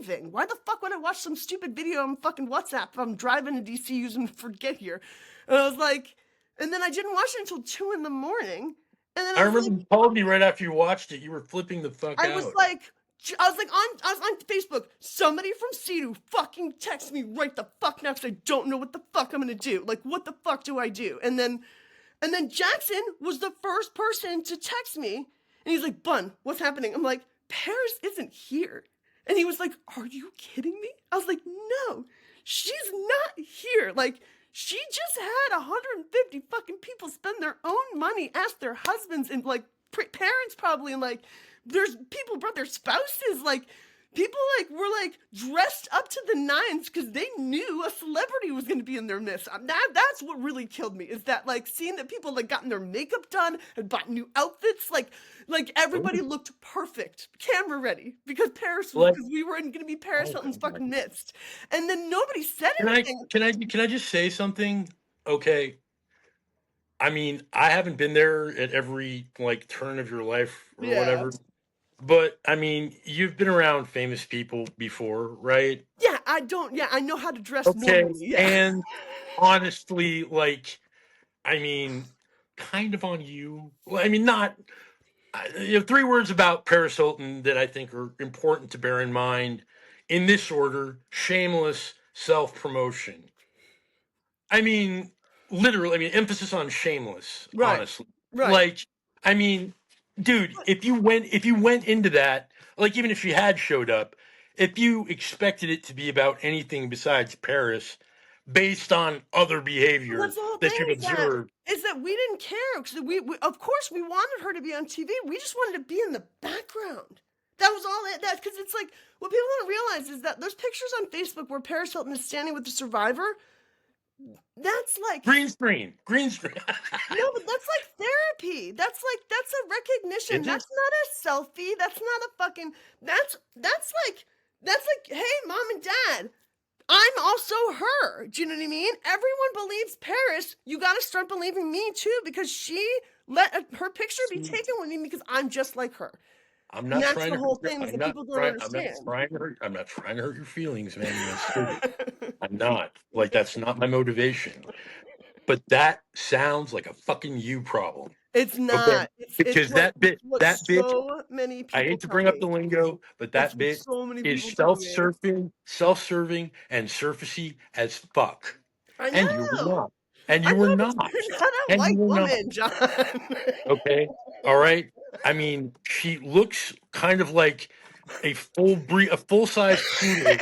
driving. Why the fuck would I watch some stupid video on fucking WhatsApp if I'm driving to DC using Forget Here? And I was like, and then I didn't watch it until 2 in the morning. And then I remember you called me right after you watched it. You were flipping the fuck I was out. like, I was on Facebook. Somebody from CEDU fucking text me right the fuck now because I don't know what the fuck I'm gonna do. Like, what the fuck do I do? And then Jackson was the first person to text me, and he's like, Bun, what's happening? I'm like, Paris isn't here. And he was like, are you kidding me? I was like, no. she's not here. Like, she just had 150 fucking people spend their own money, ask their husbands and like parents probably, and like there's people brought their spouses, like people like were like dressed up to the nines because they knew a celebrity was going to be in their midst. That's what really killed me, is that like seeing that people like gotten their makeup done and bought new outfits, like everybody looked perfect, camera ready, because we were going to be Paris Hilton's fucking midst, and then nobody said anything. Can I just say something? Okay. I mean, I haven't been there at every like turn of your life or whatever. But I mean, you've been around famous people before, right? Yeah, I know how to dress Okay. normally. Yeah. And honestly, like, I mean, kind of on you. Well, I mean, not. You have 3 words about Paris Hilton that I think are important to bear in mind in this order: shameless self promotion. I mean, literally, I mean, emphasis on shameless, Right. honestly. Right. Like, I mean, dude, if you went into that, like even if she had showed up, if you expected it to be about anything besides Paris, based on other Well, behavior that's the whole that thing, you've observed. is that we didn't care, because we of course we wanted her to be on TV. We just wanted to be in the background. That was all it, that, because it's like what people don't realize is that those pictures on Facebook where Paris Hilton is standing with the survivor, that's like Green screen. Green screen. no, but that's like therapy. That's a recognition. Is it? That's not a selfie. That's not a fucking. That's like, hey, mom and dad, I'm also her. Do you know what I mean? Everyone believes Paris. You got to start believing me too, because she let her picture be taken with me because I'm just like her. I'm And not that's trying the to whole hurt your, thing, is I'm that not people don't trying I'm not understand. trying to hurt I'm not trying to hurt your feelings, man. That's stupid. I'm not. Like that's not my motivation. But that sounds like a fucking you problem. It's Okay. not. Because It's what that bitch, so many I people hate to tell bring up the me. lingo, but That's that what bitch so many is people tell me. self-serving, and surfacey as fuck. I And you were know. not. And I you were know, but not. you're not a And you white were not. woman, John. Okay. All right. I mean, she looks kind of like a full-size poodle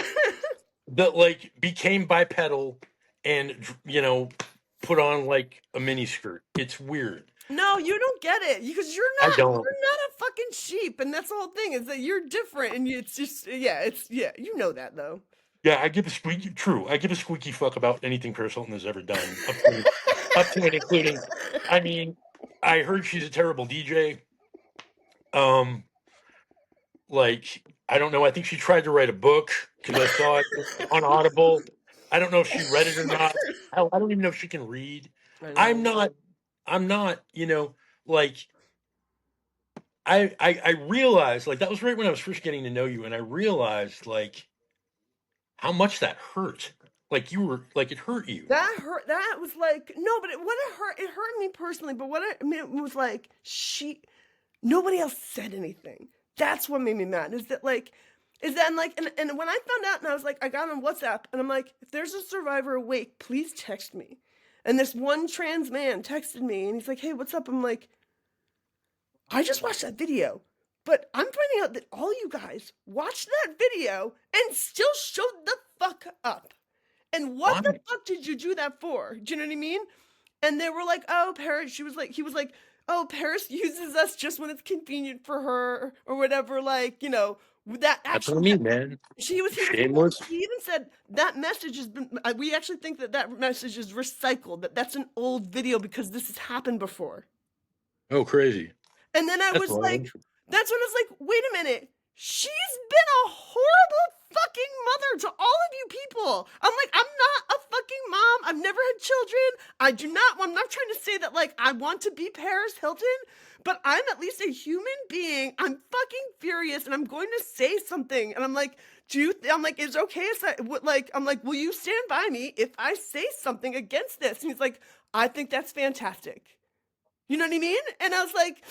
that like became bipedal and put on like a mini skirt. It's weird. No, you don't get it, because I don't. you're not a fucking sheep, and that's the whole thing, is that you're different, and it's just you know that though. Yeah, I give a squeaky fuck about anything Paris Hilton has ever done, up to and including. I mean, I heard she's a terrible DJ. Um, like I don't know. I think she tried to write a book because I saw it on Audible. I don't know if she read it or not. Hell, I don't even know if she can read. I I'm know. not. I'm not. Like I realized like that was right when I was first getting to know you, and I realized like how much that hurt. Like you were like it hurt you. That hurt. That was like, no, but it hurt me personally. But what it, I mean, it was like nobody else said anything. That's what made me mad. And when I found out, and I was like, I got on WhatsApp, and I'm like, if there's a survivor awake, please text me. And this one trans man texted me, and he's like, hey, what's up? I'm like, I just watched that video, but I'm finding out that all you guys watched that video and still showed the fuck up. And what the Why? fuck did you do that for? Do you know what I mean? And they were like, oh, Paris, he was like, oh, Paris uses us just when it's convenient for her or whatever. Like, that That's what I actually, mean, man. Shameless. he even said that message has been, we actually think that message is recycled, that's an old video because this has happened before. Oh, crazy. And then I That's was like, wild. that's when I was like, wait a minute. She's been a horrible fucking mother to all of you people. I'm like, I'm not a fucking mom. I've never had children. I'm not trying to say that like I want to be Paris Hilton, but I'm at least a human being. I'm fucking furious, and I'm going to say something. And I'm like, I'm like, it's okay if I'm like, will you stand by me if I say something against this? And he's like, I think that's fantastic. You know what I mean? And I was like,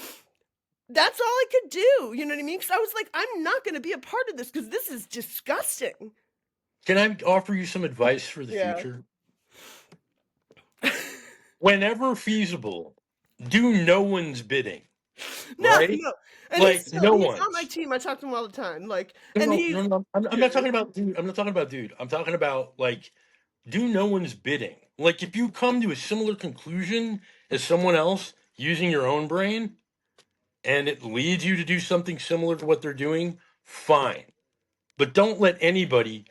that's all I could do. You know what I mean? Because I was like, I'm not going to be a part of this because this is disgusting. Can I offer you some advice for the future? Whenever feasible, do no one's bidding. No, Right? no. And Like no he's on my one's. team. I talk to him all the time. Like, No, and no, he's no, no. I'm not yeah. talking about dude. I'm not talking about dude. I'm talking about like do no one's bidding. Like if you come to a similar conclusion as someone else using your own brain and it leads you to do something similar to what they're doing, fine. But don't let anybody,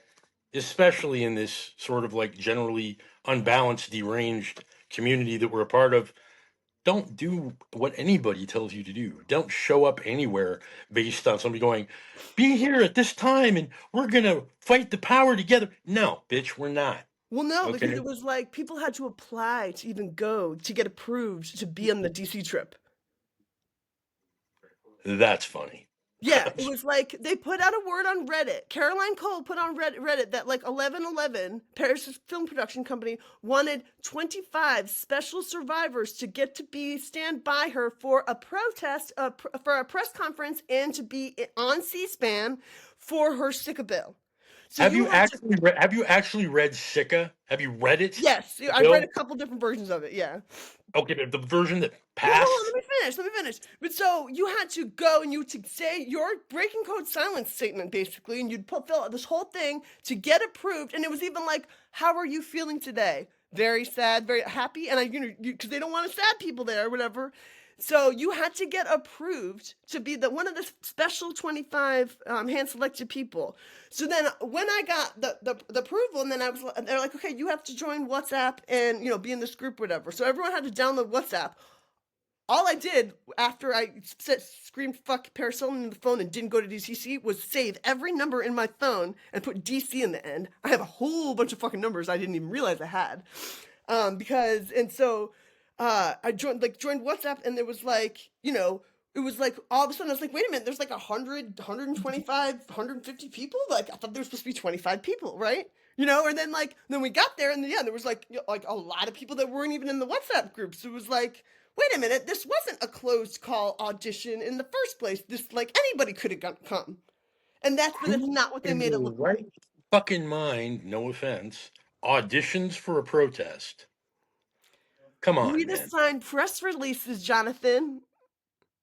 especially in this sort of like generally unbalanced, deranged community that we're a part of, don't do what anybody tells you to do. Don't show up anywhere based on somebody going, be here at this time and we're going to fight the power together. No, bitch, we're not. Well, no, because Okay. it was like people had to apply to even go to get approved to be on the DC trip. That's funny. Yeah, it was like they put out a word on Reddit. Caroline Cole put on Reddit that like 1111, Paris film production company, wanted 25 special survivors to get to be stand by her for a protest, for a press conference, and to be on C-SPAN for her Sicka bill. So you had to. Have you actually read Sicka? Have you read it? Yes, The I've read a bill? couple different versions of it. Yeah. Okay, but the version that Well, hold on, passed? let me finish. Let me finish. But so you had to go and you to say your breaking code silence statement, basically, and you'd fill out this whole thing to get approved. And it was even like, "How are you feeling today? Very sad, very happy." And because they don't want sad people there or whatever. So you had to get approved to be the one of the special 25 hand selected people. So then when I got the approval, and then they're like, okay, you have to join WhatsApp and be in this group, whatever. So everyone had to download WhatsApp. All I did after I screamed "fuck Paris Hilton" in the phone and didn't go to DCC was save every number in my phone and put DC in the end. I have a whole bunch of fucking numbers I didn't even realize I had, because and so I joined WhatsApp, and there was like it was like all of a sudden I was like, wait a minute, there's like 100, 125, 150 people. Like I thought there was supposed to be 25 people, right? And then we got there, and then, yeah, there was like a lot of people that weren't even in the WhatsApp groups. So it was like, wait a minute, this wasn't a closed call audition in the first place. This like anybody could have come, and that's Who not what they in made their it look like. right fucking mind, no offense, auditions for a protest? Come We on, just man. signed press releases, Jonathan.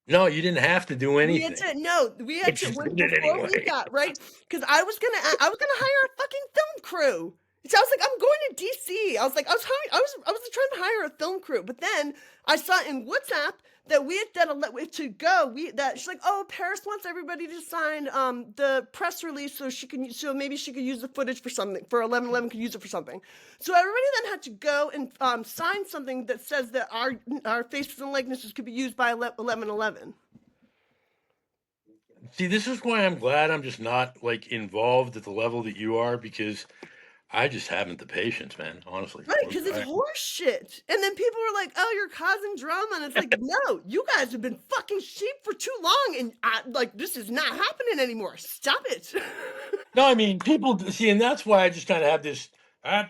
No, you didn't have to do We had anything. to no, we had But to you when did it before we anyway. got right because I was gonna hire a fucking film crew. So I was like, I'm going to DC. I was like, I was trying to hire a film crew, but then I saw in WhatsApp that we had to go. That she's like, oh, Paris wants everybody to sign the press release so maybe she could use the footage for something for 1111 could use it for something. So everybody then had to go and sign something that says that our faces and likenesses could be used by 1111. See, this is why I'm glad I'm just not like involved at the level that you are because I just haven't the patience, man. Honestly, Right, because it's horse shit. And then people were like, "Oh, you're causing drama," and it's like, "No, you guys have been fucking sheep for too long, and this is not happening anymore. Stop it." no, I mean people see, and that's why I just kind of have this.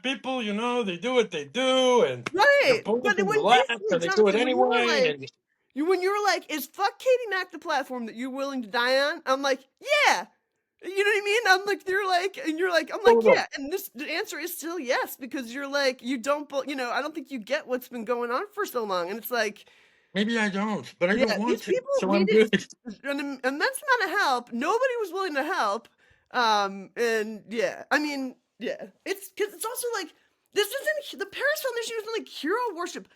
People, they do what they do, and they're Right, bullies but and when relax, basically, and they do it Jonathan, anyway. And when you were like, "Is fuck Katie Mack the platform that you're willing to die on?" I'm like, "Yeah." You know what I mean? I'm like, you're like, and you're like, I'm no, like, no, no. yeah. And the answer is still yes, because you're like, you don't, I don't think you get what's been going on for so long. And it's like, Maybe I don't, but I don't yeah, want these to, people so I'm needed, good. and that's not a help. Nobody was willing to help. And yeah, I mean, yeah, it's because it's also like this isn't the Paris Foundation isn't like hero worship.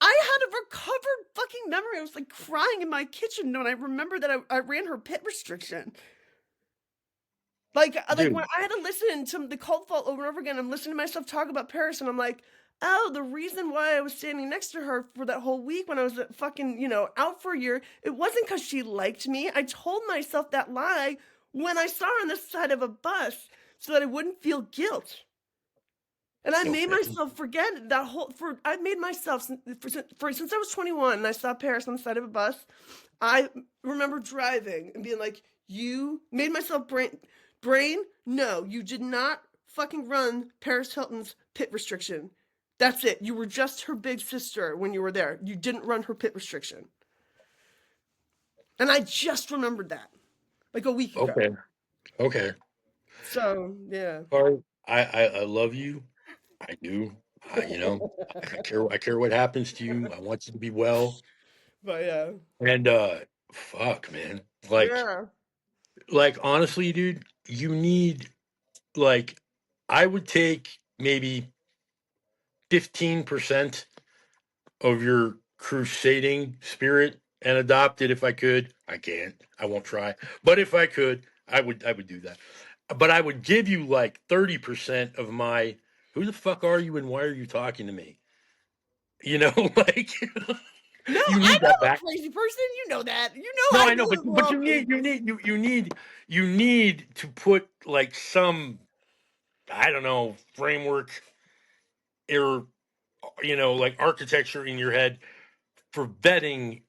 I had a recovered fucking memory. I was like crying in my kitchen when I remember that I ran her pit restriction. Like when Dude, I had to listen to the Cult Fault over and over again, I'm listening to myself talk about Paris, and I'm like, oh, the reason why I was standing next to her for that whole week when I was fucking, out for a year, it wasn't because she liked me. I told myself that lie when I saw her on the side of a bus so that I wouldn't feel guilt. And I made okay. myself forget that I made myself, since I was 21 and I saw Paris on the side of a bus, I remember driving and being like, you made myself brain, no, you did not fucking run Paris Hilton's pit restriction. That's it. You were just her big sister when you were there. You didn't run her pit restriction. And I just remembered that like a week ago. Okay. Okay. So, yeah. All right. I love you. I do. I care what happens to you. I want you to be well. But yeah. And fuck, man. Like, Yeah. honestly, dude, you need, like, I would take maybe 15% of your crusading spirit and adopt it if I could. I can't. I won't try. But if I could, I would do that. But I would give you like 30% of my who the fuck are you and why are you talking to me? You know, like No, you I need that know I'm a back. crazy person. You know that. You know No, I I know, deal but with moral you need crazy. you need to put like some, I don't know, framework or like architecture in your head for vetting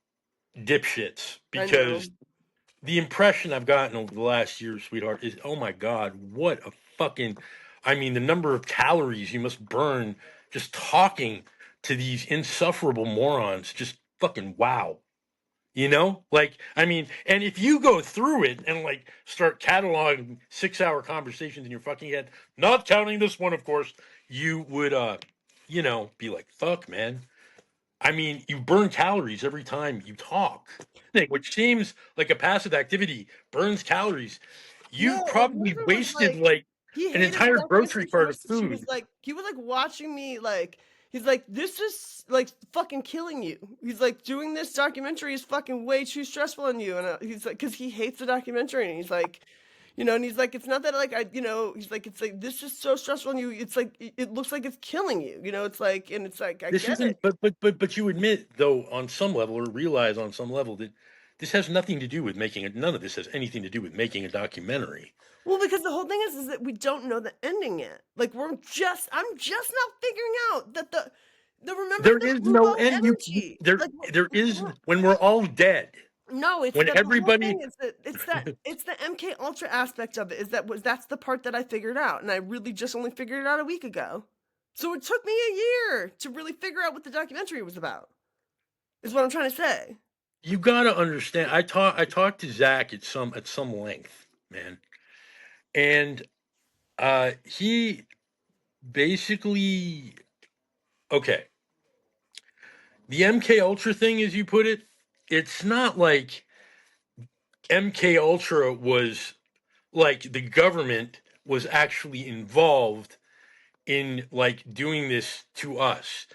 dipshits, I because know. the impression I've gotten over the last year, sweetheart, is oh my god, what a fucking, I mean, the number of calories you must burn just talking to these insufferable morons, just fucking wow. Like, I mean, and if you go through it and like start cataloging 6-hour conversations in your fucking head, not counting this one, of course, you would be like, fuck, man. I mean, you burn calories every time you talk, which seems like a passive activity, burns calories. No, You like probably River was wasted like like he an hated the entire grocery documentary so cart of much that food. he was like watching me like he's like this is like fucking killing you. He's like doing this documentary is fucking way too stressful on you, and he's like because he hates the documentary, and he's like. And he's like, it's not that like he's like, it's like this is so stressful on you. It's like it looks like it's killing you. It's like, and it's like I This get it. isn't, but you admit though on some level, or realize on some level, that this has nothing to do with making it. None of this has anything to do with making a documentary. Well, because the whole thing is that we don't know the ending yet. Like I'm just now figuring out that the remember There the is blue no ball end. energy. Like There is, we're- when we're all dead, no, it's when that the whole everybody. thing is that it's the MK Ultra aspect of it. That's the part that I figured out, and I really just only figured it out a week ago. So it took me a year to really figure out what the documentary was about. Is what I'm trying to say. You got to understand. I talked to Zach at some length, man, and he basically, okay. The MK Ultra thing, as you put it, it's not like MK Ultra was like the government was actually involved in like doing this to us.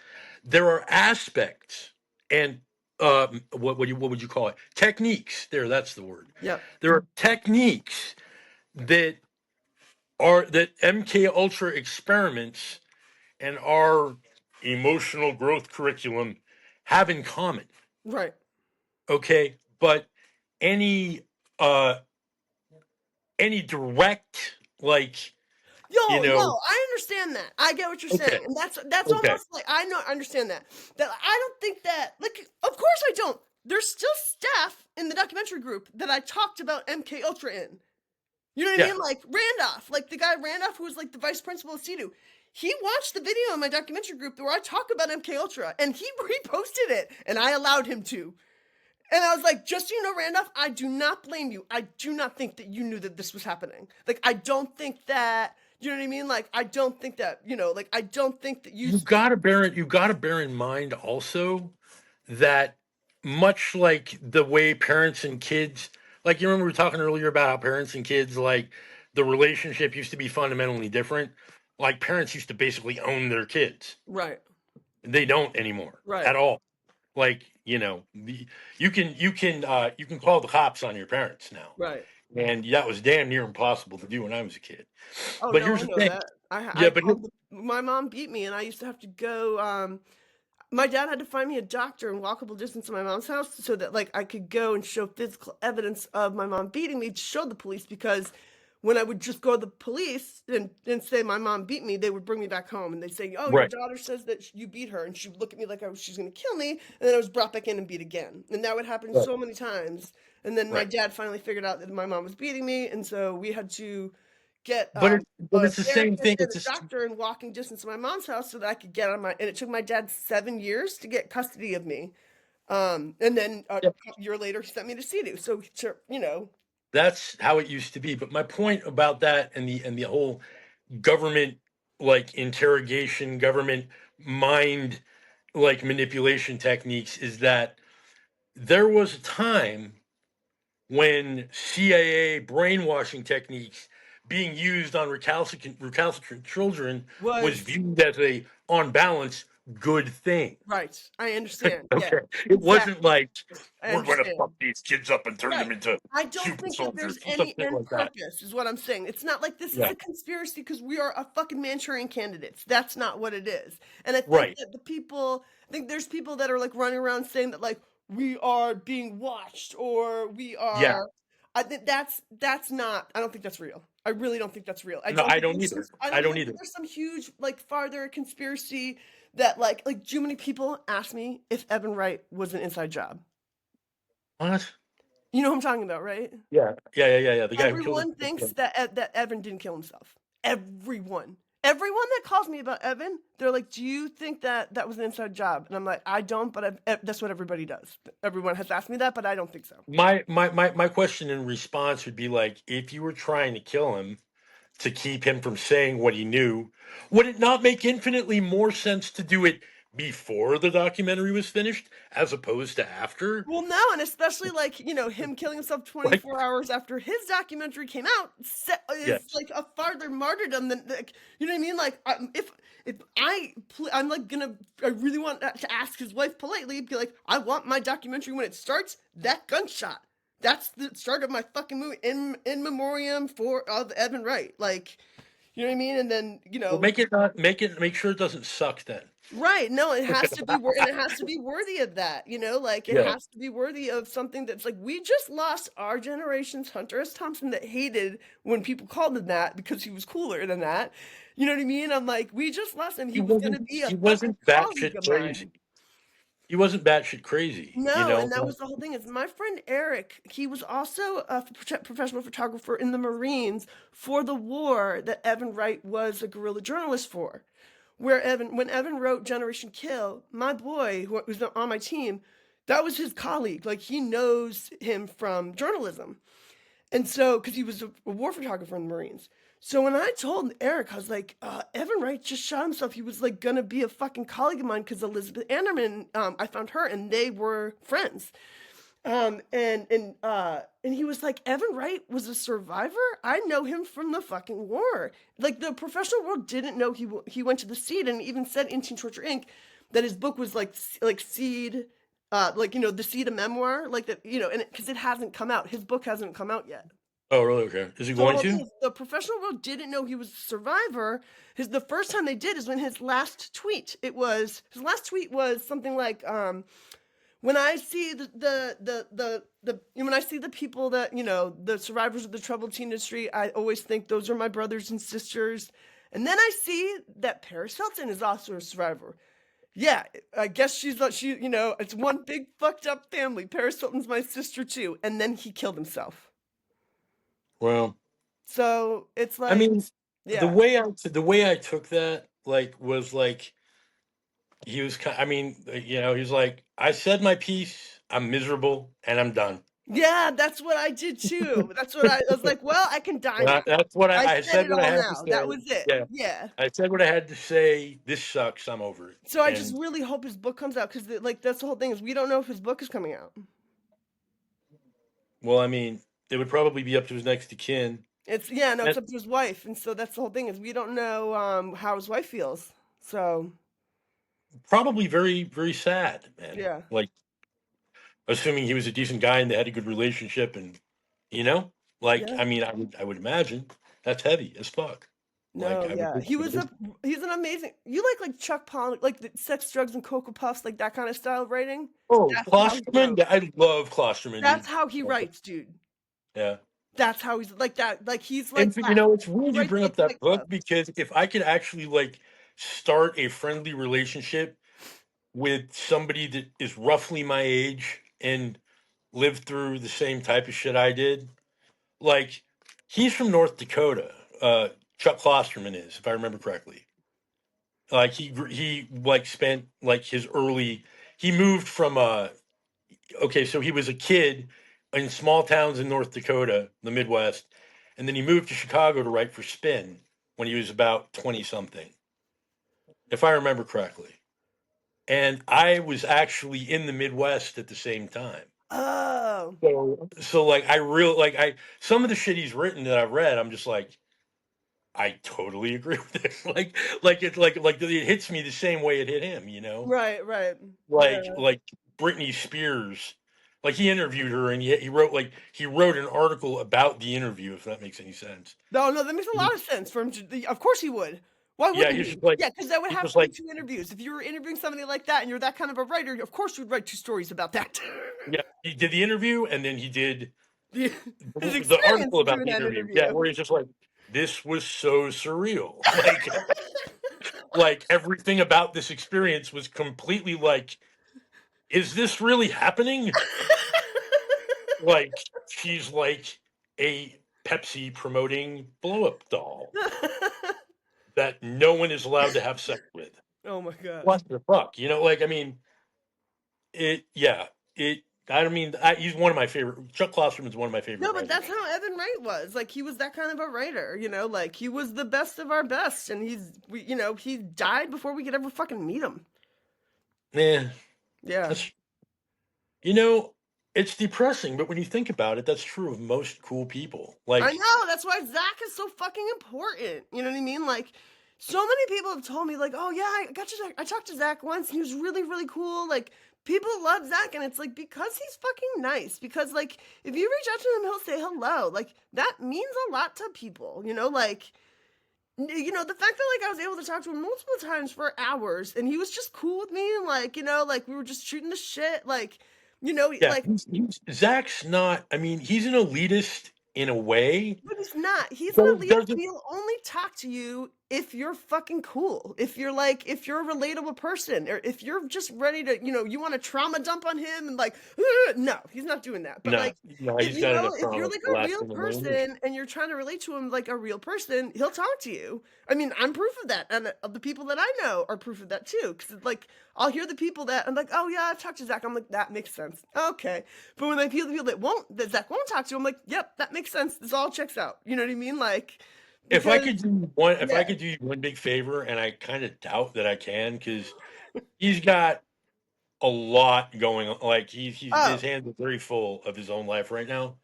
There are aspects and what would you call it? Techniques. That's the word. Yep. There are techniques that that MK Ultra experiments and our emotional growth curriculum have in common. Right. Okay, but any uh any direct, like, you Yo, know I understand that. I get what you're okay, saying, and that's okay, almost like I understand that. That I don't think that like of course I don't. There's still staff in the documentary group that I talked about MK Ultra in. You know what I yeah, mean? Like Randolph, like the guy Randolph who was like the vice principal of CEDU. He watched the video in my documentary group where I talk about MK Ultra, and he reposted it, and I allowed him to. And I was like, just so you know, Randolph, I do not blame you. I do not think that you knew that this was happening. Like, I don't think that, you know what I mean? Like, I don't think that, like, I don't think that you. you got to bear in mind also that, much like the way parents and kids, like, you remember we were talking earlier about how parents and kids, like, the relationship used to be fundamentally different. Like, parents used to basically own their kids. Right, They don't anymore right, at all. Like, you can call the cops on your parents now, right. and that was damn near impossible to do when I was a kid. Oh, But no, here's I the know thing. that. Yeah, I but called, my mom beat me, and I used to have to go, my dad had to find me a doctor in walkable distance of my mom's house so that like I could go and show physical evidence of my mom beating me to show the police because when I would just go to the police and say my mom beat me, they would bring me back home and they'd say, "Oh, your right, daughter says that you beat her," and she would look at me like she's going to kill me, and then I was brought back in and beat again, and that would happen right, so many times. And then my right. dad finally figured out that my mom was beating me, and so we had to get But a it's the same thing. therapist and a doctor in walking distance of my mom's house so that I could get on my. And it took my dad 7 years to get custody of me. And then a Yeah. year later, he sent me to CEDU. So, That's how it used to be. But my point about that, and the whole government, like, interrogation, government mind, like, manipulation techniques, is that there was a time when CIA brainwashing techniques being used on recalcitrant children was Was viewed as a, on balance, good thing. right. I understand. Yeah, Okay. It wasn't exactly. like I we're going to understand. fuck these kids up and turn them Right. into I don't super think that soldiers there's or some any shit end like that. purpose is what I'm saying. It's not like this is Yeah. a conspiracy because we are a fucking Manchurian candidates. That's not what it is. And I think Right. that I think there's people that are like running around saying that like we are being watched or we Yeah. are I think that's not I don't think that's real. I really don't think that's real. No, I don't either. I I don't don't think either. there's some huge like farther conspiracy that like too many people ask me if Evan Wright was an inside job. What? You know what I'm talking about, right? Yeah. Yeah. The guy who killed Everyone thinks himself. that that Evan didn't kill himself. Everyone that calls me about Evan, they're like, "Do you think that that was an inside job?" And I'm like, "I don't, but that's what everybody does. Everyone has asked me that, but I don't think so." My question in response would be like, if you were trying to kill him to keep him from saying what he knew, would it not make infinitely more sense to do it before the documentary was finished as opposed to after? Well, no, and especially like him killing himself Like, 24 hours after his documentary came out is yes. like a farther martyrdom than like you know what I mean. Like if I'm like I really want to ask his wife politely, be like, I want my documentary when it starts. That gunshot. That's the start of my fucking movie in memoriam for of Evan Wright. Like you know what I mean. And then Well, make sure it doesn't suck then. right. No, it has to be and it has to be worthy of that, like it Yeah. has to be worthy of something that's like we just lost our generation's Hunter S. Thompson that hated when people called him that because he was cooler than that. You know what I mean? I'm like, we just lost him. He He was gonna wasn't be a he fucking wasn't colleague batshit of crazy. mine. He wasn't batshit crazy, you No, know? and that was the whole thing. Is my friend Eric, he was also a professional photographer in the Marines for the war that Evan Wright was a guerrilla journalist for. When Evan wrote Generation Kill, my boy, who was on my team, that was his colleague. Like he knows him from journalism. And so, because he was a war photographer in the Marines. So when I told Eric, I was like, Evan Wright just shot himself. He was like gonna be a fucking colleague of mine because Elizabeth Anderman, I found her and they were friends. And he was like, Evan Wright was a survivor. I know him from the fucking war. Like the professional world didn't know he went to the seed, and even said in Teen Torture Inc. that his book was like seed, like the seed of memoir, like that, and because it hasn't come out, his book hasn't come out yet. Oh, really? Okay. Is he So the going whole thing to? is, the professional world didn't know he was a survivor. The first time they did is when his last tweet. His last tweet was something like, when I see when I see the people that the survivors of the troubled teen industry, I always think those are my brothers and sisters. And then I see that Paris Hilton is also a survivor. Yeah, I guess it's one big fucked up family. Paris Hilton's my sister too. And then he killed himself. Well, So it's I like, mean, yeah, the way I took that like was like he was I mean, he was like, I said my piece, I'm miserable and I'm done. yeah, that's what I did too. That's what I was like. Well, I can die now. That's what I I said said it what I all had to now. That say. was it. Yeah. Yeah. I said what I had to say. This sucks. I'm over it. So I just And really hope his book comes out because like that's the whole thing is we don't know if his book is coming out. well, I mean, it would probably be up to his next of kin. It's yeah, no, And it's up to his wife, and so that's the whole thing is we don't know how his wife feels. So probably very, very sad, man. yeah, Like, assuming he was a decent guy and they had a good relationship, and like, yeah, I mean, I would imagine that's heavy as fuck. Like, no, I would yeah, think he's an amazing. You like Chuck Palahniuk, like the Sex, Drugs, and Cocoa Puffs, like that kind of style of writing. Oh, That's how he Klosterman. wrote. Yeah, I love Klosterman, That's dude. how he writes, dude. Yeah. That's how he's like that. Like he's like And that. it's He weird you writes bring like up that Fight book Club. because if I could actually like start a friendly relationship with somebody that is roughly my age and lived through the same type of shit I did, like he's from North Dakota. Chuck Klosterman is, if I remember correctly. Like he like spent like his early. He moved from okay, so he was a kid in small towns in North Dakota, the Midwest, and then he moved to Chicago to write for Spin when he was about 20 something, if I remember correctly. And I was actually in the Midwest at the same time. Oh, Oh. So like some of the shit he's written that I've read, I'm just like, I totally agree with this. Like it hits me the same way it hit him, you know? Right, right. Like Yeah. like Britney Spears, like he interviewed her and he wrote an article about the interview, if that makes any sense. No, no, that makes a lot of sense for him to. Of course he would. Why Yeah, wouldn't he's he? just like Yeah, because that would he's have just to be like 2 interviews. If you were interviewing somebody like that and you're that kind of a writer, of course you'd write 2 stories about that. yeah, he did the interview and then he did The his the experience article about doing the that interview. Yeah, interview. where he's just like, this was so surreal. Like everything about this experience was completely like, is this really happening? Like she's like a Pepsi promoting blow up doll that no one is allowed to have sex with. Oh my god. What the fuck? You know, like I mean, it. Yeah, it. I don't mean, he's one of my favorite. Chuck Klosterman is one of my favorite No, but writers. that's how Evan Wright was. Like he was that kind of a writer, like he was the best of our best, and he died before we could ever fucking meet him. Yeah, Yeah. that's you know, it's depressing, but when you think about it, that's true of most cool people. I Like, know, that's why Zach is so fucking important. You know what I mean? Like, so many people have told me, like, oh yeah, I talked to Zach once and he was really, really cool. Like, people love Zach, and it's like because he's fucking nice. Because like if you reach out to him, he'll say hello. Like, that means a lot to people, like the fact that like I was able to talk to him multiple times for hours and he was just cool with me, and like we were just shooting the shit, yeah, like. Zach's not. I mean, he's an elitist in a way, But he's not. He's an but it elitist. doesn't. He'll only talk to you if you're fucking cool. If you're a relatable person, or if you're just ready to, you want to trauma dump on him and like, no, he's not doing that. But No, like, no, he's got enough if you're trauma like to a last real him a million years. person and you're trying to relate to him like a real person, he'll talk to you. I mean, I'm proof of that, and the people that I know are proof of that too. Because like, I'll hear the people that I'm like, oh yeah, I've talked to Zach. I'm like, that makes sense. Okay, but when I feel the people that Zach won't talk to, I'm like, yep, that makes sense. This all checks out. You know what I mean? Like, because If I yeah. could do you one big favor, and I kind of doubt that I can, because he's got a lot going on. Like his Oh, hands are very full of his own life right now.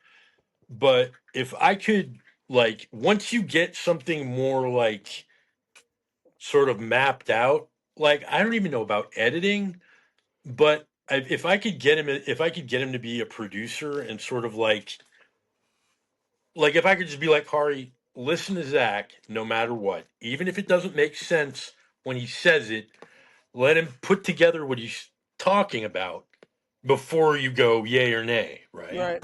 But if I could, like, once you get something more like sort of mapped out, like I don't even know about editing, but if I could get him to be a producer and sort of like if I could just be like, Kari, listen to Zach no matter what, even if it doesn't make sense when he says it, let him put together what he's talking about before you go yay or nay, right? right.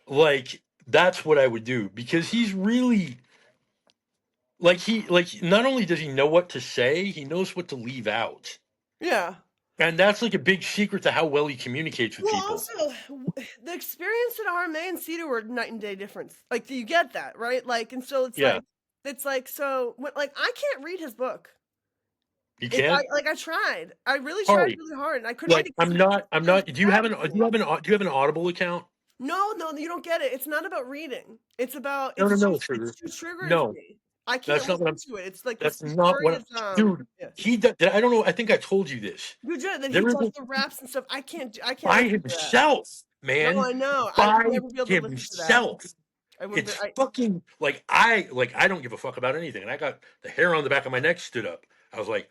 Like that's what I would do, because he's really like not only does he know what to say, he knows what to leave out. Yeah. And that's like a big secret to how well he communicates with Well, people. also, the experience at RMA and Cedar were night and day difference. Like, you get that, right? Like, and so Yeah. it's like, so like I can't read his book. You If I can't? like, I tried. I really tried Sorry. really hard, and I couldn't read Like it because I'm it was not do you have an Audible account? no, no, you don't get it. It's not about reading. No, no, no, It's sugar. too triggering for No. me. I can't That's not what listen I'm to it. It's like that's the not story what I'm, is dude, yeah. I don't know, I think I told you this. You do that There he is does a the raps and stuff. I can't by listen to that. himself, No, man. I know. I would By never be able to listen to that. himself. I wouldn't be, It's fucking like I don't give a fuck about anything. And I got the hair on the back of my neck stood up. I was like,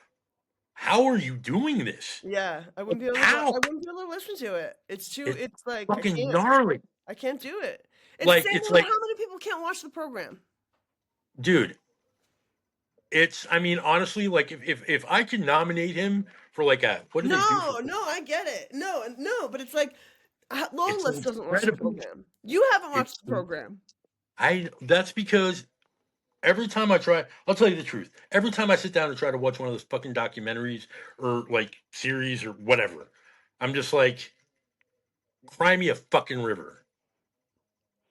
how are you doing this? yeah, Like, how? I wouldn't be able to listen to it. It's It's like fucking gnarly. I can't do it. It's the Like same it's thing with like, how many people can't watch the program. dude, it's I mean, honestly, like if I could nominate him for like a what do they do for No, no, I get it. No, no, but it's like it's Lawless doesn't watch the incredibly program. You haven't it's watched the program. I that's because every time I try, I'll tell you the truth. Every time I sit down and try to watch one of those fucking documentaries or like series or whatever, I'm just like, cry me a fucking river.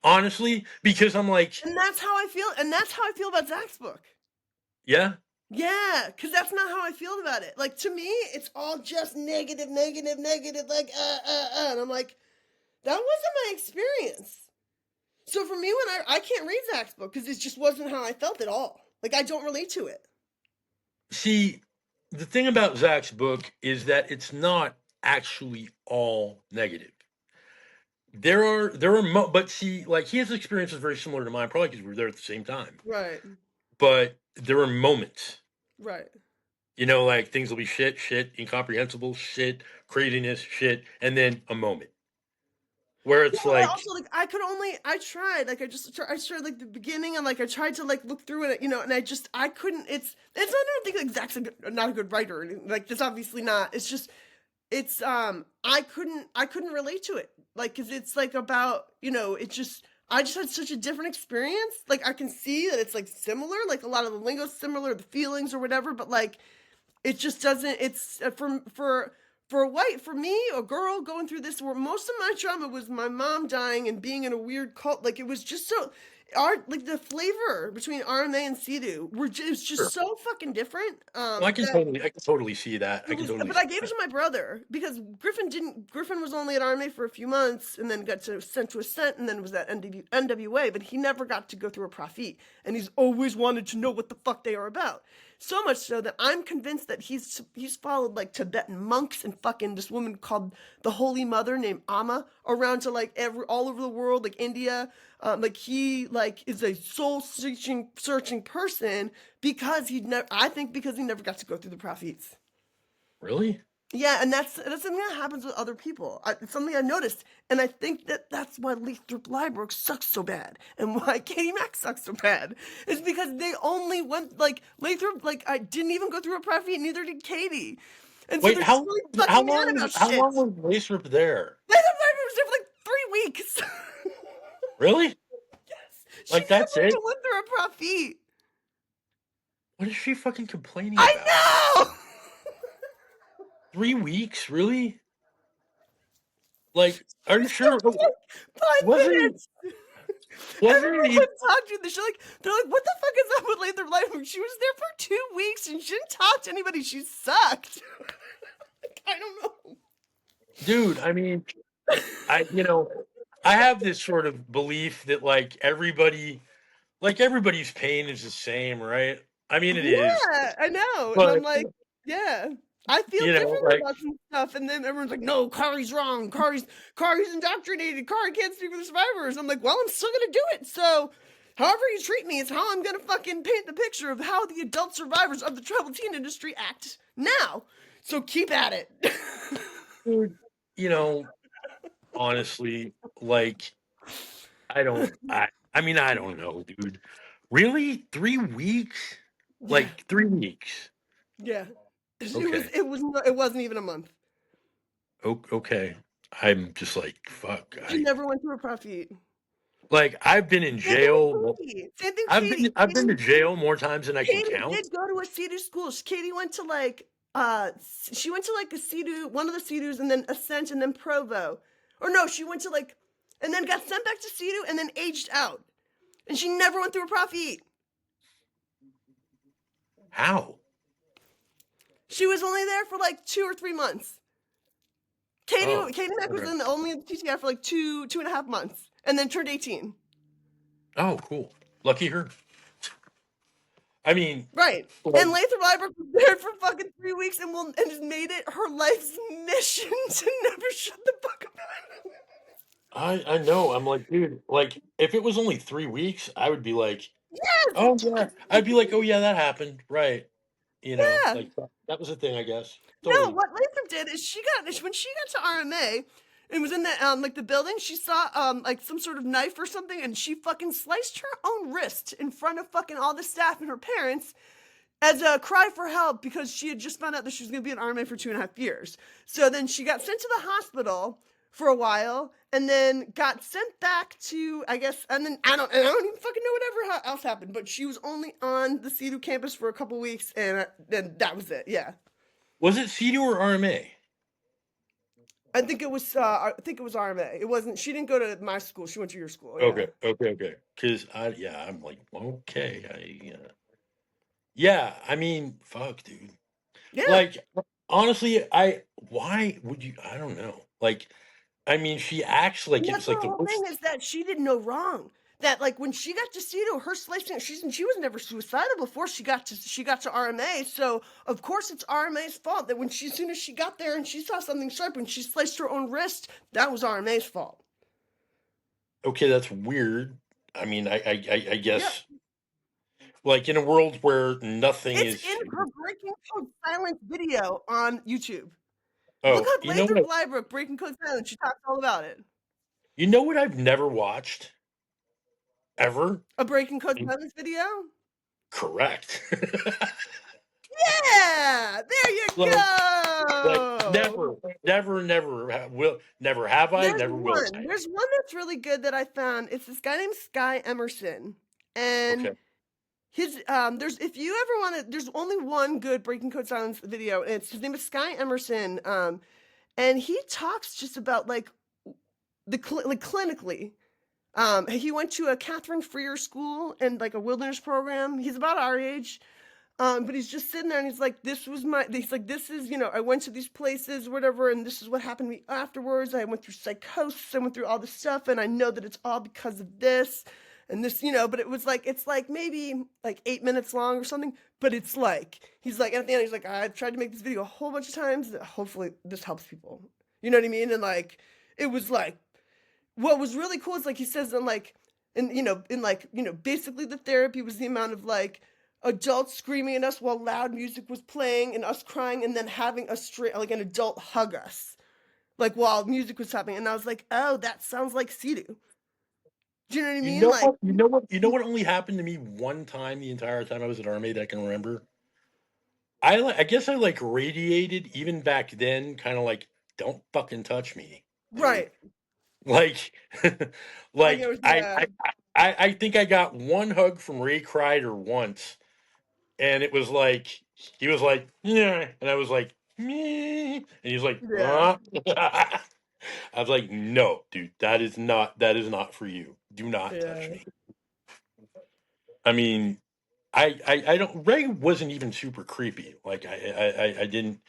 Honestly, because I'm like, And that's how I feel. And that's how I feel about Zach's book. yeah, Yeah, because that's not how I feel about it. Like, to me, it's all just negative, negative, negative, like, And I'm like, that wasn't my experience. So for me, when I can't read Zach's book because it just wasn't how I felt at all. Like, I don't relate to it. see, the thing about Zach's book is that it's not actually all negative. but see, like he has experiences very similar to mine, probably because we were there at the same time. Right. But there are moments, Right. like things will be shit, incomprehensible, shit, craziness, shit, and then a moment where Yeah, it's but like, also like I tried like I tried like the beginning and like I tried to like look through it, and I couldn't. It's not. I don't think like Zach's not a good writer or anything. Like that's obviously not. It's just I couldn't relate to it, like, because it's like about, it just I just had such a different experience. Like I can see that it's like similar, like a lot of the lingo's similar, the feelings or whatever, but like it just doesn't. It's for me, a girl going through this, where most of my trauma was my mom dying and being in a weird cult. Like it was just so like the flavor between RMA and Sidu it was just sure. so fucking different. Well, I can totally see that. I It can was, totally but see I gave it that. to my brother because Griffin was only at RMA for a few months and then got sent to Ascent and then was at NWA, but he never got to go through a Prophet, and he's always wanted to know what the fuck they are about. So much so that I'm convinced that he's followed like Tibetan monks and fucking this woman called the Holy Mother named Amma around to like all over the world, like India. Like he like is a soul searching person because I think because he never got to go through the Prophets. Really? Yeah, and that's something that happens with other people. It's something I noticed, and I think that that's why Lathrop Liebrook sucks so bad, and why Katie Mack sucks so bad, is because they only went like Lathrop. Like I didn't even go through a prophet, neither did Katie, and so Wait, they're just how really how fucking mad long was about how shit. long was Lacerp there? Lathrop Liebrook was there for like 3 weeks. Really? Yes, she Like that's never even it? went through a prophet. What is she fucking complaining I about? know. 3 weeks? Really? Like, are you She's there sure? for like 5 minutes. Wasn't wasn't Everyone he? talked to her. They're like, what the fuck is up with Lathrop Liebrook? She was there for 2 weeks and she didn't talk to anybody. She sucked. Like, I don't know. Dude, I mean, I you know, I have this sort of belief that everybody's pain is the same, right? I mean, it is, Yeah, I know. And I'm but like, yeah. I feel differently like, about some stuff. And then everyone's like, no, Kari's wrong. Kari's indoctrinated. Kari can't speak for the survivors. I'm like, well, I'm still gonna do it. So however you treat me is how I'm gonna fucking paint the picture of how the adult survivors of the troubled teen industry act now. So keep at it. dude, you know, honestly, like, I mean, I don't know, dude. Really? 3 weeks? Yeah. Like 3 weeks? Yeah. Okay. It wasn't even a month. Okay. I'm just like, fuck. She never went through a prophet. Like, I've been in Same thing with jail. Katie. Same thing with I've been Katie. I've been to jail more times than I can Katie count. did go to a CEDU school. Katie went to like she went to like a CEDU, one of the CEDUs, and then Ascent, and then Provo. Or no, she went to like and then got sent back to CEDU and then aged out. And she never went through a prophet. How? She was only there for like 2 or 3 months. Katie Oh, Katie Mack was okay. only in the TTI for like 2.5 months, and then turned 18. Oh, cool. Lucky her. I mean, Right. like, And Lathrop Liebrook was there for fucking 3 weeks and has made it her life's mission to never shut the fuck up. I know. I'm like, dude, like, if it was only 3 weeks, I would be like, Yes. oh yeah. I'd be like, oh yeah, that happened. Right. Yeah. Like that was a thing, I guess. No, Totally. what Lathrop did is when she got to RMA and was in the like the building, she saw like some sort of knife or something, and she fucking sliced her own wrist in front of fucking all the staff and her parents as a cry for help, because she had just found out that she was going to be in RMA for 2.5 years. So then she got sent to the hospital for a while, and then got sent back to, I guess, and then I don't even fucking know whatever else happened, but she was only on the CEDU campus for a couple weeks, and then that was it. Yeah. Was it CEDU or RMA? I think it was RMA. It wasn't. She didn't go to my school. She went to your school. Yeah. Okay. Because I'm like, okay, yeah. I mean, fuck, dude. Yeah. Like, honestly, why would you? I don't know. Like, I mean, she acts like And that's it's the like the whole thing, worst. is that she did no wrong. That like when she got to CEDU, her slicing, she was never suicidal before she got to RMA. So of course it's RMA's fault that as soon as she got there and she saw something sharp and she sliced her own wrist, that was RMA's fault. okay, that's weird. I mean, I Yep. guess like in a world where nothing It's is. in her Breaking Code Silence video on YouTube. Look Oh, up Lather Blybrook Breaking Code Silence. She talks all about it. you know what I've never watched ever? A Breaking Code Silence video? Correct. Yeah! There you Like go! never have I, There's never will one. I. There's one that's really good that I found. It's this guy named Sky Emerson. And Okay. his there's if you ever want to there's only one good Breaking Code Silence video, and it's his name is Sky Emerson. And he talks just about like like clinically. He went to a Catherine Freer school and like a wilderness program. He's about our age. But he's just sitting there and he's like, he's like, this is, I went to these places, whatever, and this is what happened to me afterwards. I went through psychosis, I went through all this stuff, and I know that it's all because of this and this, but it was like, it's like maybe like 8 minutes long or something, but it's like, he's like, and at the end, he's like, I've tried to make this video a whole bunch of times. Hopefully this helps people. You know what I mean? And like, it was like, what was really cool is like, he says, and like, basically the therapy was the amount of like, adults screaming at us while loud music was playing and us crying and then having like an adult hug us like while music was happening, and I was like, oh, that sounds like Sidu. Do you know what I You mean? know Like, what? You know what only happened to me one time the entire time I was at RMA that I can remember? I guess I like radiated even back then, kind of like, don't fucking touch me, dude. right, Like, like it like was, yeah, I think I got one hug from Ray Kreider once, and it was like he was like, yeah, and I was like, me, and he's like, yeah, I was like, no, dude, that is not for you. Do not touch yeah, me. I mean, I don't. Ray wasn't even super creepy. Like I didn't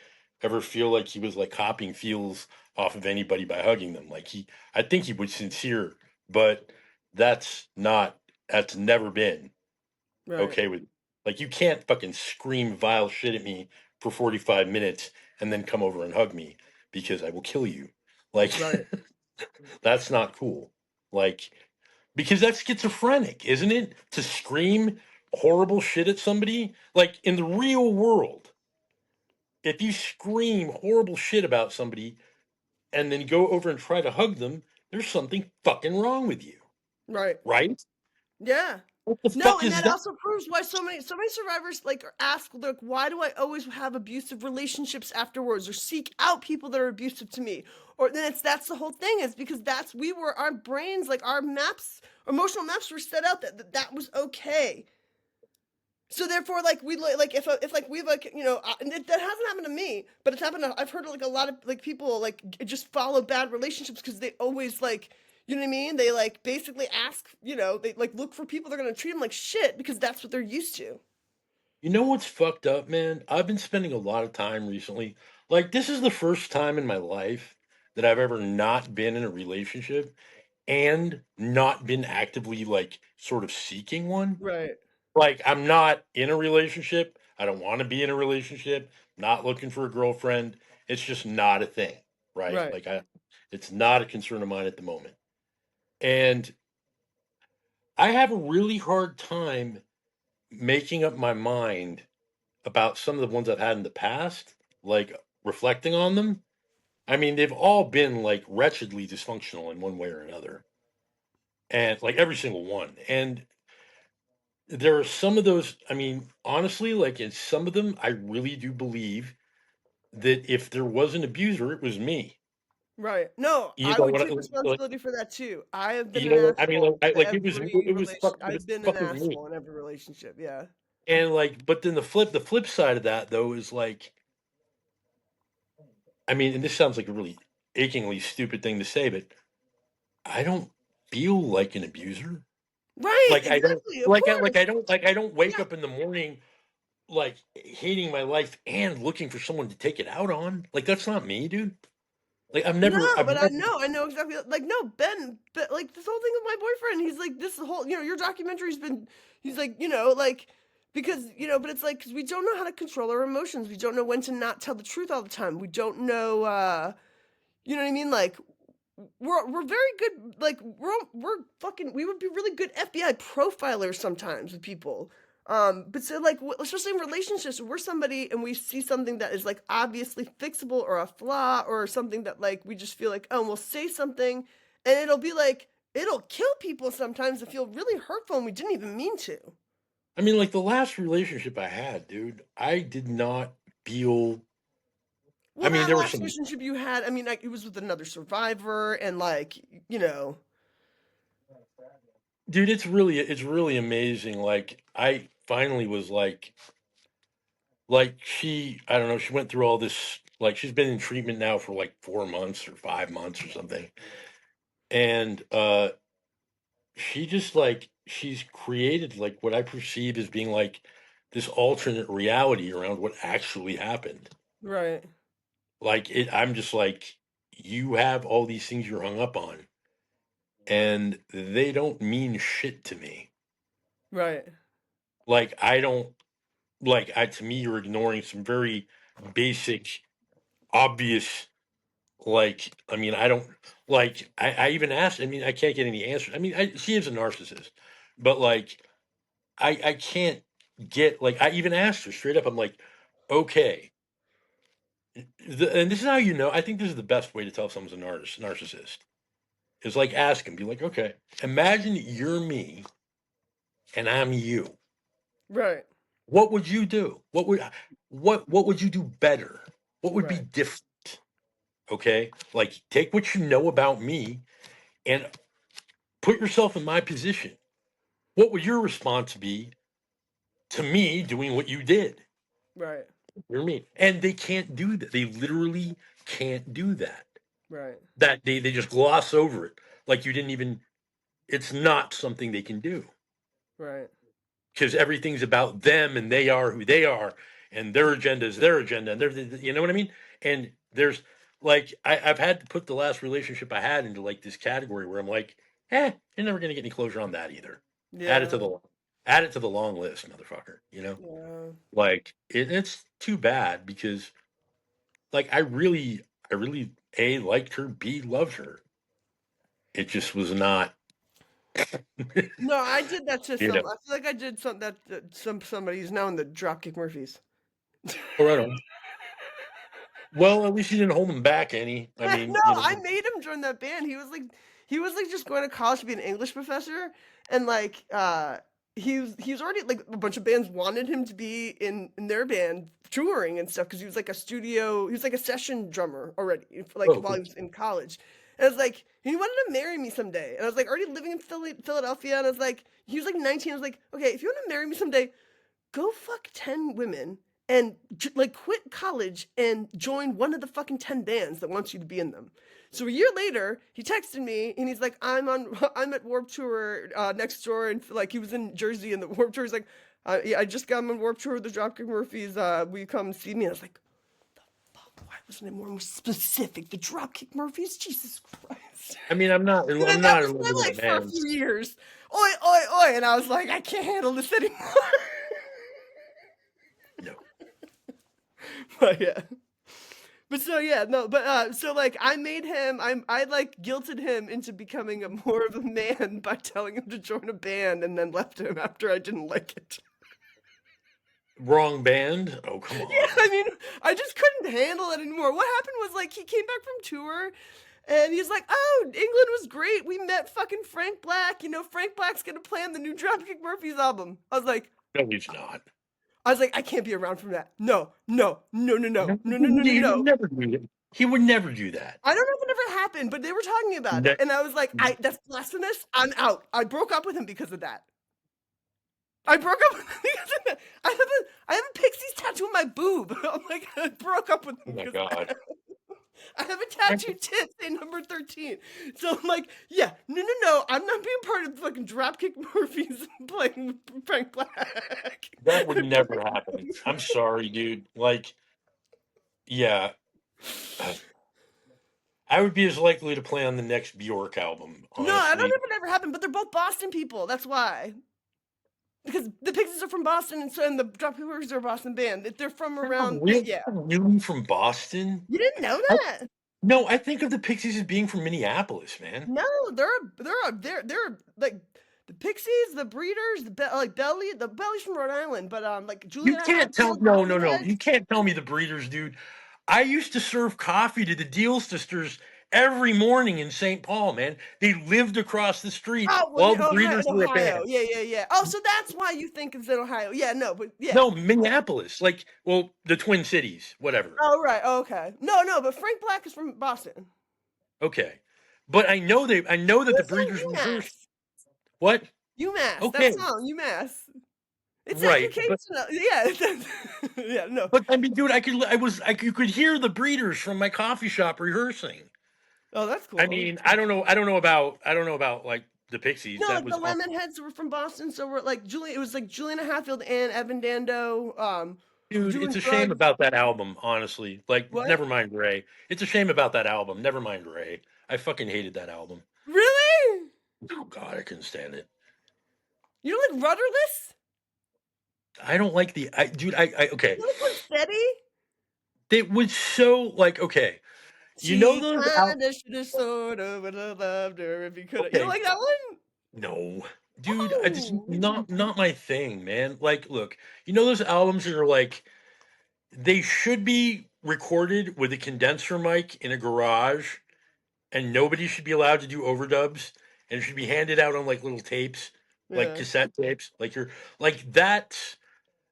ever feel like he was like copying feels off of anybody by hugging them. Like I think he was sincere, but that's not. That's never been right, okay with. Like you can't fucking scream vile shit at me for 45 minutes and then come over and hug me because I will kill you. Like right, that's not cool. Like because that's schizophrenic, isn't it? To scream horrible shit at somebody? Like in the real world, if you scream horrible shit about somebody and then go over and try to hug them, there's something fucking wrong with you, right, right? yeah. What the No, fuck and is that that? also proves why so many survivors like ask, like, why do I always have abusive relationships afterwards, or seek out people that are abusive to me? Or then that's the whole thing, is because our brains, like our maps, emotional maps were set out that was okay. So therefore, like we like if like we like and that hasn't happened to me, but it's happened. I've heard like a lot of like people like just follow bad relationships because they always like, you know what I mean. They like basically ask, they like look for people that are gonna treat them like shit because that's what they're used to. You know what's fucked up, man? I've been spending a lot of time recently. Like, this is the first time in my life that I've ever not been in a relationship and not been actively, like, sort of seeking one. Right. Like, I'm not in a relationship. I don't want to be in a relationship. Not looking for a girlfriend. It's just not a thing, right? Right. It's not a concern of mine at the moment. And I have a really hard time making up my mind about some of the ones I've had in the past, like reflecting on them. I mean, they've all been like wretchedly dysfunctional in one way or another, and like every single one. And there are some of those. I mean, honestly, like in some of them, I really do believe that if there was an abuser, it was me. Right. No, You I know would what? take responsibility for that too. I have been You an know what? I mean, asshole to like every it I've was been an fucking me. asshole in every relationship. Yeah. And like, but then the flip side of that though is like, I mean, and this sounds like a really achingly stupid thing to say, but I don't feel like an abuser. Right. Like I don't Exactly. Of course. I don't wake Yeah. up in the morning like hating my life and looking for someone to take it out on. Like that's not me, dude. Like No, I've but never I know exactly. Like, no, Ben, but like this whole thing with my boyfriend, he's like, this whole, your documentary's been, he's like, like, because, but it's like, because we don't know how to control our emotions. We don't know when to not tell the truth all the time. We don't know, you know what I mean? Like, we're very good, like, we're fucking we would be really good FBI profilers sometimes with people. But so, like, especially in relationships, we're somebody and we see something that is, like, obviously fixable or a flaw or something that, like, we just feel like, "Oh, we'll say something," and it'll be like it'll kill people sometimes and feel really hurtful, and we didn't even mean to. I mean, like the last relationship I had, dude, I did not feel. I Well, mean, that there was last some. relationship you had, I mean, like, it was with another survivor and, like, you know. Dude, it's really amazing. Like I finally was like she, I don't know, she went through all this. Like she's been in treatment now for like 4 months or 5 months or something, and she just like she's created like what I perceive as being like this alternate reality around what actually happened. Right, Like I'm just like, you have all these things you're hung up on, and they don't mean shit to me. right, Like I don't like I to me you're ignoring some very basic, obvious. Like I mean I don't like I even asked. I mean I can't get any answers. I mean she is a narcissist, but like I can't get like I even asked her straight up. I'm like, okay, and this is how you know. I think this is the best way to tell if someone's a narcissist. Is like ask him, be like, okay, imagine you're me and I'm you. right, What would you do? What would you do better? What would be right, different? Okay, like take what you know about me and put yourself in my position. What would your response be to me doing what you did? right, You're me, and they can't do that. They literally can't do that. right, That they just gloss over it like you didn't even. It's not something they can do. right. Because everything's about them and they are who they are and their agenda is their agenda and you know what I mean? And there's like I've had to put the last relationship I had into like this category where I'm like, you're never gonna get any closure on that either. Add it to Yeah, the add it to the long list, motherfucker. You know, yeah. like it's too bad because like I really a liked her, b loved her. It just was not, No, I did that to you know. I feel like I did some somebody who's now in the Dropkick Murphys. All right on. Well, at least you didn't hold him back any. I No, mean, you I know. made him join that band. He was like just going to college to be an English professor, and like he was already like a bunch of bands wanted him to be in their band touring and stuff because he was like a session drummer already like Oh, while cool. he was in college. And I was like, he wanted to marry me someday, and I was like already living in Philadelphia, and I was like, he was like 19. I was like, okay, if you want to marry me someday, go fuck 10 women and like quit college and join one of the fucking 10 bands that wants you to be in them. So a year later, he texted me and he's like, I'm at Warp Tour next door, and like he was in Jersey and the Warp Tour. He's like, yeah, I just got on Warp Tour with the Dropkick Murphys. Will you come see me? And I was like, fuck, why wasn't it more specific? The Dropkick Murphys, Jesus Christ. I mean, I'm not. And then I'm that not was in love my with the life for a bands. few years. Oi, oi, oi. And I was like, I can't handle this anymore. No. But yeah. But so yeah, no, but so like I made him I like guilted him into becoming a more of a man by telling him to join a band and then left him after I didn't like it. Wrong band. Oh, come Yeah, on. I mean, I just couldn't handle it anymore. What happened was like he came back from tour and he's like, "Oh, England was great. We met fucking Frank Black. You know, Frank Black's going to play on the new Dropkick Murphys album." No, he's not. I can't be around from that. No, no, no, no, No, no, no, no, no, no, he would no. never do that. He would never do that. I don't know if it ever happened, but they were talking about it, Ne- and I was like, "I that's blasphemous. I'm out." I broke up with him because of that. I broke up with him because of that. I have a Pixies tattoo on my boob. I'm like, I broke up with oh him my because of god. that. I have a tattooed tit saying number 13. So I'm like, yeah, no, no, no. I'm not being part of fucking Dropkick Murphys playing with Frank Black. That would never happen. I'm sorry, dude. Like, yeah, I would be as likely to play on the next Bjork album, No, I don't know honestly. if it ever happened, but they're both Boston people. That's why. Because the Pixies are from Boston, and the Dropkick Murphys are a Boston band. They're from around, Really, yeah. really from Boston? You didn't know I, that? No, I think of the Pixies as being from Minneapolis, man. No, they're like the Pixies, the Breeders, the Belly's from Rhode Island, but like You Juliana can't tell. Hatfield, No, no, no. Lemonheads. You can't tell me the Breeders, dude. I used to serve coffee to the Deal sisters every morning in St. Paul, man. They lived across the street Oh, well, while yeah, the Ohio, Breeders were a Ohio. band. Yeah, yeah, yeah. Oh, so that's why you think it's in Ohio. Yeah, no, but yeah. No, Minneapolis. Like, well, the Twin Cities, whatever. Oh, right. Oh, okay. No, but Frank Black is from Boston. Okay. But I know that the He's from Breeders rehearsed. UMass. What? UMass. That Okay. song, UMass. It's Right. educational. Yeah. Yeah, no. But I mean, dude, you could hear the Breeders from my coffee shop rehearsing. Oh, that's I cool. mean, I don't know about like the Pixies. No, That like the was awesome. Lemonheads were from Boston, so we're like It was like Juliana Hatfield and Evan Dando, Dude, it's doing a shame drugs. about that album, honestly. Like, What? never mind Ray. It's a shame about that album. Never mind Ray. I fucking hated that album. Really? Oh God, I couldn't stand it. You don't like Rudderless? I don't like dude. Okay. You don't like Unsteady? It was so like okay. You know She those kinda shoulda sorta woulda loved her if you coulda. You don't okay. like that one? No, dude, I just Oh. not my thing, man. Like, look, you know those albums that are like they should be recorded with a condenser mic in a garage, and nobody should be allowed to do overdubs, and it should be handed out on like little tapes, like Yeah. cassette tapes. Like you're like that.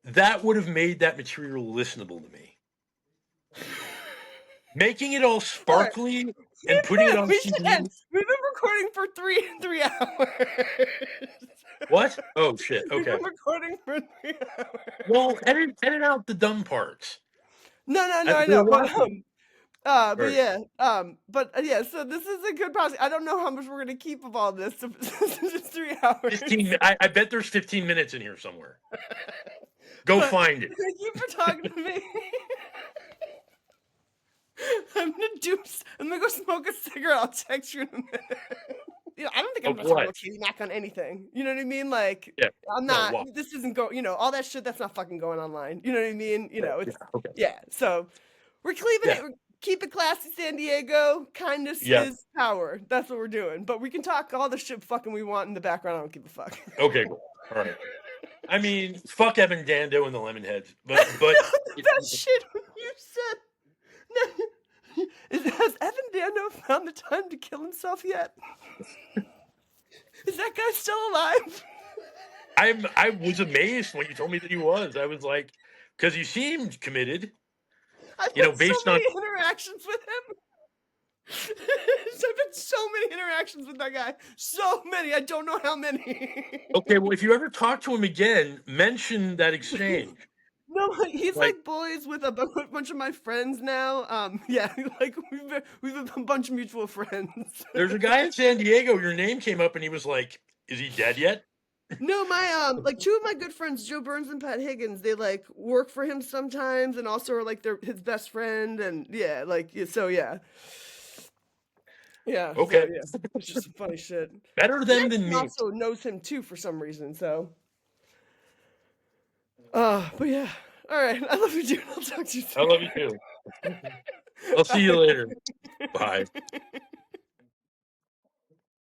That would have made that material listenable to me. Making it all Alright. sparkly and putting it on We should end. CD. We've been recording for 3 hours. What? Oh shit. We've Okay. been recording for 3 hours. Well, edit out the dumb parts. No, I They're know, but, laughing. but Right. yeah, yeah, so this is a good process. I don't know how much we're gonna keep of all this, so just 3 hours. 15. I bet there's 15 minutes in here somewhere. Go But find it. thank you for talking to me. I'm gonna go smoke a cigarette. I'll text you in a minute. I don't think I'm Of gonna talk what? about Katie Mack on anything. You know what I mean? Like, Yeah. I'm No. not. What? This isn't all that shit. That's not fucking going online. You know what I mean? Yeah. It's Okay. yeah. So we're keeping Yeah. it. Keep it classy, San Diego. Kindness Yeah. is power. That's what we're doing. But we can talk all the shit fucking we want in the background. I don't give a fuck. Okay. Cool. All right. I mean, fuck Evan Dando and the Lemonheads, but The best shit you said. Has Evan Dando found the time to kill himself yet? Is that guy still alive? I was amazed when you told me that he was. I was like, because he seemed committed. I've You know, had so based on many interactions with him. I've had so many interactions with that guy. So many. I don't know how many. okay. Well, if you ever talk to him again, mention that exchange. No, he's Like, like boys with a bunch of my friends now. Yeah, like we've a bunch of mutual friends. there's a guy in San Diego. Your name came up, and he was like, "Is he dead yet?" No, my like two of my good friends, Joe Burns and Pat Higgins, they like work for him sometimes, and also are like his best friend, and yeah, like so yeah. Yeah, so, Okay. yeah, it's just some funny shit. Better them than Jackson me. also knows him too for some reason, so. But yeah. All right, I love you, dude. I'll talk to you I soon. love you too. I'll see you later. Bye.